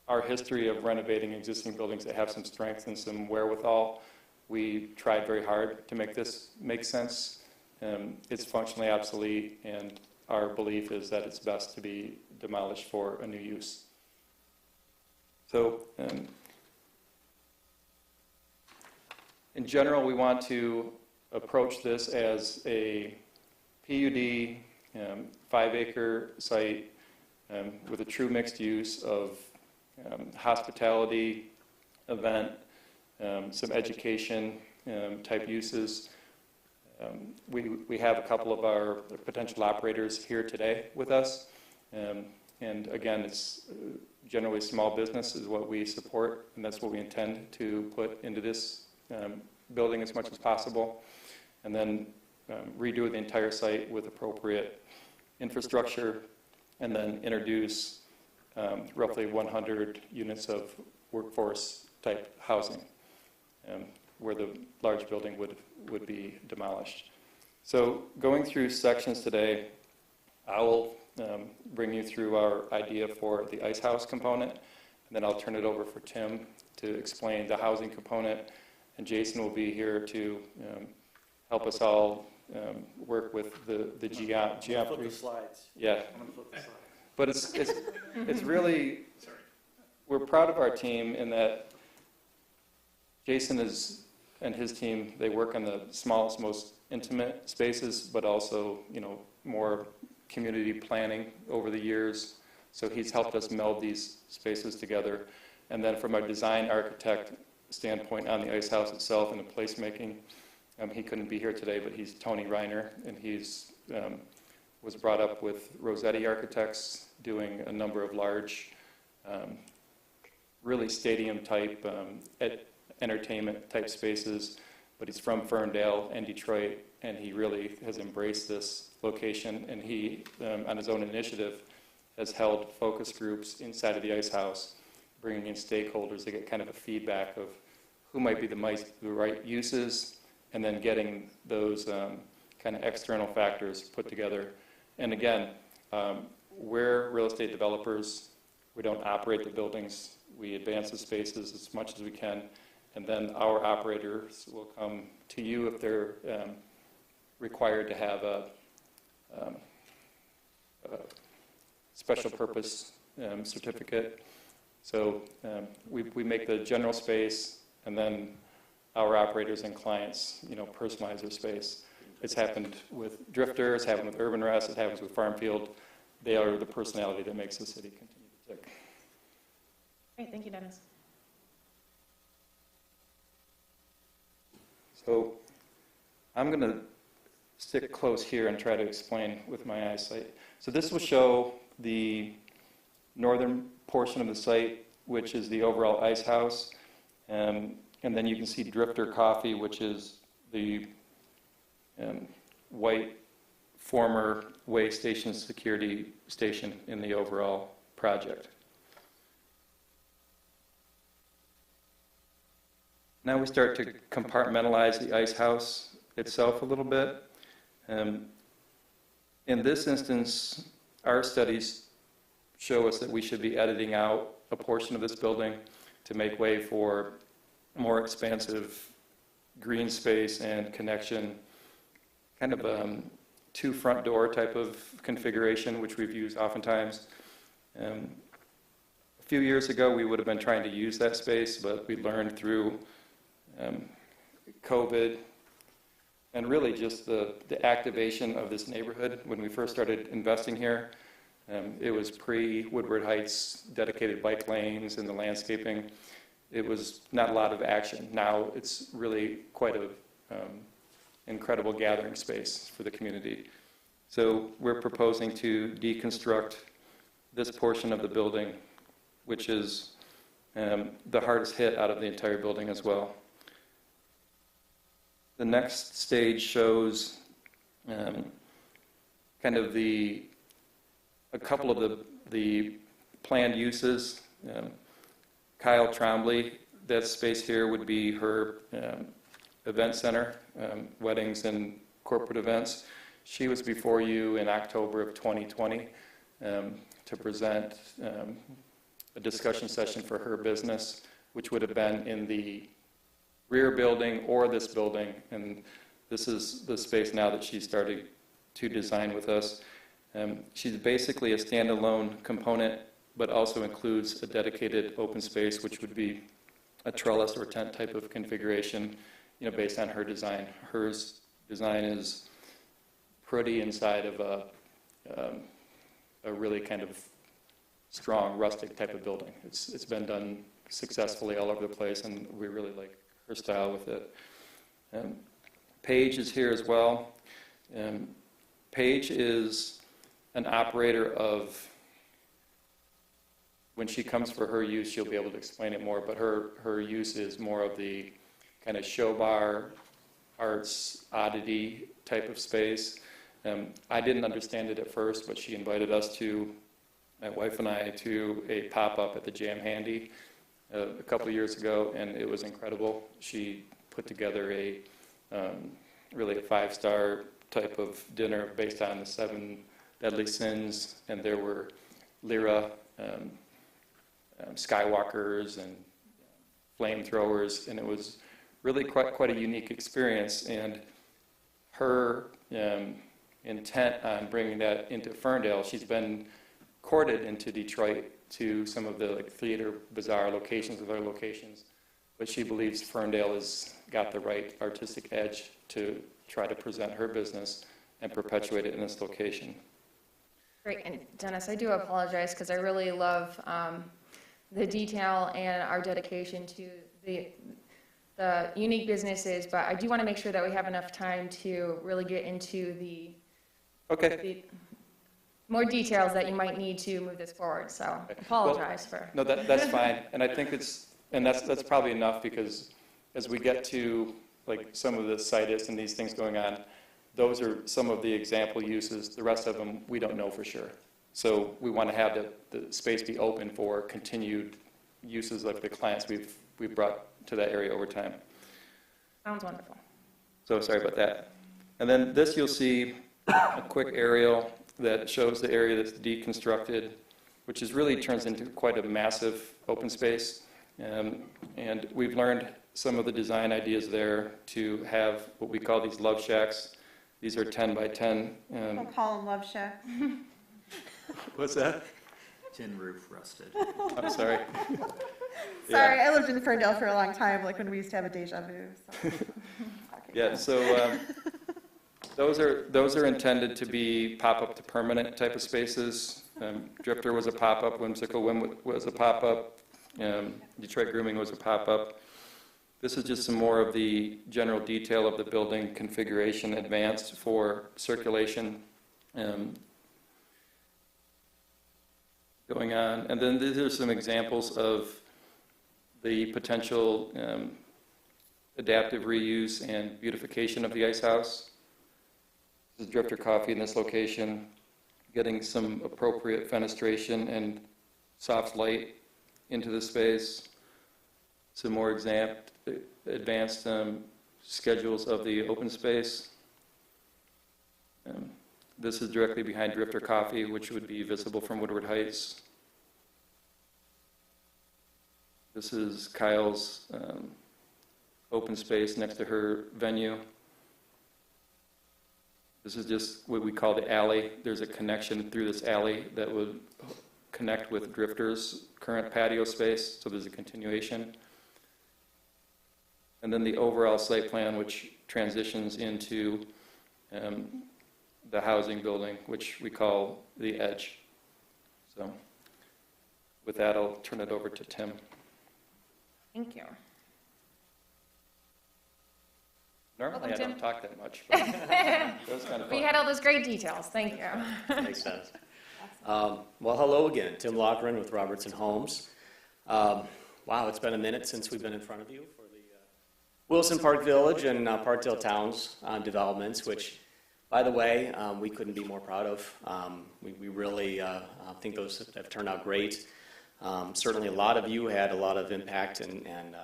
Our history of renovating existing buildings that have some strength and some wherewithal, we tried very hard to make this make sense. It's functionally obsolete, and our belief is that it's best to be demolished for a new use. So, in general, we want to approach this as a PUD, 5-acre site with a true mixed use of hospitality, event, some education type uses. We have a couple of our potential operators here today with us. And again, it's generally small business is what we support, and that's what we intend to put into this building as much as possible. And then redo the entire site with appropriate infrastructure, and then introduce roughly 100 units of workforce type housing, where the large building would be demolished. So going through sections today, I will bring you through our idea for the ice house component, and then I'll turn it over for Tim to explain the housing component, and Jason will be here to help us all work with the geometry. Flip the slides. Yeah. I'm gonna flip the slides. But it's really, we're proud of our team in that Jason and his team, they work on the smallest, most intimate spaces, but also, more community planning over the years. So he's helped us meld these spaces together. And then from a design architect standpoint on the ice house itself and the placemaking, he couldn't be here today, but he's Tony Reiner, and he's was brought up with Rossetti Architects, doing a number of large, really stadium-type, entertainment type spaces, but he's from Ferndale and Detroit, and he really has embraced this location, and he, on his own initiative, has held focus groups inside of the ice house, bringing in stakeholders to get kind of a feedback of who might be the right uses, and then getting those kind of external factors put together. And again, we're real estate developers. We don't operate the buildings. We advance the spaces as much as we can, and then our operators will come to you if they're required to have a special purpose certificate. So we make the general space, and then our operators and clients, personalize their space. It's happened with Drifter, it's happened with Urban Rest, it happens with Farmfield. They are the personality that makes the city continue to tick. Great, thank you, Dennis. So I'm going to stick close here and try to explain with my eyesight. So this will show the northern portion of the site, which is the overall ice house. And then you can see Drifter Coffee, which is the white former way station security station in the overall project. Now we start to compartmentalize the ice house itself a little bit. In this instance, our studies show us that we should be editing out a portion of this building to make way for more expansive green space and connection, kind of two front door type of configuration, which we've used oftentimes. A few years ago, we would have been trying to use that space, but we learned through COVID and really just the activation of this neighborhood. When we first started investing here, it was pre-Woodward Heights dedicated bike lanes and the landscaping. It was not a lot of action. Now it's really quite a incredible gathering space for the community. So we're proposing to deconstruct this portion of the building, which is the hardest hit out of the entire building as well. The next stage shows kind of a couple of the planned uses Kyle Trombley, that space here would be her event center, weddings and corporate events. She was before you in October of 2020 to present a discussion session for her business, which would have been in the rear building or this building. And this is the space now that she started to design with us. She's basically a standalone component, but also includes a dedicated open space, which would be a trellis or tent type of configuration, based on her design. Hers design is pretty inside of a really kind of strong rustic type of building. It's been done successfully all over the place, and we really like her style with it. Paige is here as well. Paige is an operator of, when she comes for her use, she'll be able to explain it more, but her use is more of the kind of show bar, arts, oddity type of space. I didn't understand it at first, but she invited us to, my wife and I, to a pop-up at the Jam Handy a couple of years ago, and it was incredible. She put together really a 5-star type of dinner based on the 7 deadly sins, and there were Lyra, skywalkers, and flamethrowers, and it was really quite a unique experience. And her intent on bringing that into Ferndale, she's been courted into Detroit to some of the theater bazaar locations, other locations, but she believes Ferndale has got the right artistic edge to try to present her business and perpetuate it in this location. Great, and Dennis, I do apologize because I really love the detail and our dedication to the unique businesses, but I do want to make sure that we have enough time to really get into the more details that you might need to move this forward. So apologize for. No, that's fine, and I think that's probably enough, because as we get to some of the situs and these things going on, those are some of the example uses. The rest of them we don't know for sure. So we want to have the space be open for continued uses of the clients we've brought to that area over time. Sounds wonderful. So sorry about that. And then this, you'll see a quick aerial that shows the area that's deconstructed, which is really turns into quite a massive open space. And we've learned some of the design ideas there to have what we call these love shacks. These are 10 by 10. We'll call them love shack. What's that? Tin roof rusted. I'm sorry. Sorry, I lived in Ferndale for a long time, when we used to have a deja vu. So. Yeah, so those are intended to be pop-up to permanent type of spaces. Drifter was a pop-up, Whimsical Whim was a pop-up, Detroit Grooming was a pop-up. This is just some more of the general detail of the building configuration advanced for circulation going on. And then these are some examples of the potential adaptive reuse and beautification of the ice house. This is Drifter Coffee in this location, getting some appropriate fenestration and soft light into the space. Some more advanced schedules of the open space. This is directly behind Drifter Coffee, which would be visible from Woodward Heights. This is Kyle's open space next to her venue. This is just what we call the alley. There's a connection through this alley that would connect with Drifter's current patio space, so there's a continuation. And then the overall site plan, which transitions into the housing building, which we call the edge. So with that, I'll turn it over to Tim. Thank you. Normally, Welcome, I don't Tim. talk that much, but that was kind of fun. We had all those great details. Thank you. Makes sense. Well, hello again. Tim Lochran with Robertson Homes. Wow, it's been a minute since we've been in front of you for the Wilson Park Village and Parkdale Towns developments, which, by the way, we couldn't be more proud of. We really think those have turned out great. Certainly, a lot of you had a lot of impact and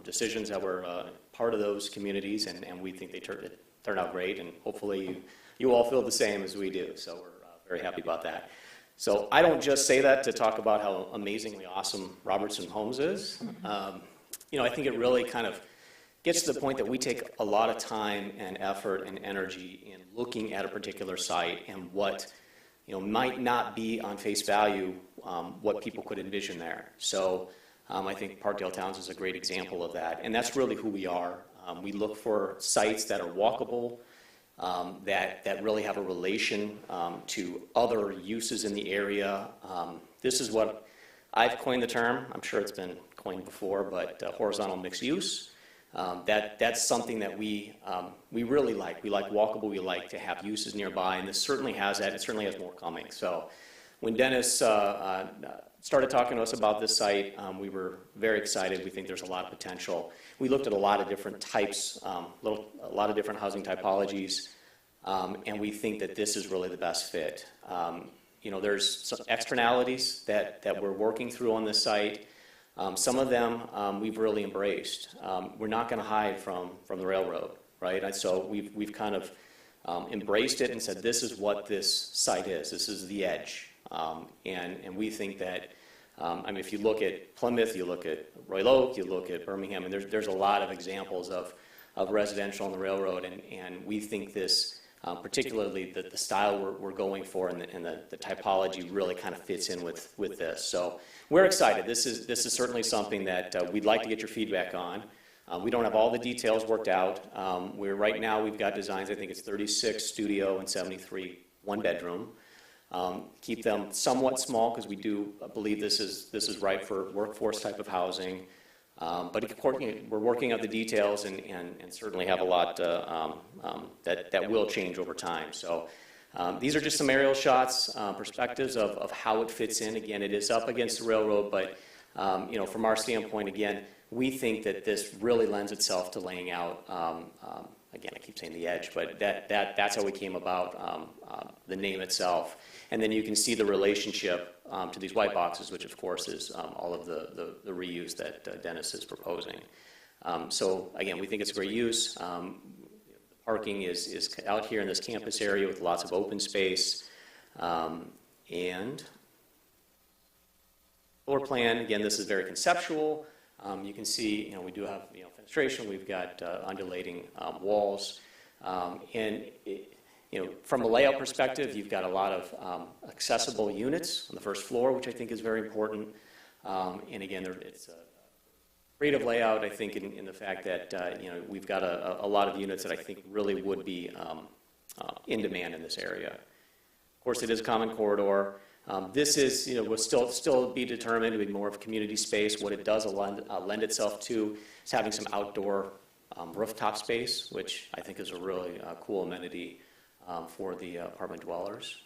decisions that were part of those communities, and we think they turned out great, and hopefully you all feel the same as we do. So we're very happy about that. So I don't just say that to talk about how amazingly awesome Robertson Homes is. You know, I think it really kind of gets to the point that we take a lot of time and effort and energy in looking at a particular site and what, you know, might not be on face value what people could envision there. So I think Parkdale Towns is a great example of that, and that's really who we are. We look for sites that are walkable, that really have a relation to other uses in the area. This is what I've coined the term. I'm sure it's been coined before, but horizontal mixed use. That's something that we really like. We like walkable. We like to have uses nearby, and this certainly has that. It certainly has more coming. So when Dennis started talking to us about this site, we were very excited. We think there's a lot of potential. We looked at a lot of different types, a lot of different housing typologies, and we think that this is really the best fit. You know, there's some externalities that we're working through on this site. Some of them we've really embraced. We're not going to hide from the railroad, right? And so we've kind of embraced it and said, this is what this site is. This is the edge. And we think that, I mean, if you look at Plymouth, you look at Royal Oak, you look at Birmingham, and there's a lot of examples of residential on the railroad, and we think this, particularly the style we're going for and the typology really kind of fits in with this. So we're excited. This is certainly something that we'd like to get your feedback on. We don't have all the details worked out. Right now we've got designs, I think it's 36 studio and 73 one-bedroom. Keep them somewhat small because we do believe this is right for workforce type of housing. But we're working out the details and certainly have a lot that will change over time. So these are just some aerial shots, perspectives of how it fits in. Again, it is up against the railroad, but you know, from our standpoint, again, we think that this really lends itself to laying out. Again, I keep saying the edge, but that's how we came about the name itself. And then you can see the relationship to these white boxes, which of course is all of the reuse that Dennis is proposing. So again, we think it's a great use. The parking is out here in this campus area with lots of open space. And floor plan, again, this is very conceptual. You can see, you know, we do have, you know, fenestration. We've got undulating walls, and you know, from a layout perspective, you've got a lot of accessible units on the first floor, which I think is very important. And again, it's a creative layout, I think, in the fact that you know, we've got a lot of units that I think really would be in demand in this area. Of course, it is a common corridor. This is, you know, will still be determined to be more of community space. What it does lend itself to is having some outdoor rooftop space, which I think is a really cool amenity for the apartment dwellers.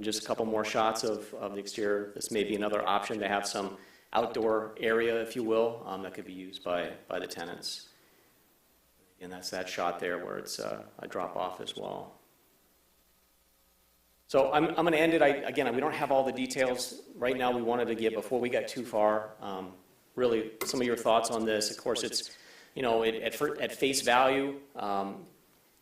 Just a couple more shots of the exterior. This may be another option to have some outdoor area, if you will, that could be used by the tenants. And that's that shot there where it's a drop off as well. So I'm going to end it. Again, we don't have all the details right now. We wanted to get, before we got too far, really some of your thoughts on this. Of course, it's, you know, at face value,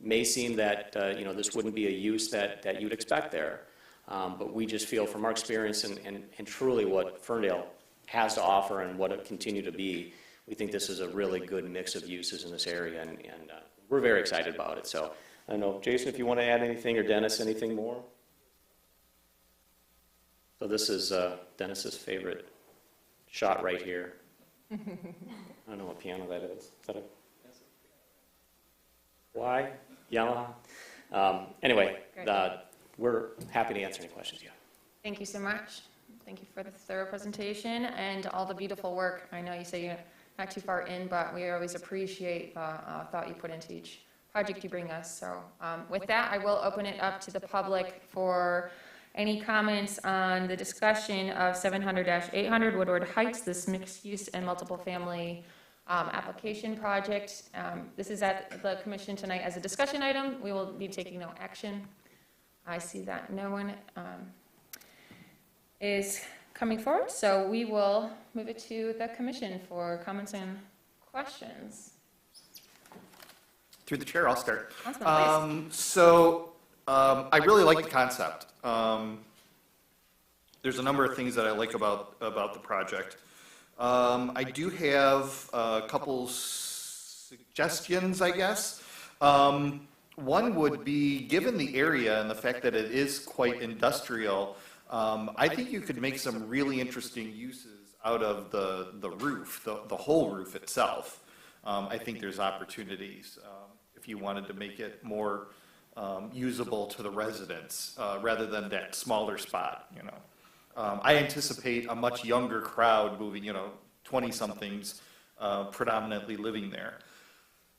may seem that, you know, this wouldn't be a use that you'd expect there. But we just feel from our experience and truly what Ferndale has to offer and what it continue to be, we think this is a really good mix of uses in this area, and we're very excited about it. So I don't know, Jason, if you want to add anything, or Dennis, anything more? So this is Dennis's favorite shot right here. I don't know what piano that is. Is that a why? Yamaha? Anyway, we're happy to answer any questions you have. Thank you so much. Thank you for the thorough presentation and all the beautiful work. I know you say you're not too far in, but we always appreciate the thought you put into each project you bring us. So with that, I will open it up to the public for any comments on the discussion of 700-800 Woodward Heights, this mixed-use and multiple-family application project. This is at the commission tonight as a discussion item. We will be taking no action. I see that no one. is coming forward, so we will move it to the commission for comments and questions. Through the chair, I'll start. Councilman, I really like the concept. There's a number of things that I like about the project. I do have a couple suggestions, I guess. One would be, given the area and the fact that it is quite industrial, I think you could make some really interesting uses out of the roof, the whole roof itself. I think there's opportunities if you wanted to make it more usable to the residents rather than that smaller spot, you know. I anticipate a much younger crowd moving, 20-somethings predominantly living there.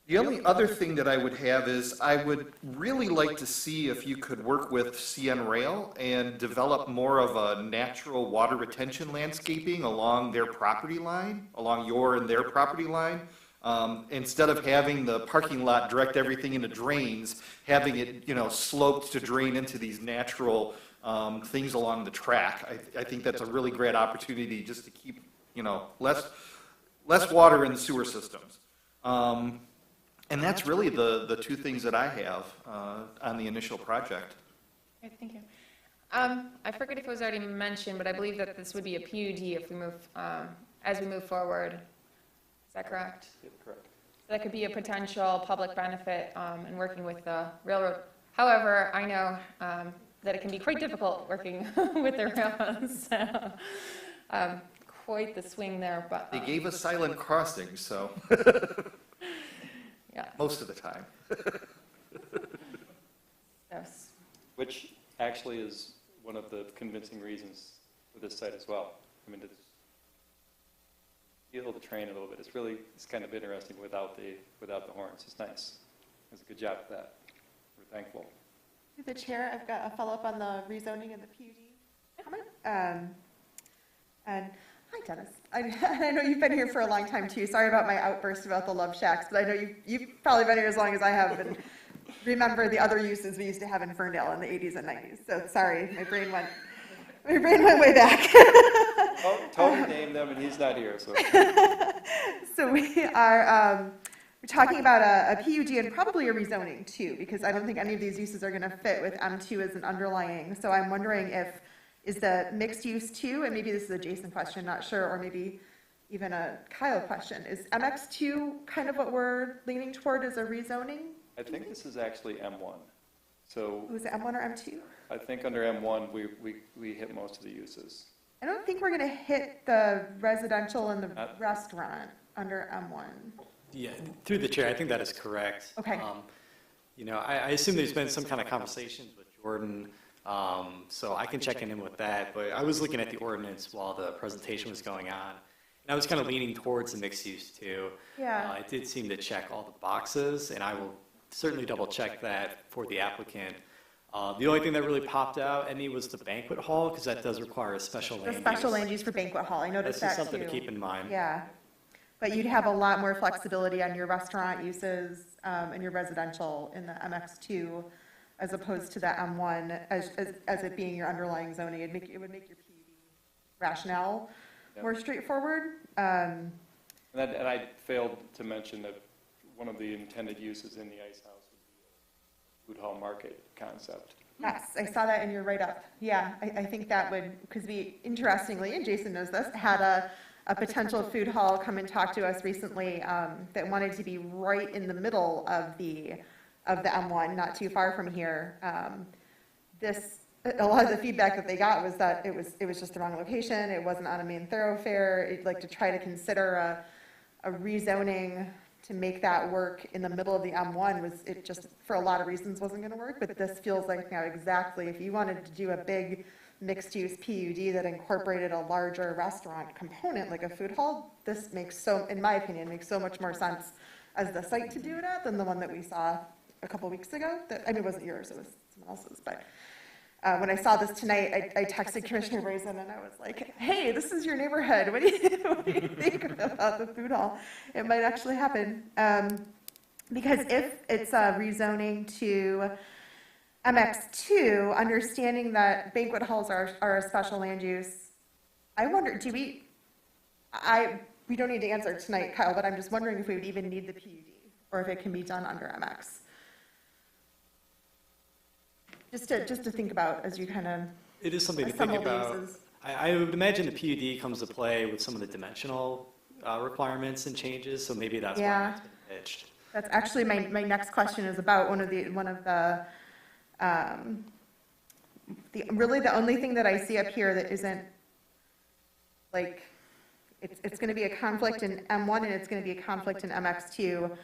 The only other thing that I would have is I would really like to see if you could work with CN Rail and develop more of a natural water retention landscaping along their property line, along your and their property line. Instead of having the parking lot direct everything into drains, having it, sloped to drain into these natural things along the track. I think that's a really great opportunity just to keep, less water in the sewer systems. And that's really the two things that I have on the initial project. Okay, thank you. I forget if it was already mentioned, but I believe that this would be a PUD if we move, as we move forward. Is that correct? Yep, correct. So that could be a potential public benefit in working with the railroad. However, I know that it can be quite difficult working with the railroads. So, quite the swing there, but They gave us silent crossings, so yeah. most of the time. Yes. Which actually is one of the convincing reasons for this site as well. I mean, to feel the train a little bit. It's kind of interesting without the horns. It's nice. It's a good job for that. We're thankful. Through the chair, I've got a follow-up on the rezoning and the PUD comment. And hi, Dennis. I know you've been here for a long time too. Sorry about my outburst about the love shacks, but I know you've probably been here as long as I have and remember the other uses we used to have in Ferndale in the 80s and 90s. So sorry, my brain went way back. Oh, Tony named them, and he's not here. So, So we are we're talking about a PUD and probably a rezoning too, because I don't think any of these uses are going to fit with M2 as an underlying. So I'm wondering is the mixed use too, and maybe this is a Jason question, not sure, or maybe even a Kyle question. Is MX2 kind of what we're leaning toward as a rezoning? I think this is actually M1. So Was it M1 or M2? I think under M1 we hit most of the uses. I don't think we're going to hit the residential and the restaurant under M1. Yeah, through the chair, I think that is correct. Okay. I assume there's been some kind of conversations with Jordan, so I can check in with that. But I was looking at the ordinance while the presentation was going on, and I was kind of leaning towards the mixed use too. Yeah. It did seem to check all the boxes, and I will certainly double check that for the applicant. The only thing that really popped out at me was the banquet hall, because that does require a special land The use. special land use for banquet hall, I noticed that This too. is something to keep in mind. Yeah, but you'd have a lot more flexibility on your restaurant uses and your residential in the MX2 as opposed to the M1 as it being your underlying zoning. It would make your PUD rationale more straightforward. And I failed to mention that one of the intended uses in the ice house would be a food hall market concept. Yes, I saw that in your write-up. Yeah, I think that would, because we, interestingly, and Jason knows this, had a potential food hall come and talk to us recently that wanted to be right in the middle of the M1, not too far from here. A lot of the feedback that they got was that it was just the wrong location. It wasn't on a main thoroughfare. It'd like to try to consider a rezoning to make that work in the middle of the M1 it just, for a lot of reasons, wasn't going to work. But this feels like now exactly, if you wanted to do a big mixed-use PUD that incorporated a larger restaurant component, like a food hall, this in my opinion, makes so much more sense as the site to do it at than the one that we saw a couple weeks ago. It wasn't yours, it was someone else's. But when I saw this tonight, I texted Commissioner Brazen and I was like, hey, this is your neighborhood. What do you think about the food hall? It might actually happen. Because if it's a rezoning to MX2, understanding that banquet halls are a special land use, I wonder, we don't need to answer tonight, Kyle, but I'm just wondering if we would even need the PUD, or if it can be done under MX. Just to think about as you kind of It is something to think assemble the about. uses. I would imagine the PUD comes to play with some of the dimensional requirements and changes, so maybe that's Yeah. why it's been pitched. That's actually my next question is about really the only thing that I see up here that isn't, like, it's going to be a conflict in M1 and it's going to be a conflict in MX2,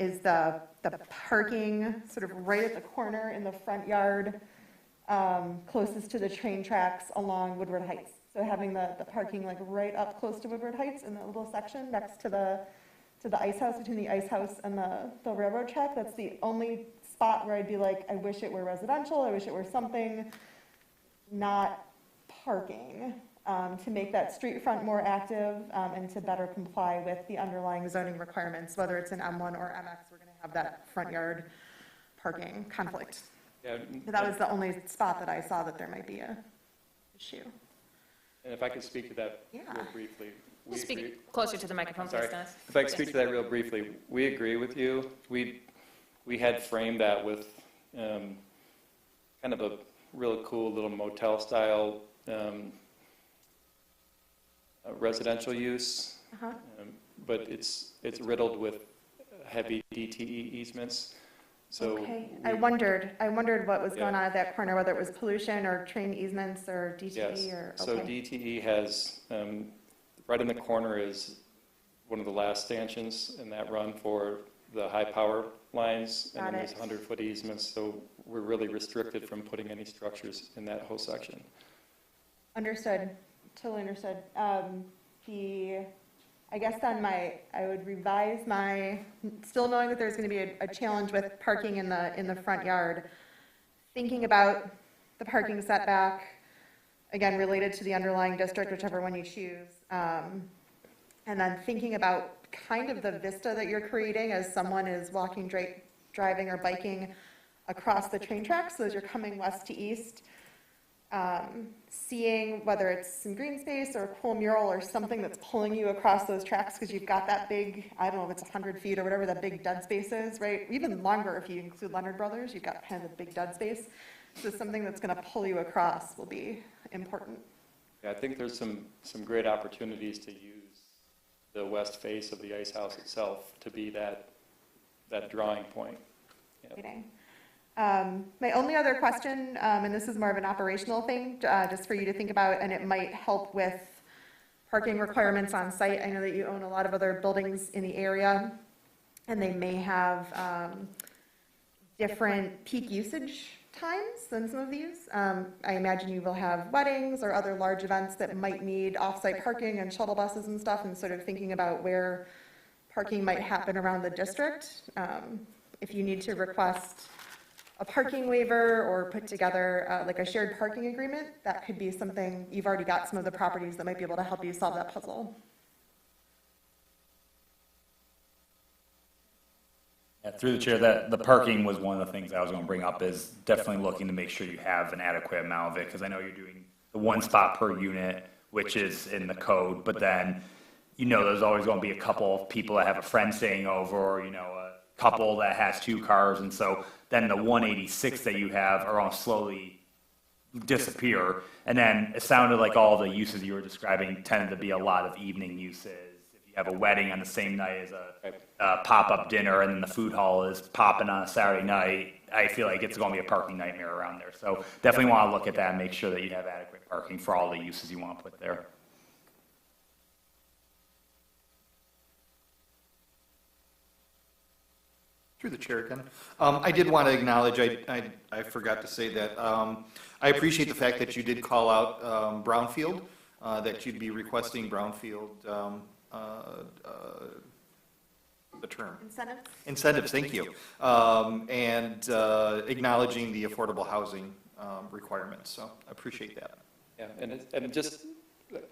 is the parking sort of right at the corner in the front yard, closest to the train tracks along Woodward Heights. So having the parking like right up close to Woodward Heights in that little section next to the ice house, between the ice house and the railroad track, that's the only spot where I'd be like, I wish it were residential, I wish it were something not parking, to make that street front more active, and to better comply with the underlying zoning requirements, whether it's in M1 or MX, we're gonna have that front yard parking conflict. Yeah, So that was the only spot that I saw that there might be a issue. and if I could speak to that Yeah. real briefly. we Just agree- speak closer to the microphone, I'm sorry. please, Dennis. If I could speak to that real briefly, we agree with you. We had framed that with kind of a real cool little motel-style residential use, Uh-huh. but it's riddled with heavy DTE easements. So Okay, I wondered what was Yeah. going on at that corner, whether it was pollution or train easements or DTE yes, or, so okay. DTE has right in the corner is one of the last stanchions in that run for the high power lines, and Got then there's it. 100-foot easements, so we're really restricted from putting any structures in that whole section. Understood, totally understood. I guess then I would revise still knowing that there's gonna be a challenge with parking in the front yard. Thinking about the parking setback, again, related to the underlying district, whichever one you choose. And then thinking about kind of the vista that you're creating as someone is walking, driving or biking across the train tracks, so as you're coming west to east. Seeing whether it's some green space or a cool mural or something that's pulling you across those tracks because you've got that big, I don't know if it's 100 feet or whatever that big dead space is, right? Even longer if you include Leonard Brothers, you've got kind of the big dead space. So something that's going to pull you across will be important. Yeah, I think there's some great opportunities to use the west face of the ice house itself to be that drawing point. Yeah. Exciting. My only other question, and this is more of an operational thing, just for you to think about, and it might help with parking requirements on site. I know that you own a lot of other buildings in the area, and they may have different peak usage times than some of these. I imagine you will have weddings or other large events that might need off-site parking and shuttle buses and stuff, and sort of thinking about where parking might happen around the district. If you need to request a parking waiver or put together like a shared parking agreement, that could be something, you've already got some of the properties that might be able to help you solve that puzzle. Yeah, through the chair, that the parking was one of the things I was going to bring up, is definitely looking to make sure you have an adequate amount of it, because I know you're doing the one spot per unit, which is in the code, but then, there's always going to be a couple of people that have a friend staying over, or, a couple that has two cars, and so then the 186 that you have are going to slowly disappear. And then it sounded like all the uses you were describing tended to be a lot of evening uses. If you have a wedding on the same night as a pop-up dinner, and then the food hall is popping on a Saturday night, I feel like it's going to be a parking nightmare around there. So definitely want to look at that and make sure that you have adequate parking for all the uses you want to put there. Through the chair, Ken. I did want to acknowledge, I forgot to say that, I appreciate the fact that you did call out brownfield, that you'd be requesting brownfield, the term. Incentives? Incentives, thank you. And acknowledging the affordable housing requirements, so I appreciate that. Yeah, and just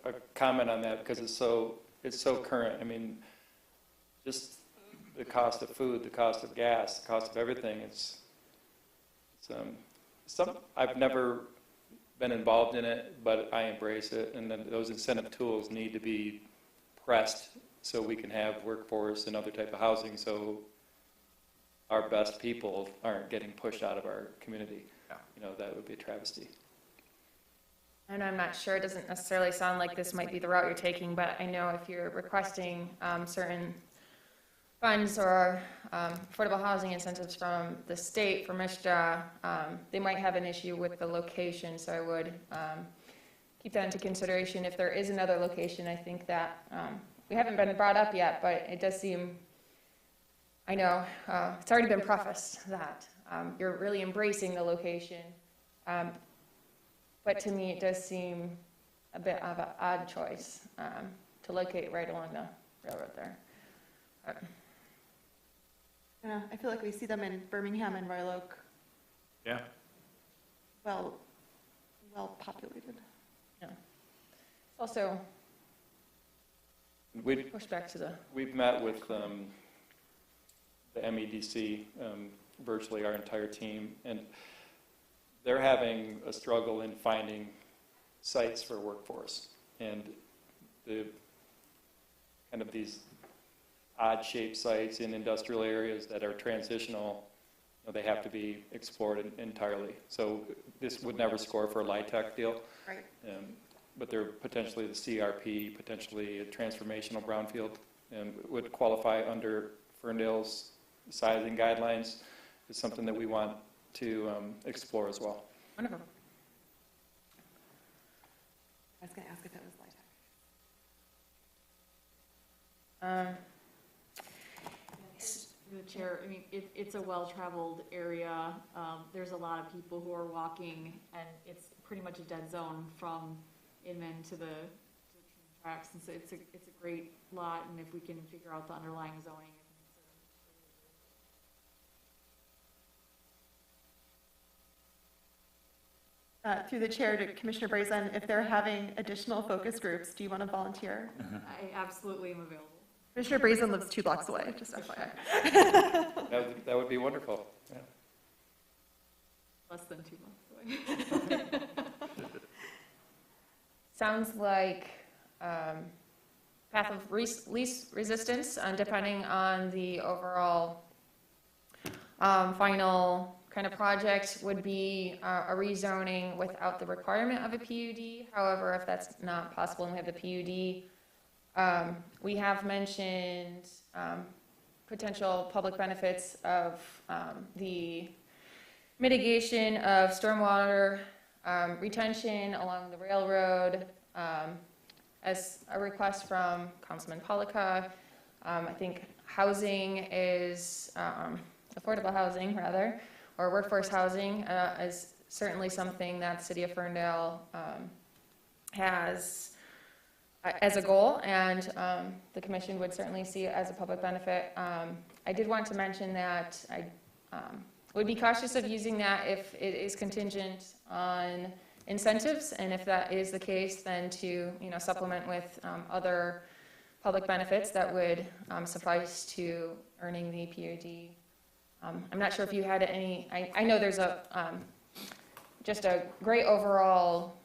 a comment on that, because it's so current. I mean, just the cost of food, the cost of gas, the cost of everything, it's I've never been involved in it, but I embrace it, and then those incentive tools need to be pressed so we can have workforce and other type of housing, so our best people aren't getting pushed out of our community. You know, that would be a travesty. And I'm not sure, it doesn't necessarily sound like this might be the route you're taking, but I know if you're requesting certain funds or affordable housing incentives from the state, from MISHDA, they might have an issue with the location, so I would keep that into consideration. If there is another location, I think that, we haven't been brought up yet, but it does seem, I know, it's already been prefaced that you're really embracing the location. But to me, it does seem a bit of an odd choice to locate right along the railroad there. Yeah, I feel like we see them in Birmingham and Royal Oak. Yeah. Well populated. Yeah. Also, push back to the. We've met with the MEDC, virtually our entire team, and they're having a struggle in finding sites for workforce, and the kind of these odd-shaped sites in industrial areas that are transitional, you know, they have to be explored entirely. So this would never score for a LIHTC deal, Right. but they're potentially the CRP, potentially a transformational brownfield, and would qualify under Ferndale's sizing guidelines. Is something that we want to explore as well. Wonderful. I was going to ask if it was LIHTC. Through the chair, I mean, it's a well-traveled area. There's a lot of people who are walking, and it's pretty much a dead zone from Inman to the tracks, and so it's a great lot. And if we can figure out the underlying zoning, Through the chair to Commissioner Brazen, if they're having additional focus groups, do you want to volunteer? I absolutely am available. Commissioner Brazen lives 2 blocks away, just FYI. That would be wonderful. Yeah. Less than 2 months away. Sounds like path of least resistance, depending on the overall final kind of project, would be a rezoning without the requirement of a PUD. However, if that's not possible and we have the PUD, we have mentioned potential public benefits of the mitigation of stormwater retention along the railroad, as a request from Councilman Polika. I think housing is, affordable housing rather, or workforce housing is certainly something that the City of Ferndale has as a goal, and the Commission would certainly see it as a public benefit. I did want to mention that I would be cautious of using that if it is contingent on incentives, and if that is the case, then to supplement with other public benefits that would suffice to earning the PUD. I'm not sure if you had any. I know there's a just a great overall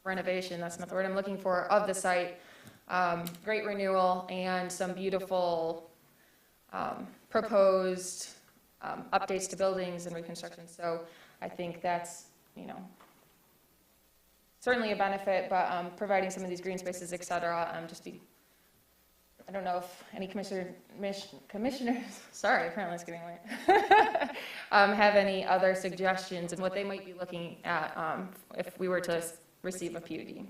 renovation. That's not the word I'm looking for, of the site. Great renewal and some beautiful proposed updates to buildings and reconstruction. So I think that's certainly a benefit, but providing some of these green spaces, et cetera, I don't know if any commissioners, sorry, apparently it's getting late, have any other suggestions and what they might be looking at if we were to receive a PUD.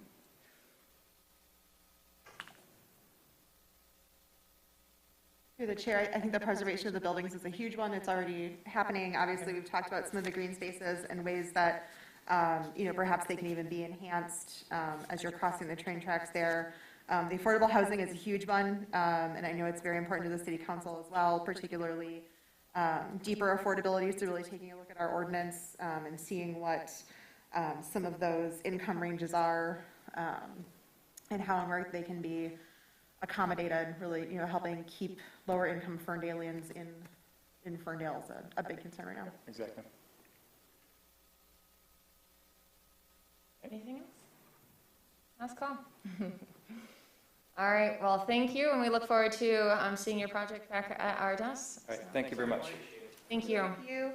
Through the chair, I think the preservation of the buildings is a huge one. It's already happening. Obviously, we've talked about some of the green spaces and ways that, perhaps they can even be enhanced as you're crossing the train tracks there. The affordable housing is a huge one, and I know it's very important to the City Council as well, particularly deeper affordability, so really taking a look at our ordinance and seeing what some of those income ranges are and how and where they can be accommodated, really helping keep lower income Ferndalians in in Ferndale is a big concern right now. Exactly. Anything else? Last call. All right, well, thank you, and we look forward to seeing your project back at our desk. All right, thank you very much. Thank you. Thank you.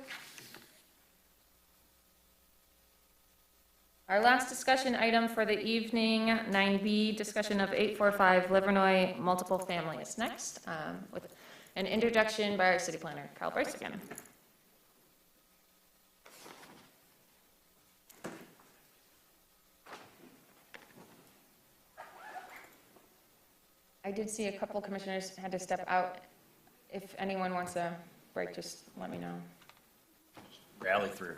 Our last discussion item for the evening, 9B, discussion of 845 Livernois multiple family is next, with an introduction by our city planner, Kyle Bryce again. I did see a couple commissioners had to step out. If anyone wants a break, just let me know. Rally through.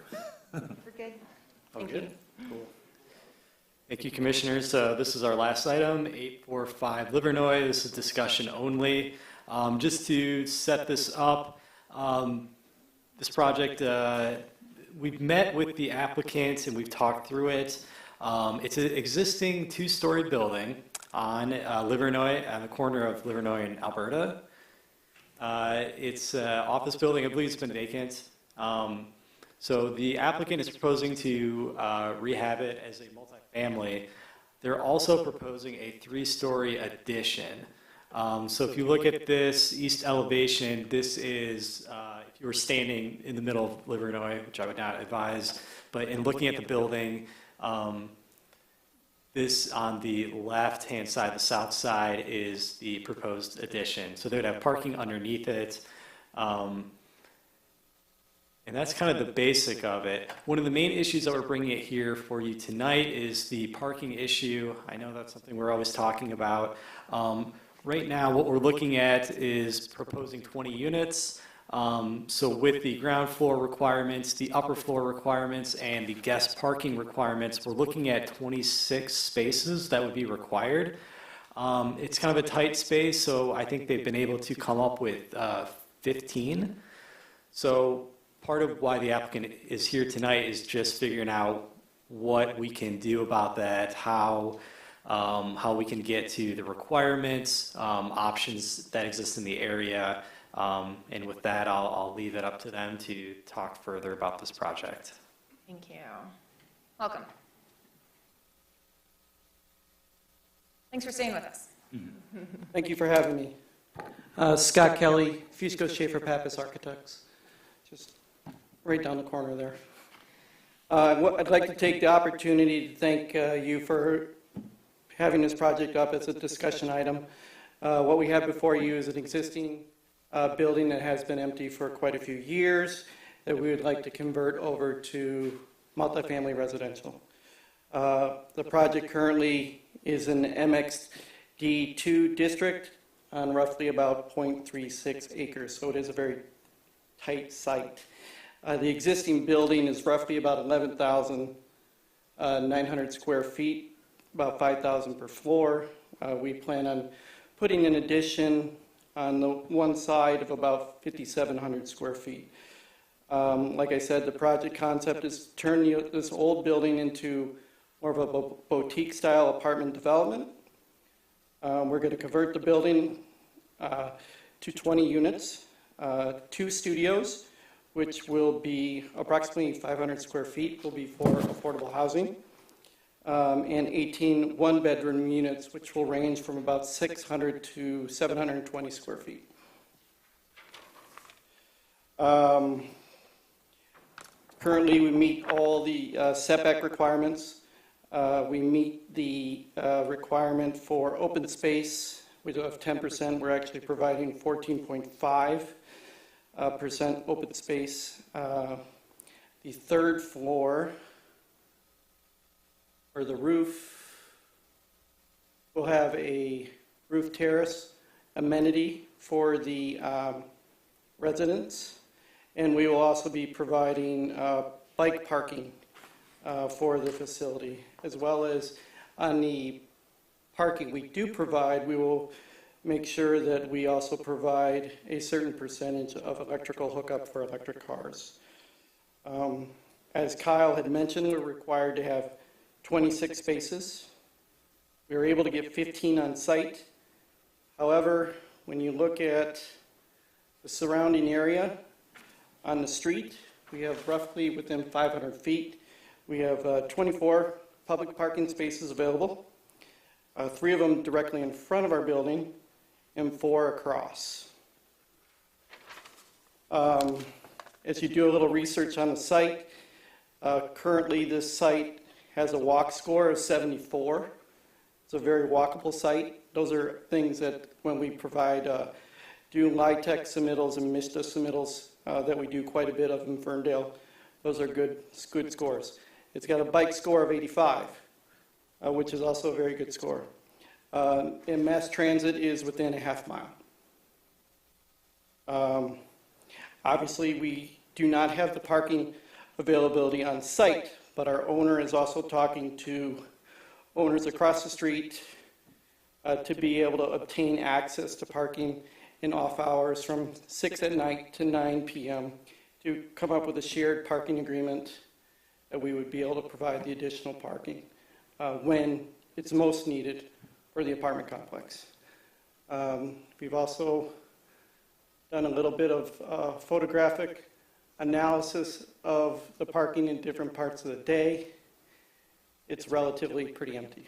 We're good. Thank you. Cool. Thank you, Commissioners. This is our last item, 845 Livernois. This is discussion only. Just to set this up, this project, we've met with the applicants and we've talked through it. It's an existing two-story building on Livernois, on the corner of Livernois and Alberta. It's an office building. I believe it's been vacant. So the applicant is proposing to rehab it as a multifamily. They're also proposing a three-story addition. So if you look at this east elevation, this is, if you were standing in the middle of Livernois, which I would not advise, but in looking at the building, this on the left-hand side, the south side, is the proposed addition. So they would have parking underneath it. And that's kind of the basic of it. One of the main issues that we're bringing it here for you tonight is the parking issue. I know that's something we're always talking about. Right now, what we're looking at is proposing 20 units. So with the ground floor requirements, the upper floor requirements, and the guest parking requirements, we're looking at 26 spaces that would be required. It's kind of a tight space, so I think they've been able to come up with 15. So part of why the applicant is here tonight is just figuring out what we can do about that, how we can get to the requirements, options that exist in the area. And with that, I'll leave it up to them to talk further about this project. Thank you. Welcome. Thanks for staying with us. Thank you for having me. Scott Kelly, Fusco Schaefer Pappas Architects, just right down the corner there. I'd like to take the opportunity to thank you for having this project up as a discussion item. What we have before you is an existing building that has been empty for quite a few years that we would like to convert over to multifamily residential. The project currently is in the MXD2 district on roughly about 0.36 acres, so it is a very tight site. The existing building is roughly about 11,900 square feet, about 5,000 per floor. We plan on putting an addition on the one side of about 5,700 square feet. Like I said, the project concept is turn this old building into more of a boutique-style apartment development. We're going to convert the building to 20 units, 2 studios, which will be approximately 500 square feet, will be for affordable housing, and 18 one-bedroom units, which will range from about 600 to 720 square feet. Currently, we meet all the setback requirements. We meet the requirement for open space. We do have 10%. We're actually providing 14.5% open space. The third floor, or the roof, will have a roof terrace amenity for the residents, and we will also be providing bike parking for the facility, as well as on the parking we do provide, we will make sure that we also provide a certain percentage of electrical hookup for electric cars. As Kyle had mentioned, we're required to have 26 spaces. We were able to get 15 on site. However, when you look at the surrounding area, on the street. We have roughly within 500 feet. We have 24 public parking spaces available, 3 of them directly in front of our building and 4 across. As you do a little research on the site, currently this site has a walk score of 74. It's a very walkable site. Those are things that when we provide, do LIHTC submittals and MISTA submittals that we do quite a bit of in Ferndale, those are good scores. It's got a bike score of 85, which is also a very good score. And mass transit is within a half mile. Obviously, we do not have the parking availability on site, but our owner is also talking to owners across the street to be able to obtain access to parking in off hours from 6 at night to 9 p.m. to come up with a shared parking agreement that we would be able to provide the additional parking when it's most needed for the apartment complex. We've also done a little bit of photographic analysis of the parking in different parts of the day. It's relatively pretty empty.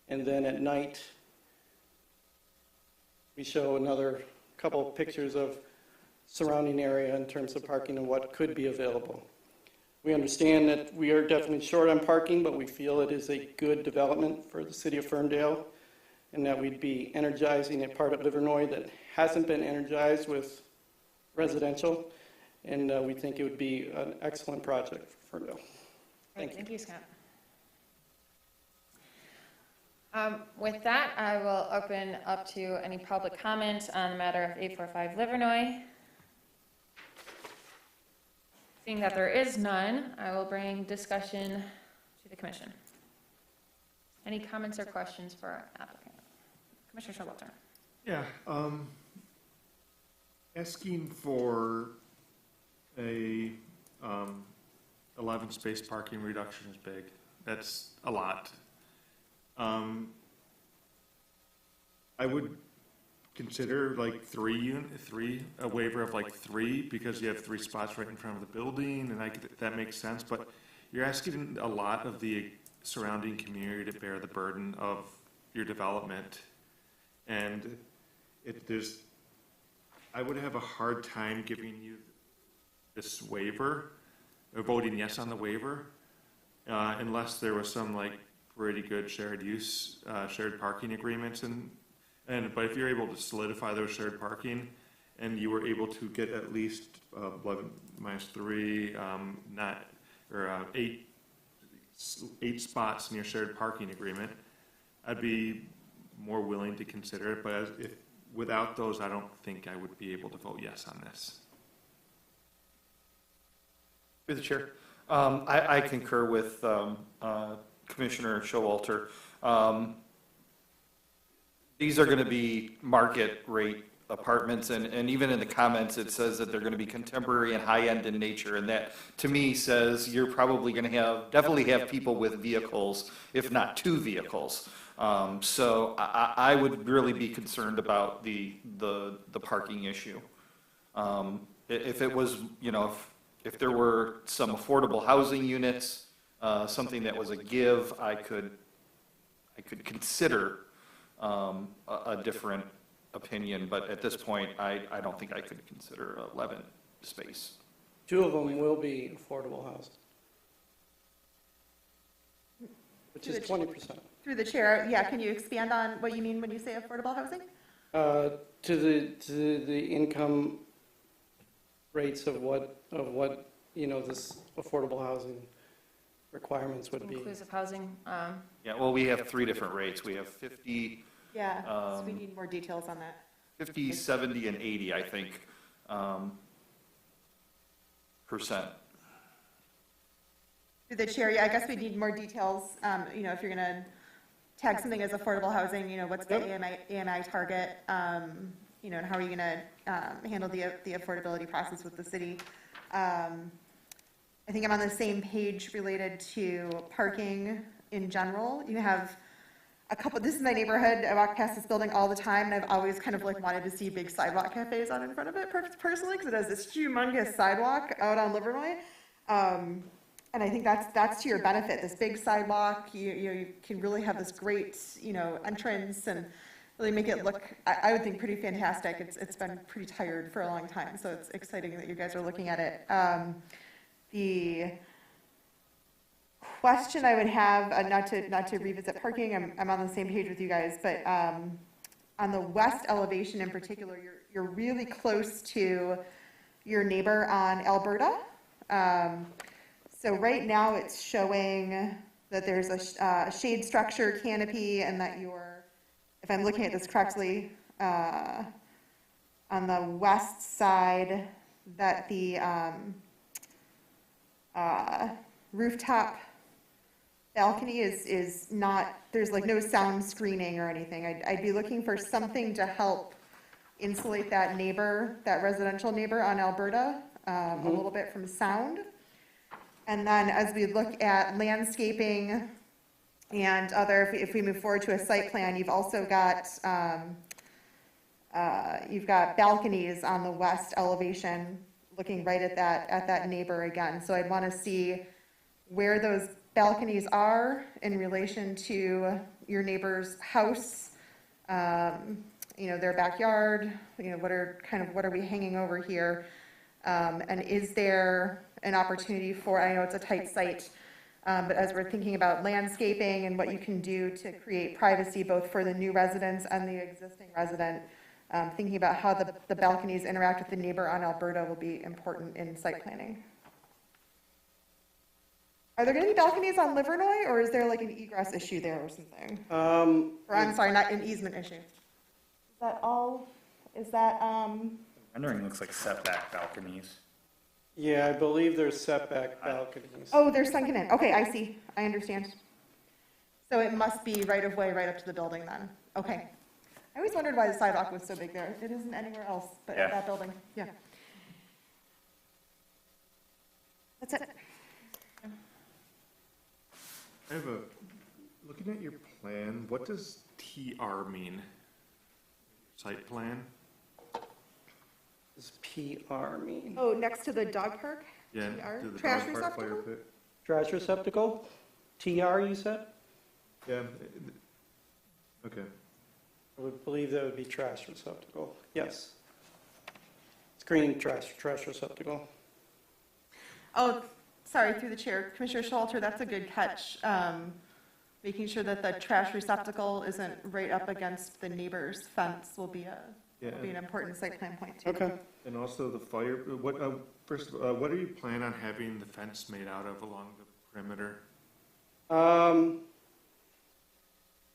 And then at night, we show another couple of pictures of surrounding area in terms of parking and what could be available. We understand that we are definitely short on parking, but we feel it is a good development for the city of Ferndale, and that we'd be energizing a part of Livernois that hasn't been energized with residential, and we think it would be an excellent project for Ferndale. Thank you. Thank you, Scott. With that, I will open up to any public comment on the matter of 845 Livernois. Seeing that there is none, I will bring discussion to the commission. Any comments or questions for our applicant? Commissioner Showalter. Yeah, asking for a 11 space parking reduction is big. That's a lot. I would consider like a waiver of like 3, because you have 3 spots right in front of the building, and that makes sense. But you're asking a lot of the surrounding community to bear the burden of your development, and I would have a hard time giving you this waiver or voting yes on the waiver unless there was some like pretty good shared parking agreements, but if you're able to solidify those shared parking and you were able to get at least 11 minus 3, 8 spots in your shared parking agreement, I'd be more willing to consider it. But without those, I don't think I would be able to vote yes on this. Through the chair, I concur with Commissioner Showalter. These are going to be market rate apartments, and even in the comments it says that they're going to be contemporary and high-end in nature, and that to me says you're probably going to definitely have people with vehicles, if not 2 vehicles. So I would really be concerned about the parking issue. If it was, if there were some affordable housing units, something that was a give, I could consider a different opinion, but at this point, I don't think I could consider 11 space. 2 of them will be affordable housing, which is 20%. Through the chair, yeah, can you expand on what you mean when you say affordable housing? To the income rates of what this affordable housing requirements would be. Inclusive housing. Yeah, well, we have 3 different rates. We have 50. Yeah, so we need more details on that. 50, 70, and 80, I think, percent. Through the chair, yeah, I guess we need more details. If you're going to tag something as affordable housing, what's the AMI target? And how are you going to handle the affordability process with the city? I think I'm on the same page related to parking in general. You have this is my neighborhood, I walk past this building all the time, and I've always kind of like wanted to see big sidewalk cafes out in front of it personally, because it has this humongous sidewalk out on Livernois. And I think that's to your benefit, this big sidewalk, you can really have this great, entrance and really make it look, I would think, pretty fantastic. It's been pretty tired for a long time, so it's exciting that you guys are looking at it. The question I would have, not to revisit parking, I'm on the same page with you guys, but on the west elevation in particular, you're really close to your neighbor on Alberta. So right now it's showing that there's a shade structure canopy, and that if I'm looking at this correctly, on the west side, that the rooftop balcony is not, there's like no sound screening or anything. I'd be looking for something to help insulate that neighbor, that residential neighbor on Alberta, a little bit from sound. And then as we look at landscaping and other, if we move forward to a site plan, you've also got, you've got balconies on the west elevation, looking right at that neighbor again. So I'd want to see where those balconies are in relation to your neighbor's house, their backyard, what are we hanging over here? And is there an opportunity for, I know it's a tight site, but as we're thinking about landscaping and what you can do to create privacy both for the new residents and the existing resident, thinking about how the balconies interact with the neighbor on Alberta will be important in site planning. Are there going to be balconies on Livernois, or is there like an egress issue there or something? Or I'm sorry, not an easement issue. Is that all? Is that Rendering looks like setback balconies. Yeah, I believe there's setback balconies. Oh, they're sunken in. Okay, I see. I understand. So it must be right of way right up to the building then. Okay. I always wondered why the sidewalk was so big there. It isn't anywhere else but at that building. Yeah. That's it. I have looking at your plan, what does TR mean? Site plan? What does PR mean? Oh, next to the dog park? Yeah. TR? To the Trash dog park, fire receptacle? pit. Trash receptacle? TR, you said? Yeah. Okay. I would believe that would be trash receptacle. Yes. Screening trash receptacle. Oh, sorry, through the chair. Commissioner Schulter, that's a good catch. Making sure that the trash receptacle isn't right up against the neighbor's fence will be an important site plan point too. Okay. And also the fire, what do you plan on having the fence made out of along the perimeter?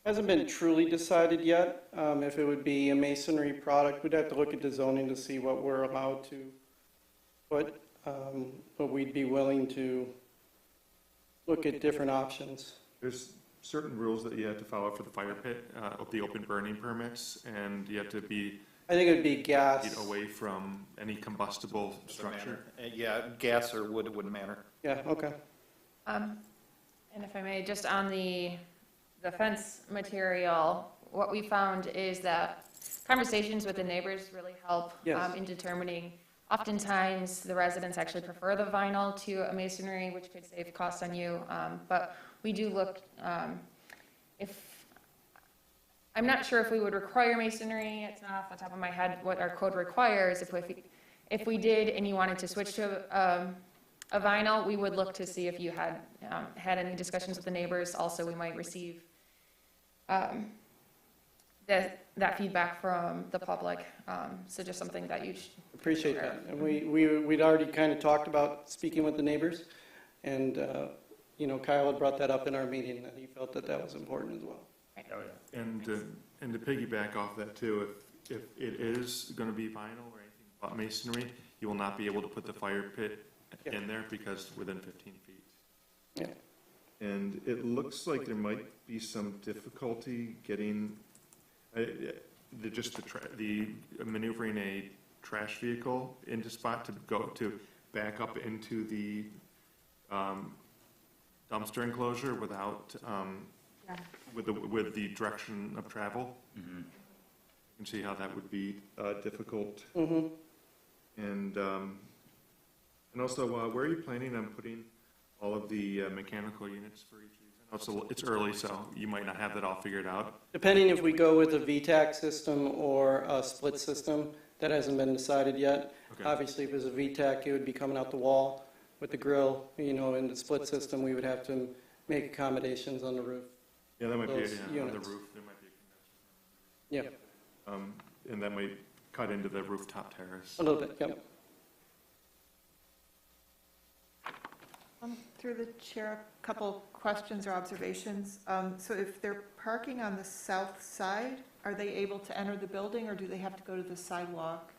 Hasn't been truly decided yet. If it would be a masonry product, we'd have to look at the zoning to see what we're allowed to put. But we'd be willing to look at different options. There's certain rules that you have to follow for the fire pit, the open burning permits, and you have to be I think it would be gas. feet away from any combustible structure. Yeah, gas or wood wouldn't matter. Yeah, okay. And if I may, just on the fence material, what we found is that conversations with the neighbors really help Yes. in determining. Oftentimes, the residents actually prefer the vinyl to a masonry, which could save costs on you. But we do look, I'm not sure if we would require masonry. It's not off the top of my head what our code requires. If we did and you wanted to switch to a vinyl, we would look to see if you had had any discussions with the neighbors. Also, we might receive that feedback from the public. So just something that you should Appreciate that. And we'd already kind of talked about speaking with the neighbors, and Kyle had brought that up in our meeting, that he felt that was important as well. Oh, yeah. And to piggyback off that too, if it is going to be vinyl or anything but masonry, you will not be able to put the fire pit in there because within 15 feet. Yeah. And it looks like there might be some difficulty getting the maneuvering a trash vehicle into spot to back up into the dumpster enclosure without Yeah. with the direction of travel. You can see how that would be difficult. Mm-hmm. And also, where are you planning on putting all of the mechanical units for each of these? I know it's early, so you might not have that all figured out. Depending if we go with a VTAC system or a split system, that hasn't been decided yet. Okay. Obviously, if it was a VTAC, it would be coming out the wall with the grill, you know, in the split system, we would have to make accommodations on the roof. Yeah, that might be, Those on the units. roof, there might be a connection. Yeah, And that might cut into the rooftop terrace. a little bit, yep. Through the chair, a couple questions or observations. So if they're parking on the south side, are they able to enter the building, or do they have to go to the sidewalk?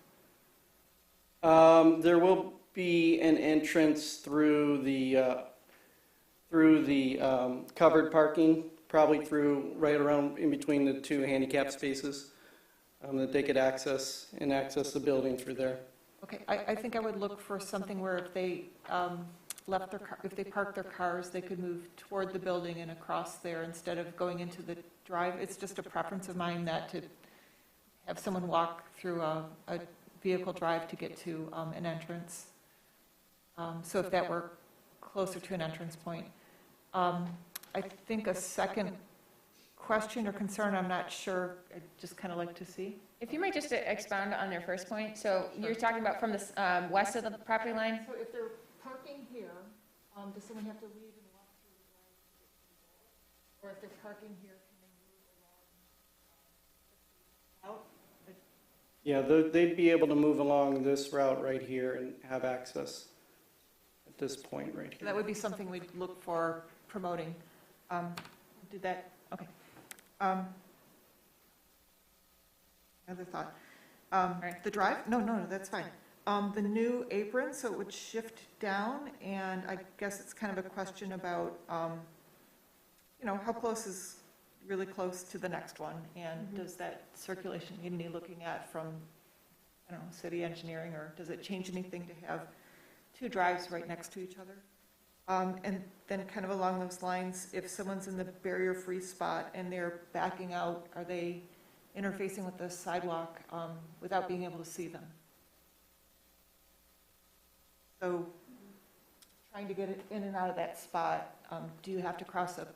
There will be an entrance through the covered parking, probably through right around in between the two handicap spaces, that they could access the building through there. Okay, I think I would look for something where if they left their car, if they parked their cars, they could move toward the building and across there instead of going into the drive. It's just a preference of mine that to have someone walk through a vehicle drive to get to an entrance. So if that were closer to an entrance point. I think a second question or concern, I'm not sure, I'd just kind of like to see. If you might just expound on their first point, so you're talking about from the west of the property line? So if they're parking here, does someone have to leave and walk through the drive? Or if they're parking here, can they move along out? Yeah, they'd be able to move along this route right here and have access at this point right here. That would be something we'd look for promoting. Did that, okay. Another thought. The drive, no, that's fine. The new apron, so it would shift down, and I guess it's kind of a question about, how close is really close to the next one, and does that circulation need any looking at from, I don't know, city engineering, or does it change anything to have two drives right next to each other? And then kind of along those lines, if someone's in the barrier-free spot and they're backing out, are they interfacing with the sidewalk without being able to see them? So trying to get it in and out of that spot, do you have to cross a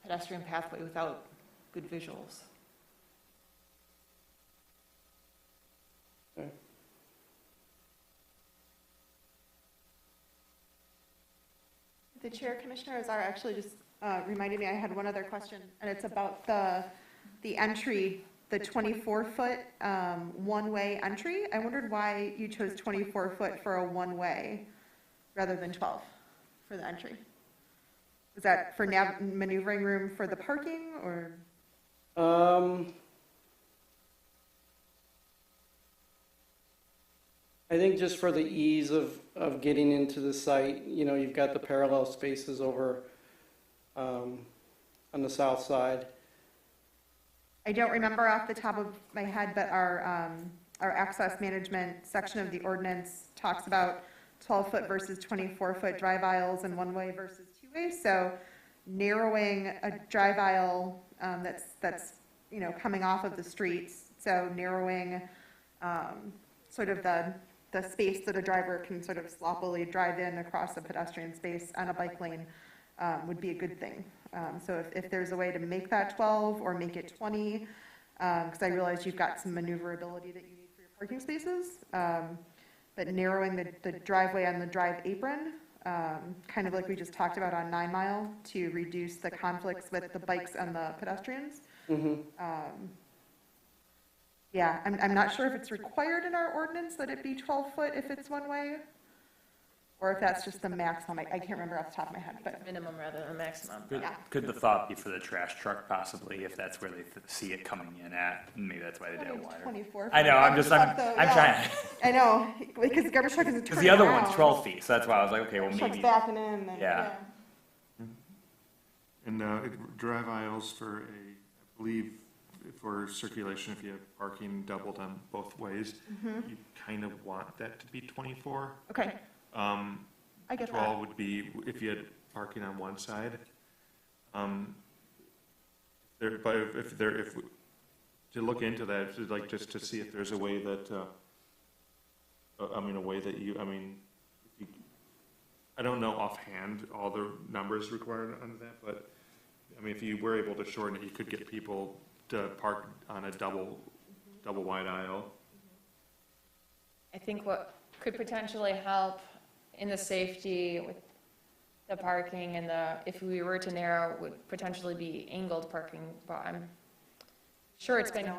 pedestrian pathway without good visuals? Okay. The chair, Commissioner Azar, actually just reminded me I had one other question, and it's about the entry, the 24-foot one-way entry. I wondered why you chose 24-foot for a one-way rather than 12 for the entry. Is that for maneuvering room for the parking, or? I think just for the ease of getting into the site, you've got the parallel spaces over on the south side. I don't remember off the top of my head, but our access management section of the ordinance talks about 12-foot versus 24-foot drive aisles and one-way versus two-way. So narrowing a drive aisle that's coming off of the streets. So narrowing sort of the space that a driver can sort of sloppily drive in across a pedestrian space on a bike lane would be a good thing. So if there's a way to make that 12 or make it 20, because I realize you've got some maneuverability that you need for your parking spaces, but narrowing the driveway on the drive apron, kind of like we just talked about on 9 Mile, to reduce the conflicts with the bikes and the pedestrians. Mm-hmm. Yeah, I'm not sure if it's required in our ordinance that it be 12 foot if it's one way, or if that's just the maximum. I can't remember off the top of my head, but. Minimum rather than maximum. Could the thought be for the trash truck possibly, if that's where they see it coming in at? Maybe that's why they did it wider. 24. I know, I'm trying. I know, because the garbage truck is turning Because the other around. one's 12 feet, so that's why I was like, okay, well, Truck's maybe. backing in. And, Yeah. And drive aisles for I believe, for circulation, if you have parking doubled on both ways, you kind of want that to be 24. Okay. I get 12 that. would be if you had parking on one side. But to look into that, like, just to see if there's a way that, a way that I don't know offhand all the numbers required on that, but, if you were able to shorten it, you could get people to park on a double wide aisle. I think what could potentially help in the safety with the parking and if we were to narrow, would potentially be angled parking, but I'm sure it's been,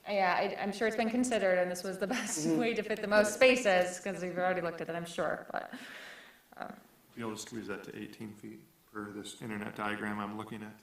I'm sure it's been considered, and this was the best way to fit the most spaces, because we've already looked at it, I'm sure, but. Be able to squeeze that to 18 feet per this internet diagram I'm looking at.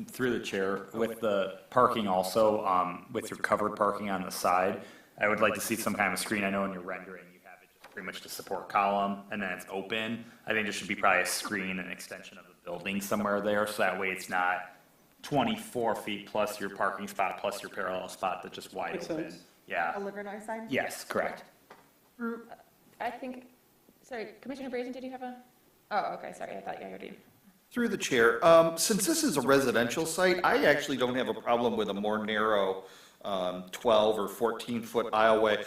Through the chair, with the parking also, with your covered parking on the side, I would like to see some kind of screen. I know in your rendering you have it just pretty much the support column, and then it's open. I think there should be probably a screen, an extension of the building somewhere there, so that way it's not 24 feet plus your parking spot plus your parallel spot that's just wide Makes open. sense. Yeah. A Livernois sign? Yes, correct. I think, sorry, Commissioner Brazen, did you have oh, okay, sorry, I thought you already. Through the chair, since this is a residential site, I actually don't have a problem with a more narrow 12 or 14-foot aisleway.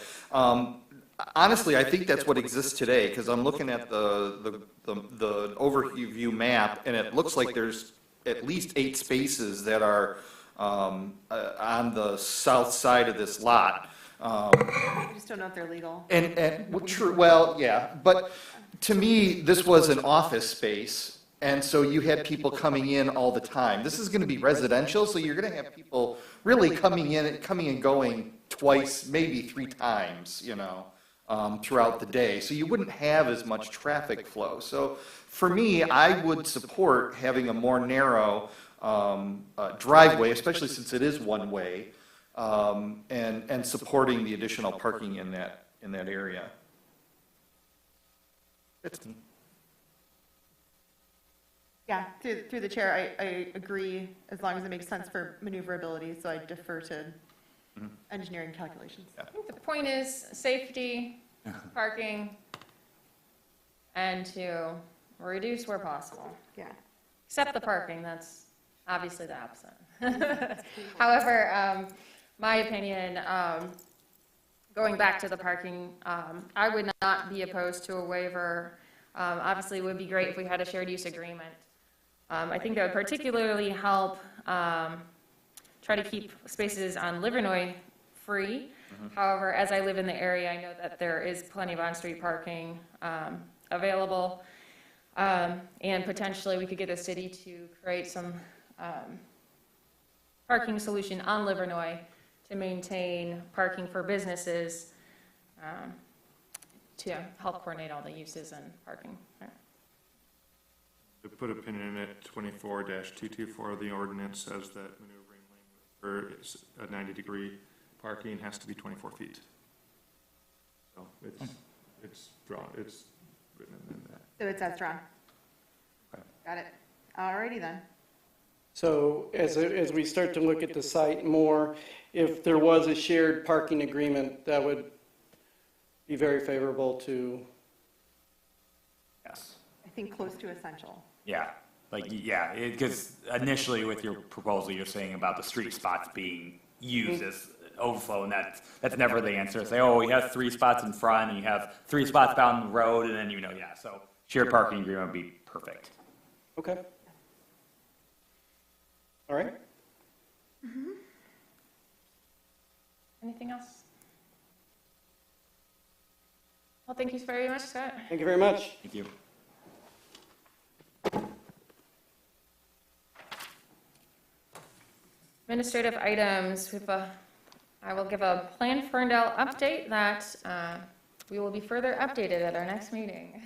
Honestly, I think that's what exists today, because I'm looking at the overview map, and it looks like there's at least 8 spaces that are on the south side of this lot. I just don't know if they're legal. Well, true, well, yeah, but to me, this was an office space, and so you had people coming in all the time. This is going to be residential, so you're going to have people really coming and going twice, maybe 3 times, throughout the day. So you wouldn't have as much traffic flow. So for me, I would support having a more narrow driveway, especially since it is one way, and supporting the additional parking in that area. Yeah, through the chair, I agree, as long as it makes sense for maneuverability, so I defer to engineering calculations. I think the point is safety, parking, and to reduce where possible. Yeah. Except the parking, that's obviously the opposite. However, my opinion, going back to the parking, I would not be opposed to a waiver. Obviously, it would be great if we had a shared use agreement. I think that would particularly help try to keep spaces on Livernois free. However, as I live in the area, I know that there is plenty of on-street parking available. And potentially, we could get the city to create some parking solution on Livernois to maintain parking for businesses to help coordinate all the uses and parking. To put a pin in it, 24-224 of the ordinance says that maneuvering lane for a 90-degree parking has to be 24 feet. So it's drawn, it's written in that. So it's as drawn. Got it. Alrighty then. So as we start to look at the site more, if there was a shared parking agreement, that would be very favorable to. Yes. I think close to essential. Yeah, because initially with your proposal, you're saying about the street spots being used as overflow, and that's never the answer. Say, oh, you have 3 spots in front, and you have 3 spots down the road, and then so shared parking agreement would be perfect. Okay. All right. Anything else? Well, thank you very much, Scott. Thank you very much. Thank you. Administrative items, I will give a planned Ferndale update that we will be further updated at our next meeting.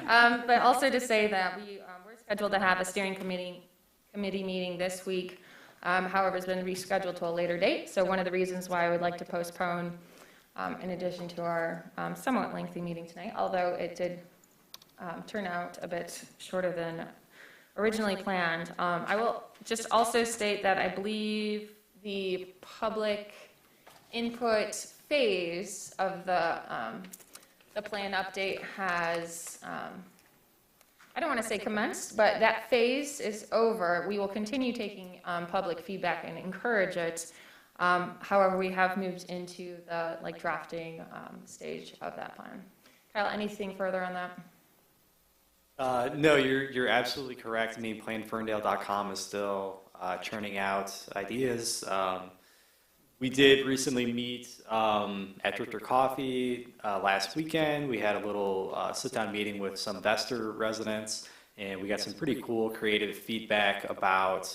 But also to say that we're scheduled to have a steering committee meeting this week. However, it's been rescheduled to a later date. So one of the reasons why I would like to postpone, in addition to our somewhat lengthy meeting tonight, although it did turn out a bit shorter than originally planned. I will just also state that I believe the public input phase of the plan update has I don't want to say commenced, but that phase is over. We will continue taking public feedback and encourage it. However, we have moved into the drafting stage of that plan. Kyle, anything further on that? No, you're absolutely correct. I mean, planferndale.com is still churning out ideas. We did recently meet at Drifter Coffee last weekend. We had a little sit-down meeting with some Vester residents, and we got some pretty cool creative feedback about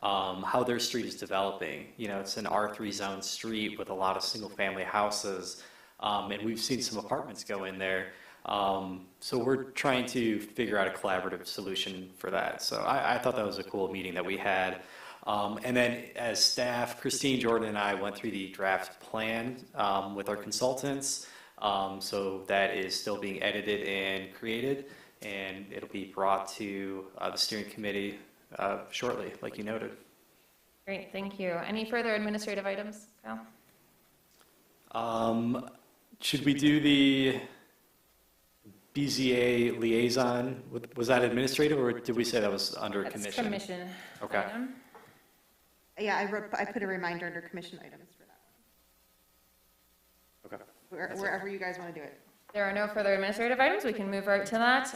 how their street is developing. You know, it's an R3 zone street with a lot of single-family houses, and we've seen some apartments go in there. So we're trying to figure out a collaborative solution for that. So I thought that was a cool meeting that we had. And then as staff, Christine, Jordan, and I went through the draft plan with our consultants. So that is still being edited and created, and it'll be brought to the steering committee shortly, like you noted. Great, thank you. Any further administrative items, Kyle? Should we do the BZA liaison? Was that administrative, or did we say that was under That's commission? Commission. Okay. Item. Yeah, I put a reminder under commission items for that Okay. one. Wherever you guys want to do it. There are no further administrative items. We can move right to that.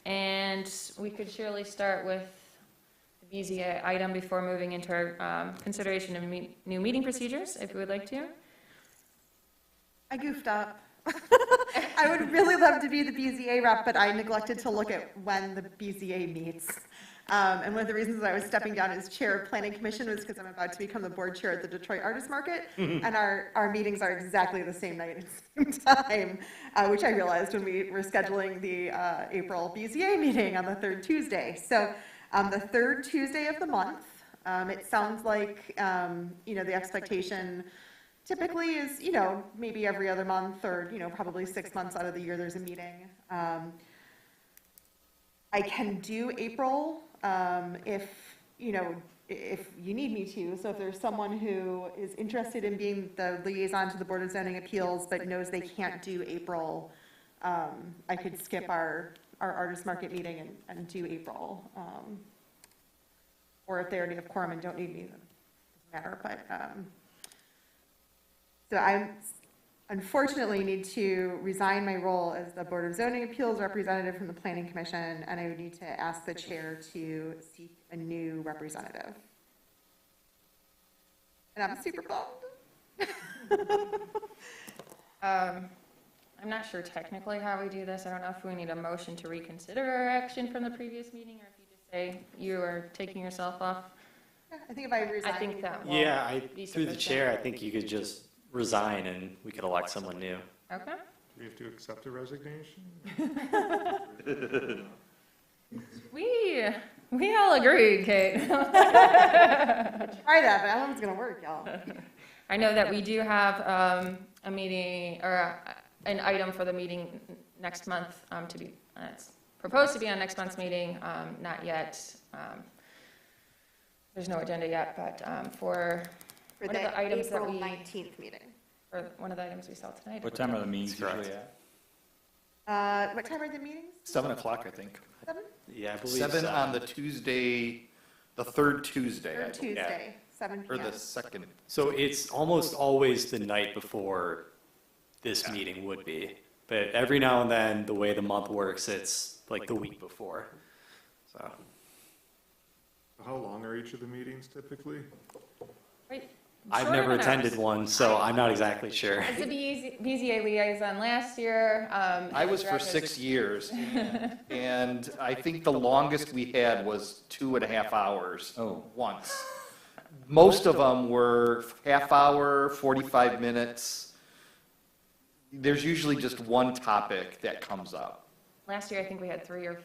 And we could surely start with the BZA item before moving into our consideration of new meeting procedures, if you would like to. I goofed up. I would really love to be the BZA rep, but I neglected to look at when the BZA meets. And one of the reasons I was stepping down as chair of planning commission was because I'm about to become the board chair at the Detroit Artist Market, and our meetings are exactly the same night and same time, which I realized when we were scheduling the April BZA meeting on the third Tuesday. So the third Tuesday of the month, it sounds like the expectation typically is maybe every other month, or probably 6 months out of the year there's a meeting. I can do April if you need me to. So if there's someone who is interested in being the liaison to the Board of Zoning Appeals but knows they can't do April, I could skip our artist market meeting and do April. Or if they already have quorum and don't need me, then it doesn't matter. But so I unfortunately need to resign my role as the Board of Zoning Appeals representative from the Planning Commission, and I would need to ask the chair to seek a new representative. And I'm super bummed. I'm not sure technically how we do this. I don't know if we need a motion to reconsider our action from the previous meeting, or if you just say you are taking yourself off. Yeah, I think if I resign. I think that will Yeah, be through the sufficient. chair, I think you could just resign and we could elect someone new. Okay. Do we have to accept a resignation? We all agree, Kate. Try that, but I don't know if it's gonna work, y'all. I know that we do have a meeting, or an item for the meeting next month to be, it's proposed to be on next month's meeting, not yet. There's no agenda yet, but for For one of the the items that April we, 19th meeting. or one of the items we saw tonight. What time are the meetings usually at? What time are the meetings? 7 o'clock, I think. 7? Yeah, I believe 7 so. on the Tuesday, the third Tuesday. I Third believe. Tuesday, 7 Or PM. the second. So it's almost always the night before this meeting would be. But every now and then, the way the month works, it's like the week before. So How long are each of the meetings typically? Right. I've Short never of an attended hour. one, so I'm not exactly sure. As the BZA liaison last year. I was for 6 years, and I think the longest we had was 2.5 hours once. Most of them were half hour, 45 minutes. There's usually just one topic that comes up. Last year, I think we had 3 or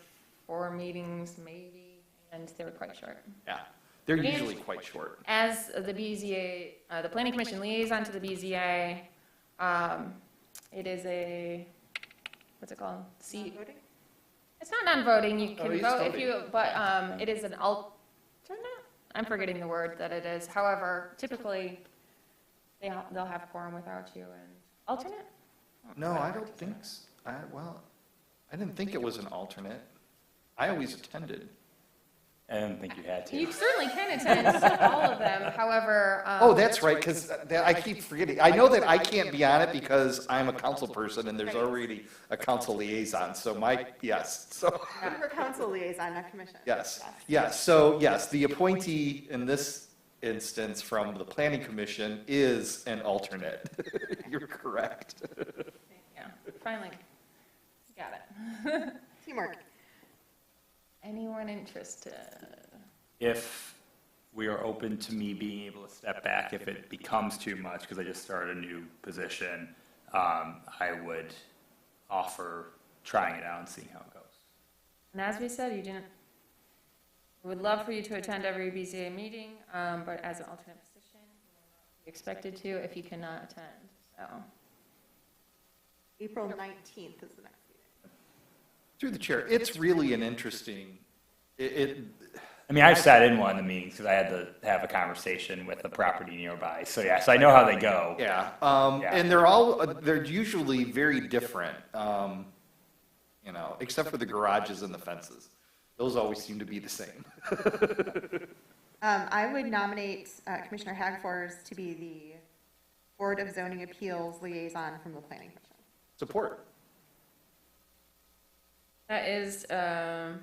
4 meetings, maybe, and they were quite short. Yeah, they're And usually quite short. As the BZA, the Planning Commission liaison to the BZA, it is a, what's it called? Non-voting? It's not non-voting, you Oh, can it's vote if voting. you, but it is an alternate? I'm forgetting the word that it is. However, typically, they'll have quorum without you, and alternate? No, I don't think so. Well, I didn't think it was an alternate. I always attended. I didn't think you had to. You certainly can attend all of them, however. Oh, that's right, because I keep forgetting. I know that I can't be on it because I'm a council person and there's already a council liaison, so yes, so. We're council liaison, not commission. Yes, yes, so yes, the appointee in this instance from the planning commission is an alternate. You're correct. Yeah, finally, got it. Teamwork. Anyone interested? If we are open to me being able to step back if it becomes too much, because I just started a new position, I would offer trying it out and seeing how it goes. And as we said, you didn't, we would love for you to attend every BZA meeting, but as an alternate position, you will not be expected to if you cannot attend, so. April 19th is the next meeting. Through the chair, it's really an interesting, I mean, I've sat in one of the meetings because I had to have a conversation with a property nearby. So yeah, so I know how they go. yeah, Yeah. and they're usually very different, you know, except for the garages and the fences. Those always seem to be the same. I would nominate Commissioner Hagfors to be the Board of Zoning Appeals liaison from the Planning Commission. Support. That is a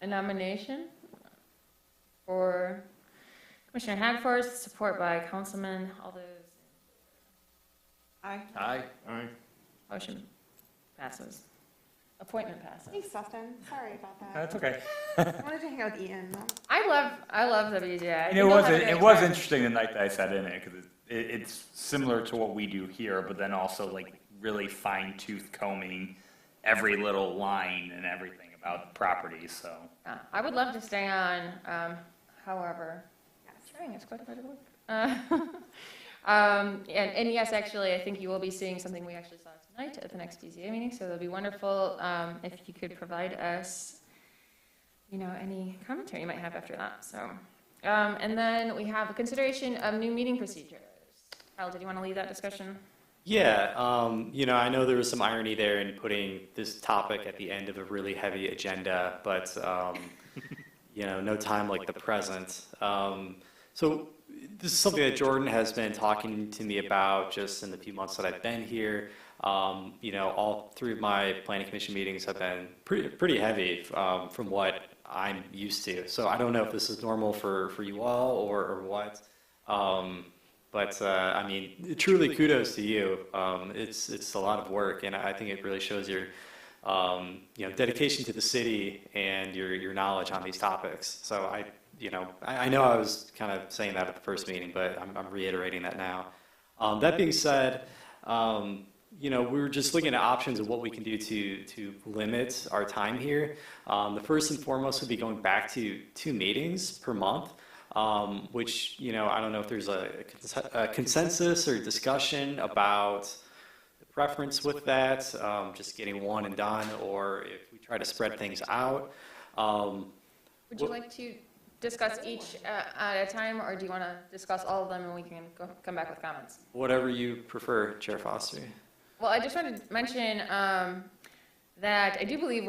nomination for Commissioner Hagfors, support by Councilman, all those. Aye. Aye. Aye. Motion passes. Appointment passes. Thanks, Dustin. Sorry about that. That's okay. I wanted to hang out with Ian. I love the BZA. And it was interesting the night that I sat in it because it's similar to what we do here, but then also like really fine tooth combing every little line and everything about the property. So I would love to stay on, however, trying is quite a bit of work. And yes, actually, I think you will be seeing something we actually saw tonight at the next BZA meeting, so it'll be wonderful if you could provide us, you know, any commentary you might have after that. So, and then we have a consideration of new meeting procedures. Kyle, did you want to lead that discussion? Yeah, you know, I know there was some irony there in putting this topic at the end of a really heavy agenda, but, you know, no time like the present. So this is something that Jordan has been talking to me about just in the few months that I've been here. You know, all three of my planning commission meetings have been pretty heavy from what I'm used to. So I don't know if this is normal for you all or what. But I mean, truly kudos to you. It's a lot of work, and I think it really shows your you know, dedication to the city and your knowledge on these topics. So I know I was kind of saying that at the first meeting, but I'm reiterating that now. That being said, you know, we're just looking at options of what we can do to limit our time here. The first and foremost would be going back to 2 meetings per month. Which, you know, I don't know if there's a consensus or discussion about the preference with that, just getting one and done, or if we try to spread things out. Would you like to discuss each at a time, or do you want to discuss all of them and we can come back with comments? Whatever you prefer, Chair Foster. Well, I just wanted to mention that I do believe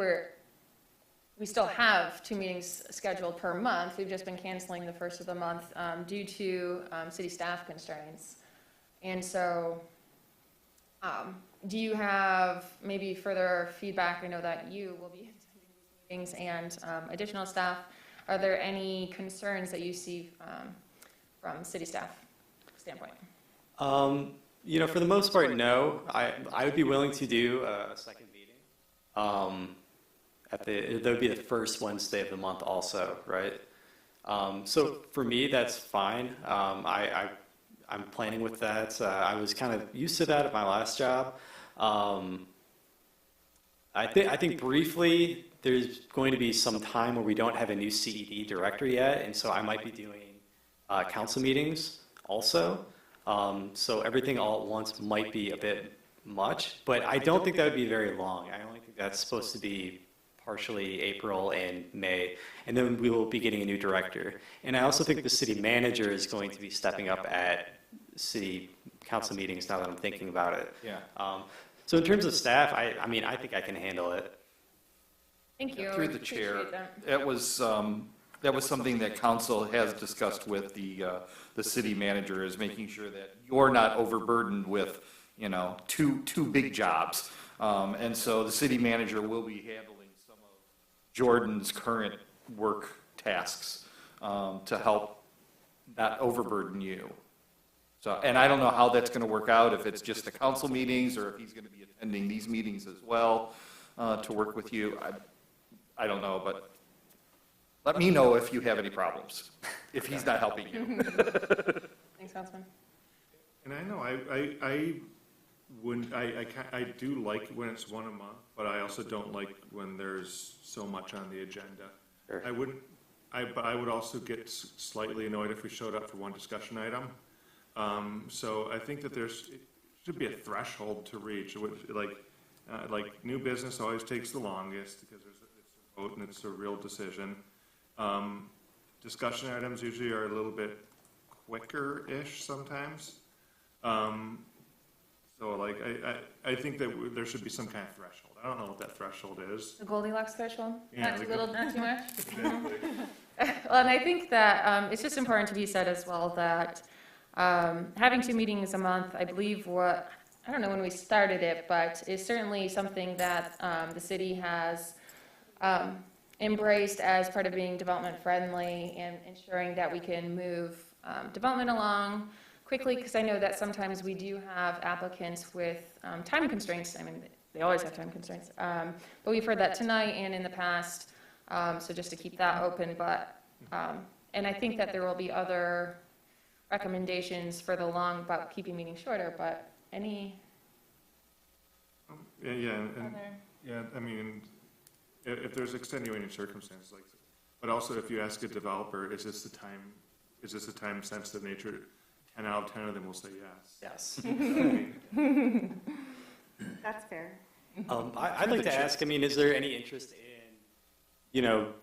we still have 2 meetings scheduled per month. We've just been canceling the first of the month due to city staff constraints. And so do you have maybe further feedback? I know that you will be attending these meetings and additional staff. Are there any concerns that you see from city staff standpoint? You know, for the most part, no. I would be willing to do a second meeting. That would be the first Wednesday of the month also, right? So for me, that's fine. I'm planning with that. I was kind of used to that at my last job. I think briefly there's going to be some time where we don't have a new CED director yet, and so I might be doing council meetings also. So everything all at once might be a bit much, but I don't think that would be very long. I only think that's supposed to be partially April and May, and then we will be getting a new director. And I also think the city manager is going to be stepping up at city council meetings now that I'm thinking about it. Yeah. So in terms of staff, I mean, I think I can handle it. Thank you. Through the chair, Appreciate that. that was something that council has discussed with the city manager, is making sure that you're not overburdened with, you know, two big jobs. And so the city manager will be handling some of Jordan's current work tasks, to help not overburden you. So, and I don't know how that's gonna work out, if it's just the council meetings, or if he's gonna be attending these meetings as well, to work with you. I don't know, but let me know if you have any problems, if he's not helping you. Thanks, Councilman. And I know, I do like when it's one a month, but I also don't like when there's so much on the agenda. Sure. But I would also get slightly annoyed if we showed up for one discussion item. So I think that it should be a threshold to reach. It would, like new business always takes the longest because it's a vote and it's a real decision. Discussion items usually are a little bit quicker-ish sometimes. So like, I think that there should be some kind of threshold. I don't know what that threshold is. The Goldilocks threshold? Yeah, Not too like little, not too much? Exactly. Well, and I think that it's just important to be said as well that having 2 meetings a month, I believe I don't know when we started it, but is certainly something that the city has embraced as part of being development friendly and ensuring that we can move development along quickly, because I know that sometimes we do have applicants with time constraints. I mean, they always have time constraints. But we've heard that tonight and in the past, so just to keep that open. But, and I think that there will be other recommendations for the long, about keeping meetings shorter, but any Yeah, I mean, if there's extenuating circumstances like this, but also if you ask a developer, is this a time sensitive nature? 10 out of 10 of them will say yes. Yes. That's fair. I'd like to ask, I mean, is there any interest in,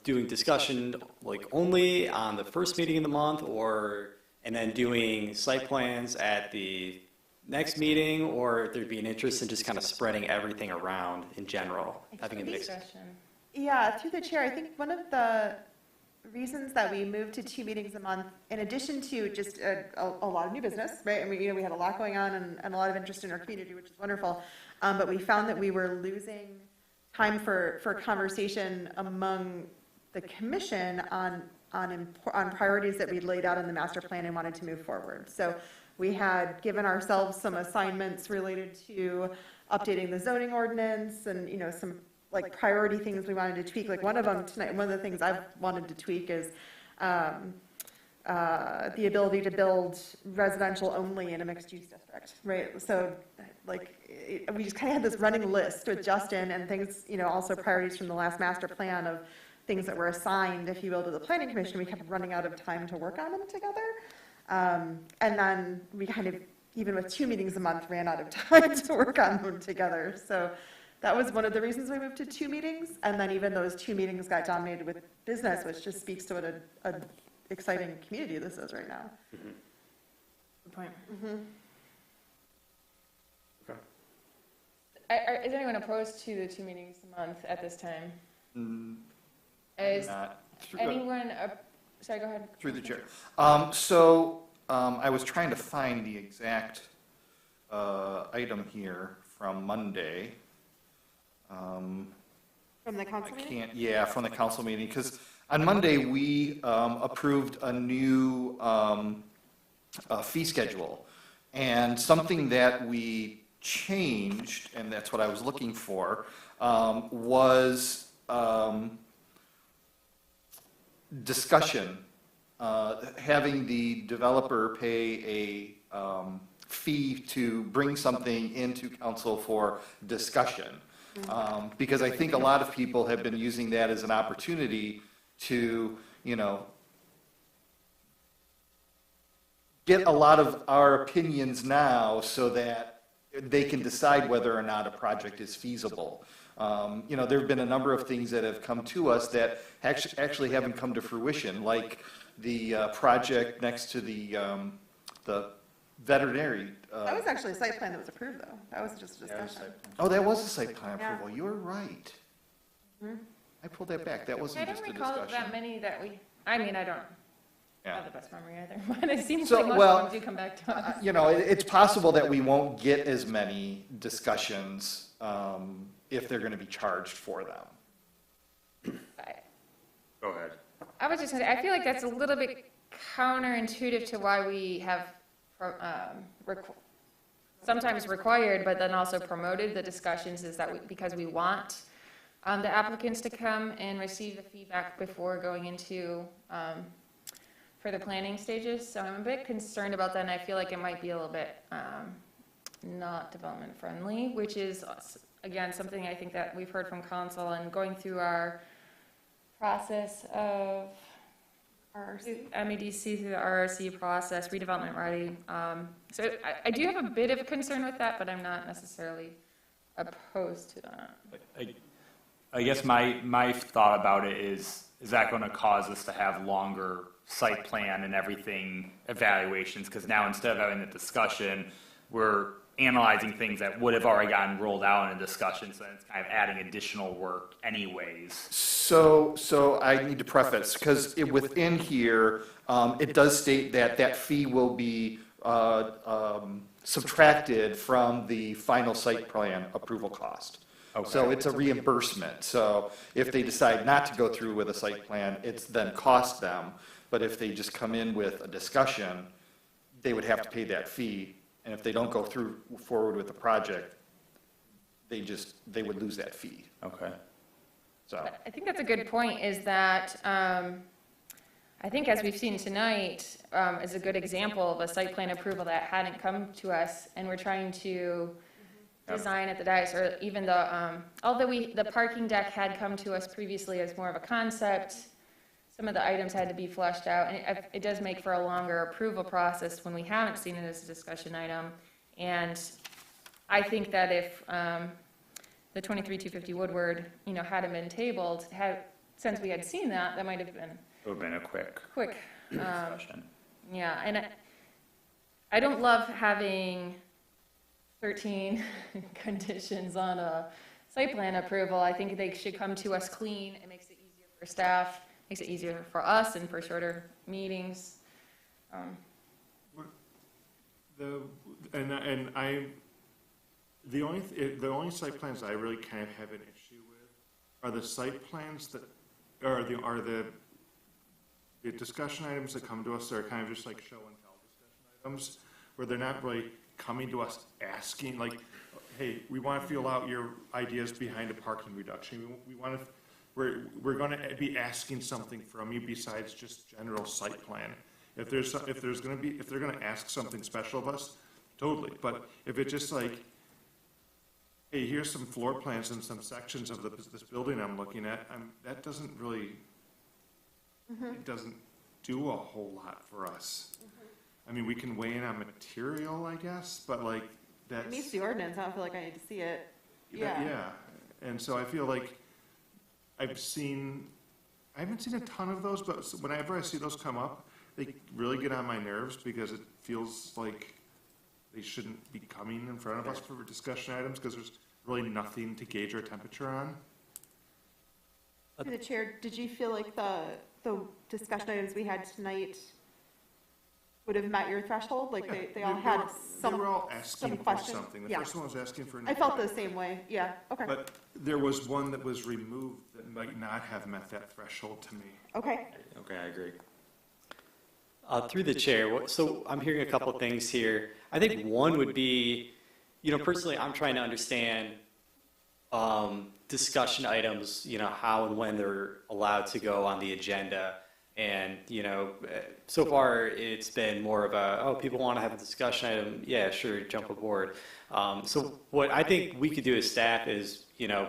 doing discussion like only on the first meeting of the month, and then doing site plans at the next meeting, or if there'd be an interest in just kind of spreading everything around in general, having a mix? Yeah, through the chair, I think one of the reasons that we moved to 2 meetings a month, in addition to just a lot of new business, right? I mean, we had a lot going on and a lot of interest in our community, which is wonderful. But we found that we were losing time for conversation among the commission on priorities that we'd laid out in the master plan and wanted to move forward. So we had given ourselves some assignments related to updating the zoning ordinance and, some like priority things we wanted to tweak. Like one of them tonight, one of the things I've wanted to tweak is the ability to build residential only in a mixed use district, right? So we just kind of had this running list with Justin and things, also priorities from the last master plan of things that were assigned, if you will, to the planning commission. We kept running out of time to work on them together. And then we kind of, even with 2 meetings a month, ran out of time to work on them together. So that was one of the reasons we moved to 2 meetings. And then even those 2 meetings got dominated with business, which just speaks to what an exciting community this is right now. Mm-hmm. Good point. Mm-hmm. Is anyone opposed to the 2 meetings a month at this time? Is anyone, sorry, go ahead. Through the chair. I was trying to find the exact item here from Monday. From the council meeting? Yeah, from the council meeting, because on Monday, we approved a new fee schedule. And something that we changed, and that's what I was looking for, was discussion, having the developer pay a fee to bring something into council for discussion. Because I think a lot of people have been using that as an opportunity to, get a lot of our opinions now so that they can decide whether or not a project is feasible. There have been a number of things that have come to us that actually haven't come to fruition, like the project next to the veterinary. That was actually a site plan that was approved, though. That was just a discussion. Oh, that was a site plan Yeah. approval. You were right. Mhm. I pulled that back. That I wasn't don't just a recall that discussion. many that we, I mean, I don't Yeah. have the best memory either, but it seems So, like most well, of them do come back to us. You know, it's possible that we won't get as many discussions if they're going to be charged for them. Go ahead. I was just gonna say, I feel like that's a little bit counterintuitive to why we have sometimes required, but then also promoted the discussions, is that because we want the applicants to come and receive the feedback before going into for the planning stages. So I'm a bit concerned about that, and I feel like it might be a little bit not development friendly, which is, again, something I think that we've heard from council, and going through our process of MEDC through the RRC process, redevelopment ready. So I do have a bit of a concern with that, but I'm not necessarily opposed to that. I guess my thought about it is that going to cause us to have longer site plan and everything evaluations? Because now instead of having a discussion, we're analyzing things that would have already gotten rolled out in a discussion, so it's kind of adding additional work anyways. So I need to preface, because within here, it does state that that fee will be subtracted from the final site plan approval cost. Okay. So it's a reimbursement. So if they decide not to go through with a site plan, it's then cost them. But if they just come in with a discussion, they would have to pay that fee. And if they don't go forward with the project, they would lose that fee. Okay. So. I think that's a good point, is that I think, as we've seen tonight, is a good example of a site plan approval that hadn't come to us, and we're trying to design at the dais, or even although the parking deck had come to us previously as more of a concept, some of the items had to be fleshed out, and it does make for a longer approval process when we haven't seen it as a discussion item. And I think that if the 23-250 Woodward, hadn't been tabled, since we had seen that, that might have been. It would have been a quick discussion. Yeah, and I don't love having 13 conditions on a site plan approval. I think they should come to us clean. It makes it easier for staff, makes it easier for us, and for shorter meetings. The only site plans I really kind of have an issue with are the site plans that are the discussion items that come to us that are kind of just like show and tell discussion items, where they're not really coming to us asking, like, hey, we want to feel out your ideas behind a parking reduction. We're going to be asking something from you besides just general site plan. If they're going to ask something special of us, totally. But if it's just like, hey, here's some floor plans and some sections of this building I'm looking at, that doesn't really, it doesn't do a whole lot for us. I mean, we can weigh in on material, I guess, but like that's. It meets the ordinance. I don't feel like I need to see it. Yeah. And so I feel like I haven't seen a ton of those, but whenever I see those come up, they really get on my nerves because it feels like they shouldn't be coming in front of us for discussion items because there's really nothing to gauge our temperature on. Through the chair, did you feel like the discussion items we had tonight would have met your threshold? Like they all had some They were all asking for questions. something. The Yeah. first one was asking for. I felt the same way. Yeah. Okay. But there was one that was removed that might not have met that threshold to me. Okay. Okay, I agree. Through the chair, so I'm hearing a couple of things here. I think one would be, personally, I'm trying to understand discussion items, how and when they're allowed to go on the agenda. And, so far it's been more of people want to have a discussion item. Yeah, sure, jump aboard. So what I think we could do as staff is,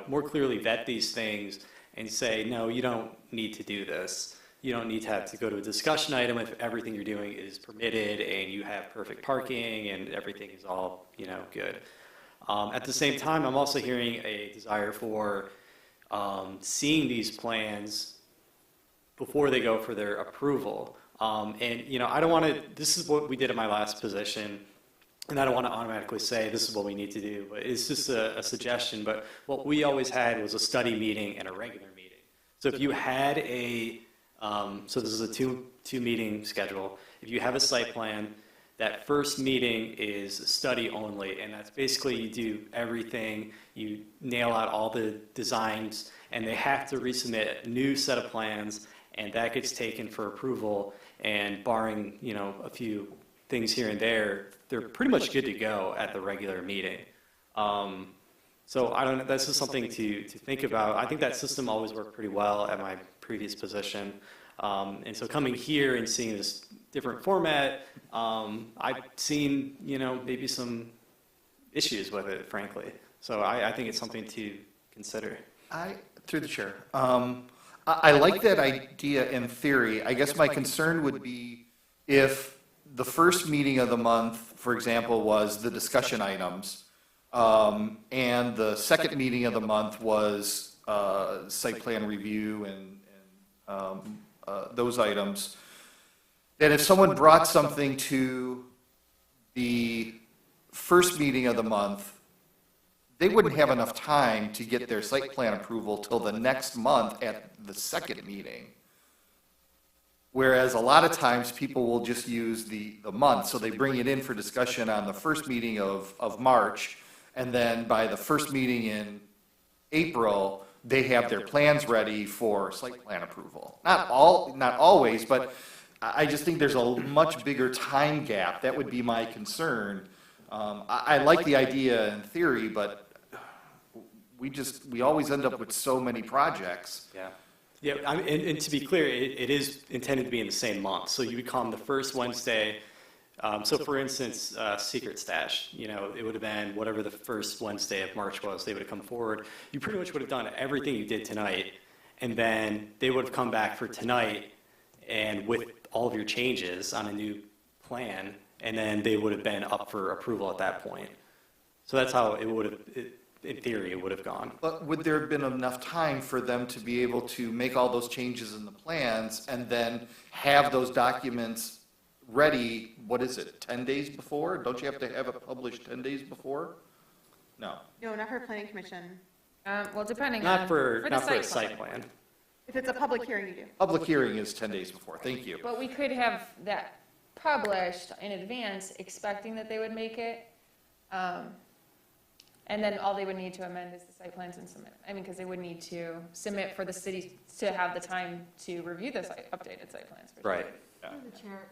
more clearly vet these things and say, no, you don't need to do this. You don't need to have to go to a discussion item if everything you're doing is permitted and you have perfect parking and everything is all, good. At the same time, I'm also hearing a desire for seeing these plans before they go for their approval. And, I don't want to, this is what we did at my last position. and I don't want to automatically say this is what we need to do, but it's just a suggestion. But what we always had was a study meeting and a regular meeting. So if you had so this is a two meeting schedule. If you have a site plan, that first meeting is study only, and that's basically you do everything, you nail out all the designs, and they have to resubmit a new set of plans, and that gets taken for approval, and barring, a few things here and there, they're pretty much good to go at the regular meeting. So I don't know, that's just something to think about. I think that system always worked pretty well at my previous position. And so coming here and seeing this different format, I've seen, maybe some issues with it, frankly. So I think it's something to consider. Through the chair, I like that idea in theory. I guess my concern would be if the first meeting of the month, for example, was the discussion items, and the second meeting of the month was site plan review and those items, that if someone brought something to the first meeting of the month, they wouldn't have enough time to get their site plan approval till the next month at the second meeting. Whereas a lot of times people will just use the month, so they bring it in for discussion on the first meeting of March, and then by the first meeting in April, they have their plans ready for site plan approval. Not always, but I just think there's a much bigger time gap. That would be my concern. I like the idea in theory, but we always end up with so many projects. Yeah. Yeah, and to be clear, it is intended to be in the same month. So you would come the first Wednesday. So for instance, Secret Stash, it would have been whatever the first Wednesday of March was. They would have come forward. You pretty much would have done everything you did tonight, and then they would have come back for tonight and with all of your changes on a new plan, and then they would have been up for approval at that point. So that's how it would have, in theory, it would have gone. But would there have been enough time for them to be able to make all those changes in the plans and then have those documents ready, 10 days before? Don't you have to have it published 10 days before? No. No, not for planning commission. Well, depending Not on. for the a site plan. If it's a public hearing, you do. Public hearing is 10 days before. Thank you. But we could have that published in advance, expecting that they would make it. And then all they would need to amend is the site plans and submit. Because they would need to submit for the city to have the time to review the updated site plans. Right. Through the chair,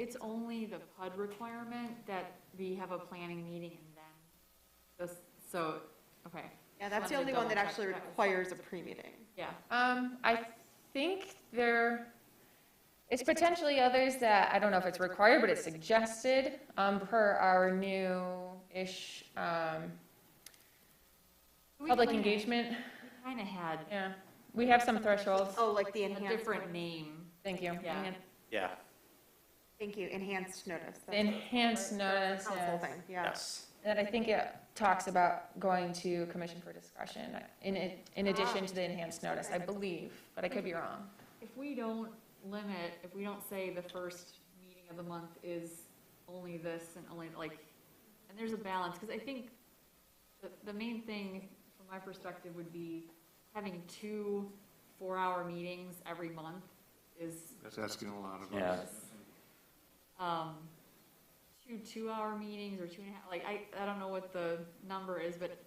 it's only the PUD requirement that we have a planning meeting and then okay. Yeah, that's the only one that actually requires a pre-meeting. Yeah. I think it's potentially others that, I don't know if it's required, but it's suggested, per our new-ish, public engagement. We kind of had. Yeah, we have some thresholds. Oh, like the A enhanced. different name. Thank you. Yeah. Yeah. Thank you, enhanced notice. The enhanced notice, Council yes. thing, yeah. Yes. And I think it talks about going to commission for discussion in addition to the enhanced notice, I believe, but I could be wrong. If we don't say the first meeting of the month is only this and only and there's a balance, because I think the main thing from my perspective would be having 2 4-hour meetings every month is. That's asking a lot of Yeah. us. 2 2-hour meetings or 2.5, I don't know what the number is, but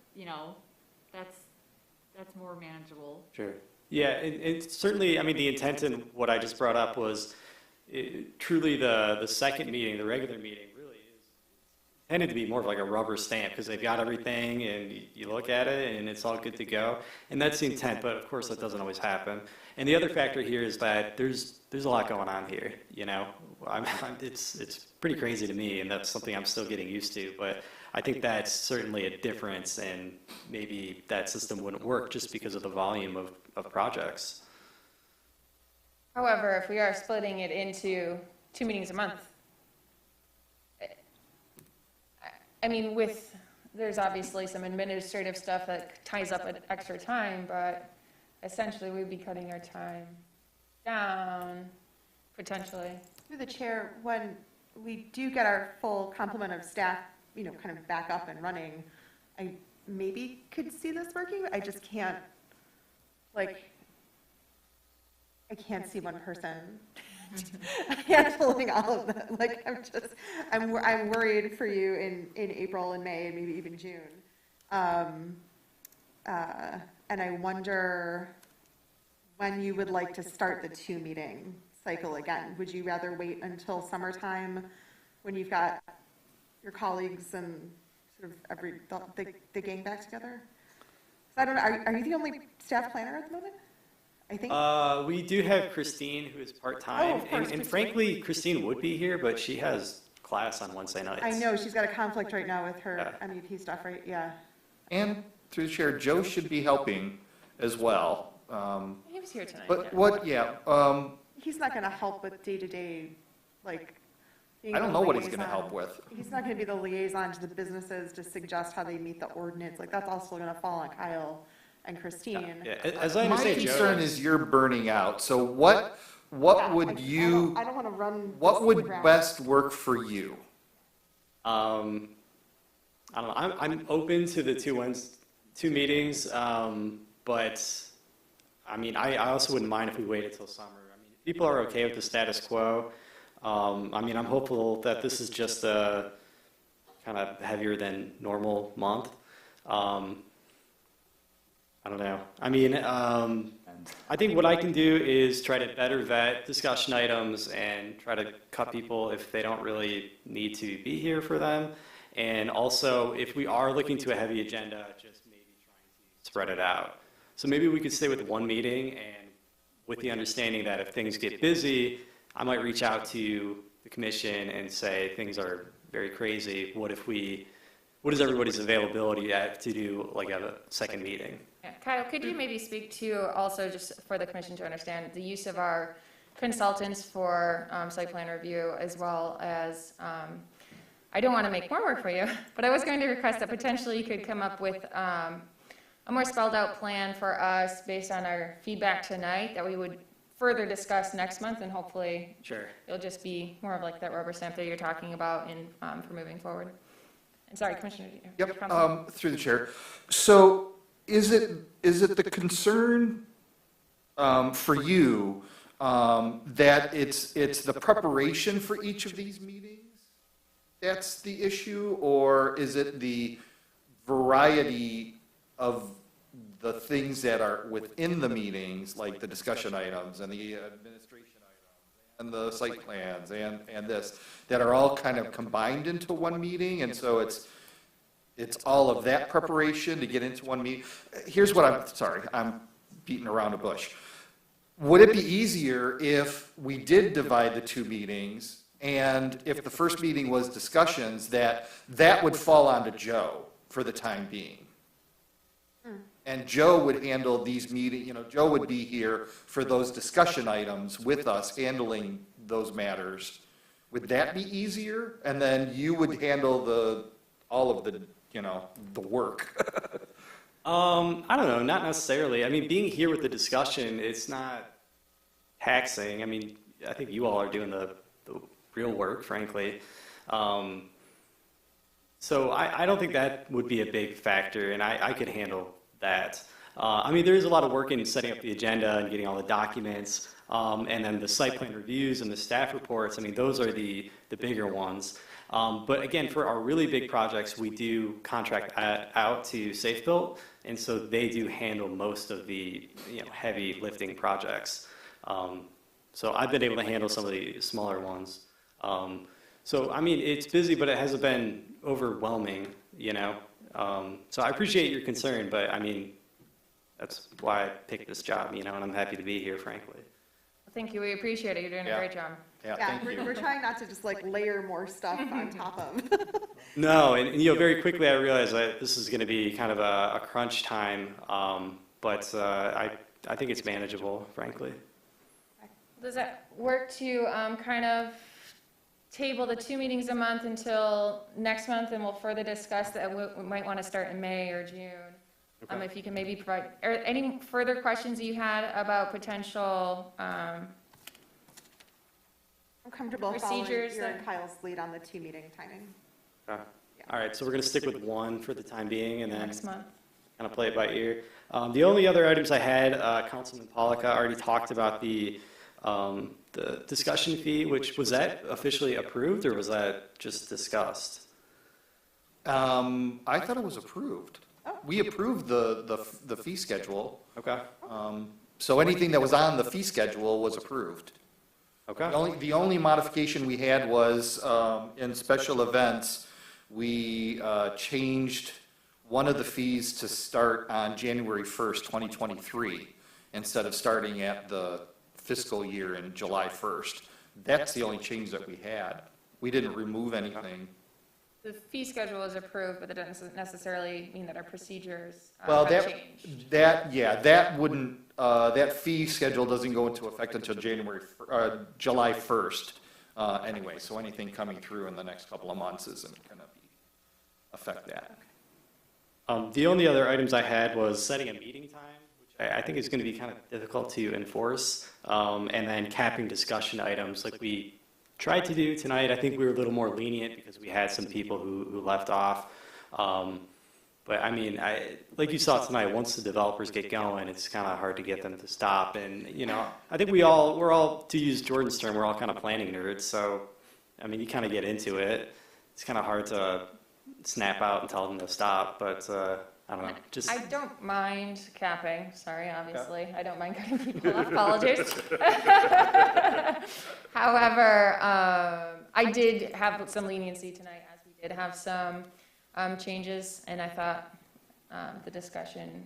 that's more manageable. Sure. Yeah, and certainly, the intent in what I just brought up was truly the second meeting, the regular meeting, really is intended to be more of like a rubber stamp, because they've got everything and you look at it and it's all good to go. And that's the intent, but of course that doesn't always happen. And the other factor here is that there's a lot going on here, it's pretty crazy to me, and that's something I'm still getting used to, but I think that's certainly a difference, and maybe that system wouldn't work just because of the volume of projects. However, if we are splitting it into 2 meetings a month, there's obviously some administrative stuff that ties up extra time, but essentially we'd be cutting our time down, potentially. Through the chair, when we do get our full complement of staff, you know, kind of back up and running, I maybe could see this working. I just can't, like, I can't see one person handling all of that. Like, I'm worried for you in April and May and maybe even June. And I wonder when you would like to start the 2-meeting cycle again. Would you rather wait until summertime when you've got your colleagues and sort of the gang back together? So I don't know, are you the only staff planner at the moment? I think. We do have Christine, who is part-time, Oh, of course, and frankly, Christine would be here, but she has class on Wednesday nights. I know, she's got a conflict right now with her Yeah. MEP stuff, right? Yeah. And through the chair, Joe should be helping as well. He was here tonight. But what, He's not gonna help with day-to-day, like, being I don't the know what he's gonna liaison. help with. He's not gonna be the liaison to the businesses to suggest how they meet the ordinance, like, that's also gonna fall on Kyle and Christine. Yeah, as I My understand, concern Joe, is you're burning out, so what Yeah, would you, I don't wanna run. what this to would the ground. best work for you? I don't know, I'm open to the two meetings, but, I mean, I also wouldn't mind if we waited till summer. I mean, if people are okay with the status quo. I mean, I'm hopeful that this is just a kind of heavier than normal month. I don't know. I mean, I think what I can do is try to better vet discussion items and try to cut people if they don't really need to be here for them. And also, if we are looking to a heavy agenda, just maybe trying to spread it out. So maybe we could stay with one meeting, and with the understanding that if things get busy, I might reach out to the commission and say things are very crazy. What is everybody's availability to do like a second meeting? Yeah. Kyle, could you maybe speak to also, just for the commission to understand, the use of our consultants for site plan review, as well as, I don't want to make more work for you, but I was going to request that potentially you could come up with a more spelled out plan for us based on our feedback tonight that we would further discuss next month, and hopefully Sure. it'll just be more of like that rubber stamp that you're talking about in, for moving forward. And sorry, Commissioner. Yep, through the chair. So is it the concern for you that it's the preparation for each of these meetings that's the issue, or is it the variety of the things that are within the meetings, like the discussion items and the administration items and the site plans and this, that are all kind of combined into one meeting, and so it's all of that preparation to get into one meeting? Here's what I'm beating around a bush. Would it be easier if we did divide the 2 meetings, and if the first meeting was discussions, that would fall onto Joe for the time being? And Joe would handle these meetings, Joe would be here for those discussion items with us, handling those matters. Would that be easier? And then you would handle all of the work? I don't know, not necessarily. I mean, being here with the discussion, it's not taxing. I mean, I think you all are doing the real work, frankly. So I don't think that would be a big factor, and I could handle that. I mean, there is a lot of work in setting up the agenda and getting all the documents, and then the site plan reviews and the staff reports. I mean, those are the bigger ones. But again, for our really big projects, we do contract out to Safe Built, and so they do handle most of the heavy lifting projects. So I've been able to handle some of the smaller ones. So I mean, it's busy, but it hasn't been overwhelming, So I appreciate your concern, but I mean, that's why I picked this job, and I'm happy to be here, frankly. Thank you, we appreciate it, you're doing a great job. Yeah, thank you. We're trying not to just like layer more stuff on top of. No, and very quickly I realized that this is going to be kind of a crunch time, but I think it's manageable, frankly. Does that work to kind of table the 2 meetings a month until next month, and we'll further discuss that we might want to start in May or June? Okay. If you can maybe provide, or any further questions you had about potential, I'm comfortable following procedures your that- and Kyle's lead on the 2 meeting timing. Okay. All right, so we're going to stick with 1 for the time being and then next month. kind of play it by ear. The only other items I had, Councilman Pollock already talked about the discussion fee, which, was that officially approved or was that just discussed? I thought it was approved. We approved the fee schedule. Okay. So anything that was on the fee schedule was approved. Okay. The only modification we had was, in special events, we changed one of the fees to start on January 1st, 2023, instead of starting at the fiscal year in July 1st. That's the only change that we had. We didn't remove anything. The fee schedule is approved, but that doesn't necessarily mean that our procedures Well, have changed. that wouldn't, that fee schedule doesn't go into effect until July 1st, anyway, so anything coming through in the next couple of months isn't gonna affect that. The only other items I had was setting a meeting time, which I think is going to be kind of difficult to enforce, and then capping discussion items like we tried to do tonight. I think we were a little more lenient because we had some people who left off. But I mean, like you saw tonight, once the developers get going, it's kind of hard to get them to stop. And, you know, I think we're all, to use Jordan's term, we're all kind of planning nerds. So, I mean, you kind of get into it. It's kind of hard to snap out and tell them to stop, but I don't know. Just I don't mind capping, sorry, obviously. I don't mind cutting people off, apologies. However, I did have some leniency tonight, as we did have some changes, and I thought the discussion,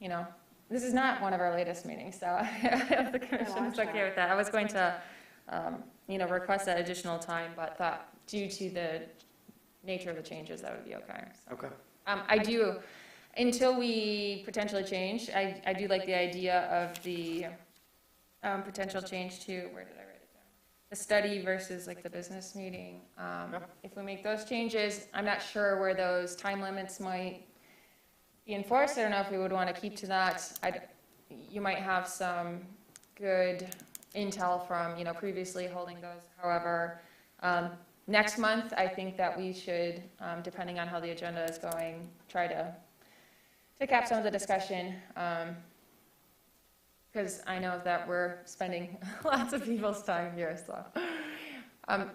you know, this is not one of our latest meetings, so if the commission is okay with that. I was going to, you know, request that additional time, but thought due to the nature of the changes, that would be okay. So. Okay. I do, until we potentially change, I do like the idea of the potential change to, where did I write it down? The study versus like the business meeting. If we make those changes, I'm not sure where those time limits might be enforced. I don't know if we would want to keep to that. You might have some good intel from, you know, previously holding those. However, next month, I think that we should, depending on how the agenda is going, try to cap some of the discussion, because I know that we're spending lots of people's time here, so.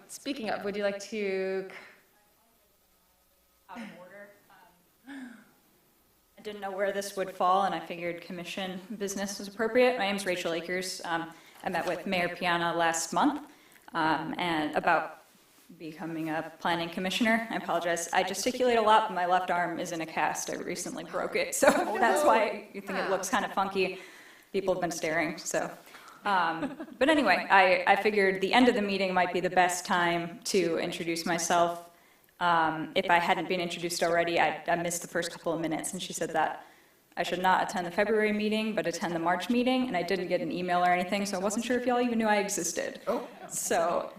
Speaking of, would you like to? Out of order. I didn't know where this would fall, and I figured commission business was appropriate. My name's Rachel Akers. I met with Mayor Piana last month, and about becoming a planning commissioner. I apologize. I gesticulate a lot, but my left arm is in a cast. I recently broke it, so that's why you think it looks kind of funky. People have been staring, so. But anyway, I figured the end of the meeting might be the best time to introduce myself. If I hadn't been introduced already, I missed the first couple of minutes, and she said that I should not attend the February meeting, but attend the March meeting, and I didn't get an email or anything, so I wasn't sure if y'all even knew I existed. So.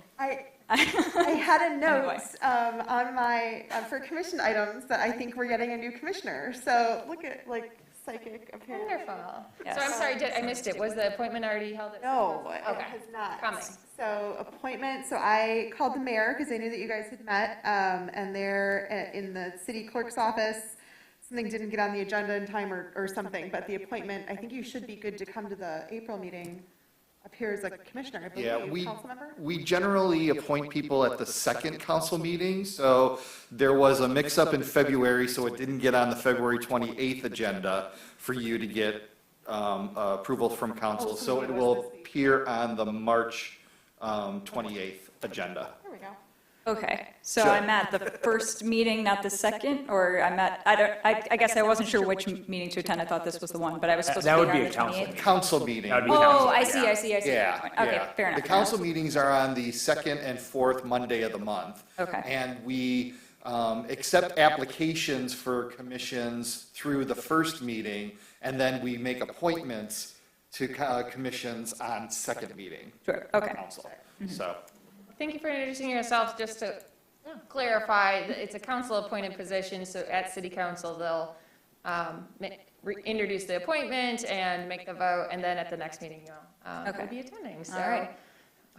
I had a note on my, for commission items that I think we're getting a new commissioner. So look at, like, psychic apparently. Wonderful. Yes. So I'm sorry, I missed it. Was the appointment already held? No, it Okay. has not. Coming. So appointment, so I called the mayor because I knew that you guys had met, and they're in the city clerk's office. Something didn't get on the agenda in time or something, but the appointment, I think you should be good to come to the April meeting. Appears like a commissioner, I believe, Yeah, council member? we generally appoint people at the second council meeting, so there was a mix-up in February, so it didn't get on the February 28th agenda for you to get approval from council, so it will appear on the March 28th agenda. There we go. Okay, so Sure. I'm at the first meeting, not the second, or I'm at, I guess I wasn't sure which meeting to attend. I thought this was the one, but I was supposed to That be would there be on a the council 28th. meeting. Council meeting. That would be Oh, council, I see. Yeah, Okay, yeah. fair enough. The council meetings are on the second and fourth Monday of the month. Okay. And we accept applications for commissions through the first meeting, and then we make appointments to commissions on second meeting. Sure, okay. Council, so. Thank you for introducing yourself. Just to clarify, it's a council-appointed position, so at city council, they'll introduce the appointment and make the vote, and then at the next meeting, you'll be attending. So, All right.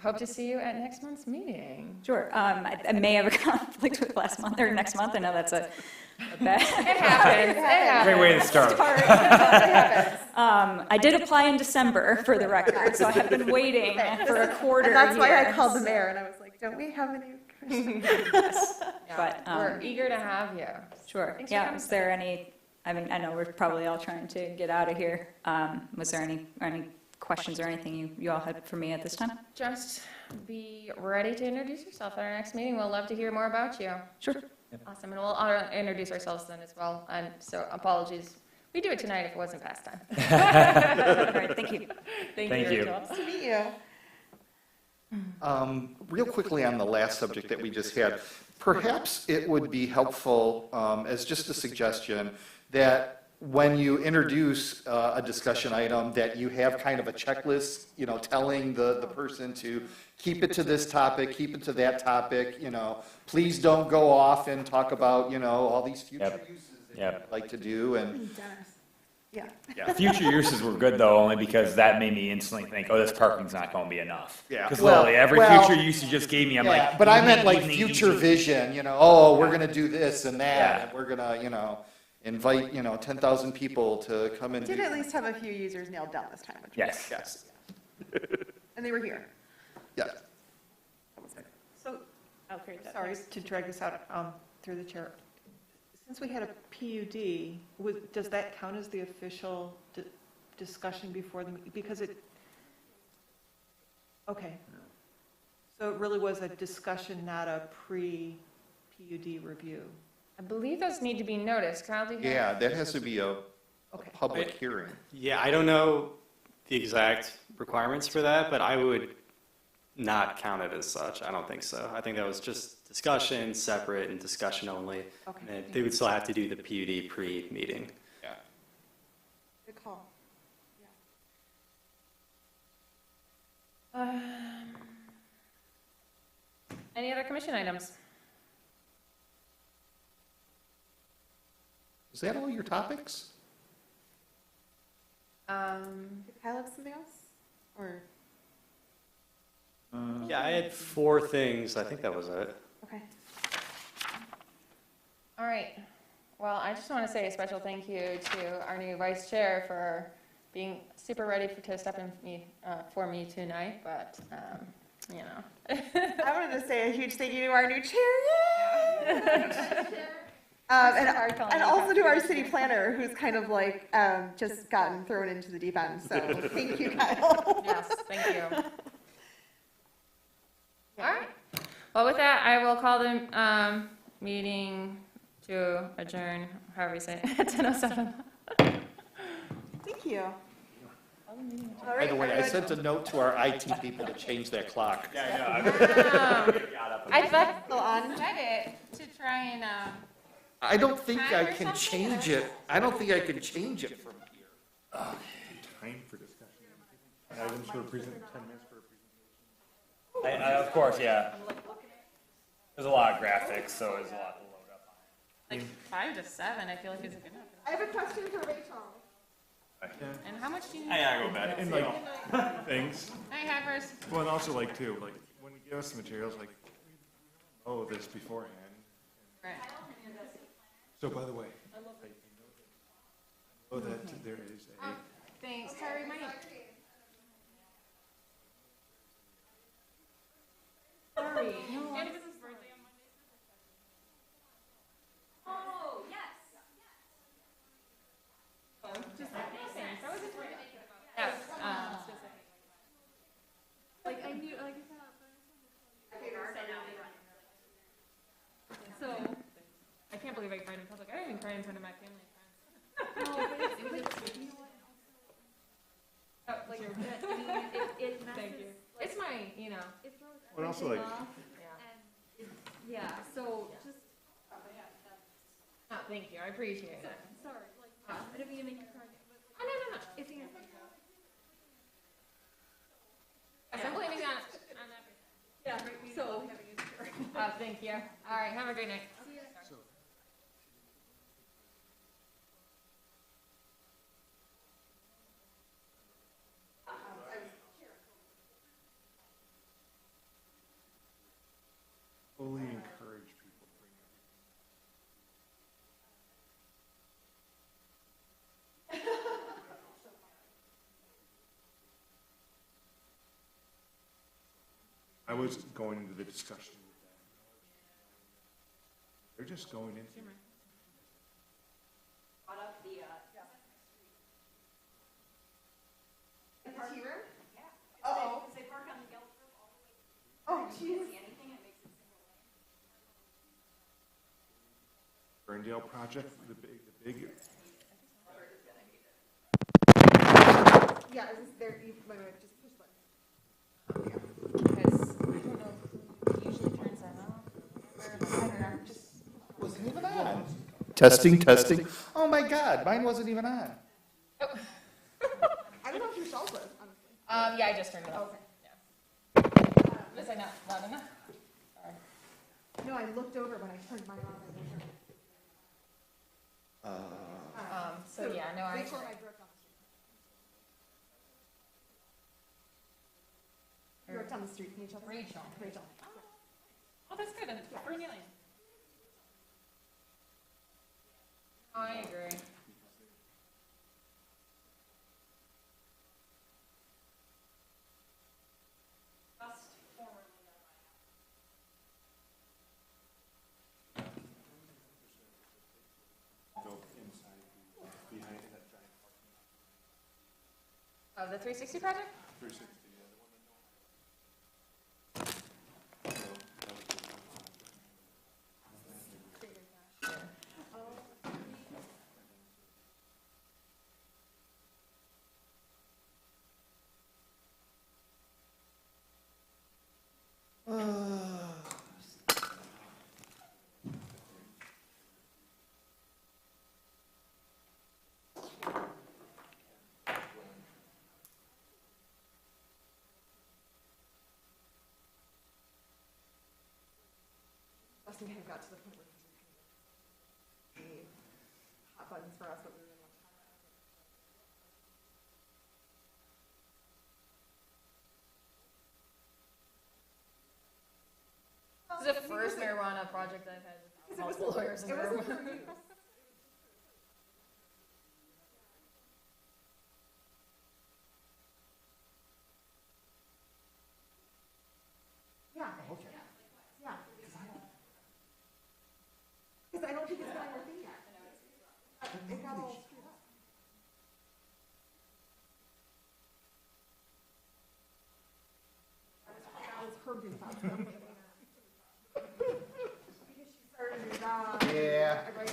hope to see you at next month's meeting. Sure. I may have a conflict with last month or next month. I know that's a bad. It happens. It happens. Great way to start. I did apply in December for the record, so I have been waiting for a quarter. And that's why I here, called the so- mayor and I was like, don't we have any commissioners? Yes. Yeah, But, we're eager to have you. Sure. Thanks for Yeah. coming. Is there any? I mean, I know we're probably all trying to get out of here. Was there any questions or anything you all had for me at this time? Just be ready to introduce yourself at our next meeting. We'll love to hear more about you. Sure. Awesome, and we'll introduce ourselves then as well. And so apologies. We do it tonight if it wasn't past time. All right. Thank you. Thank you. Rachel. Nice to meet you. Real quickly on the last subject that we just had, perhaps it would be helpful, as just a suggestion, that when you introduce a discussion item, that you have kind of a checklist, telling the person to keep it to this topic, keep it to that topic, please don't go off and talk about, all these future uses that you'd like to do, and Yeah. Yeah, future uses were good though, only because that made me instantly think, oh, this parking's not going to be enough. Yeah. Because Well- literally every well- future use you just gave me, I'm yeah, like. but I meant evening, like evening, future evening. vision, we're gonna do this and that, Yeah. and we're gonna, invite, 10,000 people to come We and did do. at least have a few users nailed down this time. Which was Yes. Yes, And they were here. yeah. So, sorry to drag this out through the chair. Since we had a PUD, does that count as the official discussion before the, because it, okay. So it really was a discussion, not a pre-PUD review? I believe those need to be noticed. Kyle, do you have? Yeah, that has to be a Okay. public hearing. Yeah, I don't know the exact requirements for that, but I would not count it as such. I don't think so. I think that was just discussion, separate, and discussion only. Okay. And they would still have to do the PUD pre-meeting. Yeah. Good call. Any other commission items? Is that all your topics? Did Kyle have something else? Or, Yeah, I had 4 things. I think that was it. okay. All right. Well, I just want to say a special thank you to our new vice chair for being super ready to step in for me tonight, but, I wanted to say a huge thank you to our new chair. Yay! And also to our city planner, who's kind of like just gotten thrown into the deep end. So thank you, Kyle. Yes, thank you. All right. Well, with that, I will call the meeting to adjourn, however you say it, at 10:07. Thank you. All By right, the way, I everyone. sent a note to our IT people to change that clock. I Still on? tried it to try and, I don't think I Time or can something? change it. I don't think I can change it from here. Time for discussion. Items for 10 minutes for a presentation. Of course, yeah. There's a lot of graphics, so there's a lot to load up on. like 5 to 7, I feel like it's good enough. I have a question for Rachel. And how much do you need? I gotta go back. And like, things. Night, Hackers. Well, and also like too, like, when you give us the materials, like, we know this beforehand. Right. So by the way, I know that there is a, Thanks, sorry, Mike. Sorry. And it's his birthday on Monday. Oh, yes. Oh, just thanks. That was his birthday. Yes, Like, I knew, like, so, I can't believe I cried in public. I don't even cry in front of my family and friends. no, but it's, you know what? Oh, like, You're good. I mean, it messes. Thank you. like, It's my, you know. It throws But also, everything like- off, Yeah. and yeah, so just, Oh, thank you. I appreciate it. sorry, like, I didn't mean to make you cry, but Oh, no. it's, Yes, I'm blaming on everything. yeah, so. Thank you. All right, have a great night. was going into the discussion with them. They're just going into. Brought up the, The tea room? yeah. Uh-oh. Because they park on the Gelt Road all the way. Oh, You can't jeez. see anything, it makes it single lane. Ferndale project, the big. Yeah, is this there, you, wait, just push button. Because I don't know who usually turns that off. I don't know, just. Wasn't even on. Testing, testing. Oh my God, mine wasn't even on. I don't know if your shelf was, honestly. Yeah, I just turned it off. Okay. Yeah. Was I not loud enough? Sorry. No, I looked over when I turned mine on. So yeah, no, I. Rachel and I drove down the street. We drove down the street from each other. Rachel. Rachel. Oh, that's good. Ferndale. Oh, I agree. Of the 360 project? 360, Justin kind of got to the point where the hot buttons for us, but we were in one. This is the first marijuana project I've had with multiple lawyers in the room. Yeah. Okay. Yeah. Because I don't think it's got our thing yet. It got all screwed up. That was her good thought. Because she started her job. Yeah. Right.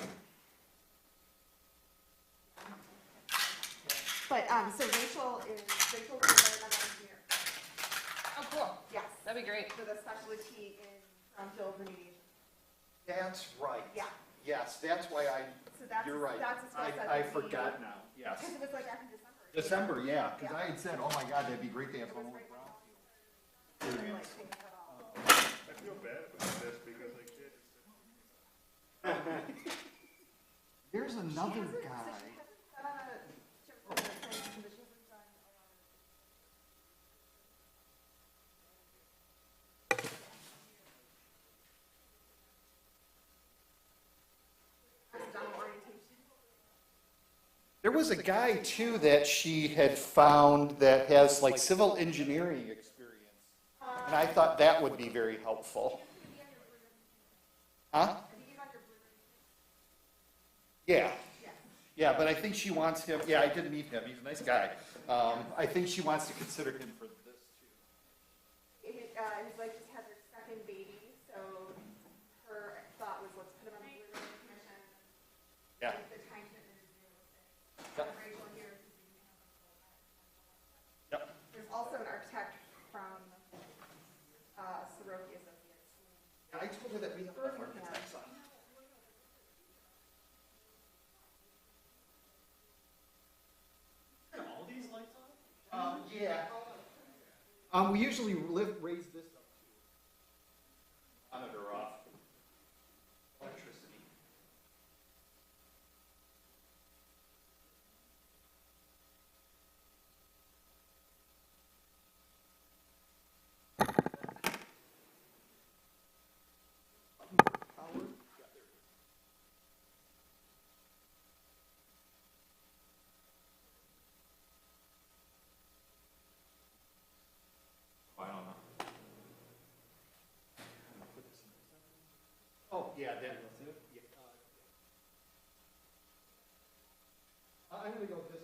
But, so Rachel's an environmental engineer. Oh, cool. Yes. That'd be great. With a specialty in brownfield remediation. That's right. Yeah. Yes, that's why So that's, you're right. that's a skill set I that we- forgot now, yes. Because it was like after December. December, yeah, because I had said, oh my God, that'd be great to have someone with brownfield. And, like, things got all- I feel bad about this because I can't. There's another She guy. hasn't done a- she hasn't done a training, but she hasn't done a lot of- Accidental orientation. There was a guy too that she had found that has like civil engineering experience. And I thought that would be very helpful. Huh? Yeah. Yeah, but I think she wants him, yeah, I did meet him, he's a nice guy. I think she wants to consider him for this too. His wife just had their second baby, so her thought was, let's put him on the Blue Ribbon Commission. Yeah. Like, the time commitment is realistic. Yep. Rachel here is doing it. Yep. There's also an architect from Soroki Associates. I told her that we have architects on. All these lights on? Yeah. We usually raise this up too. On or off. Electricity. I don't know. yeah, that, I'm gonna go this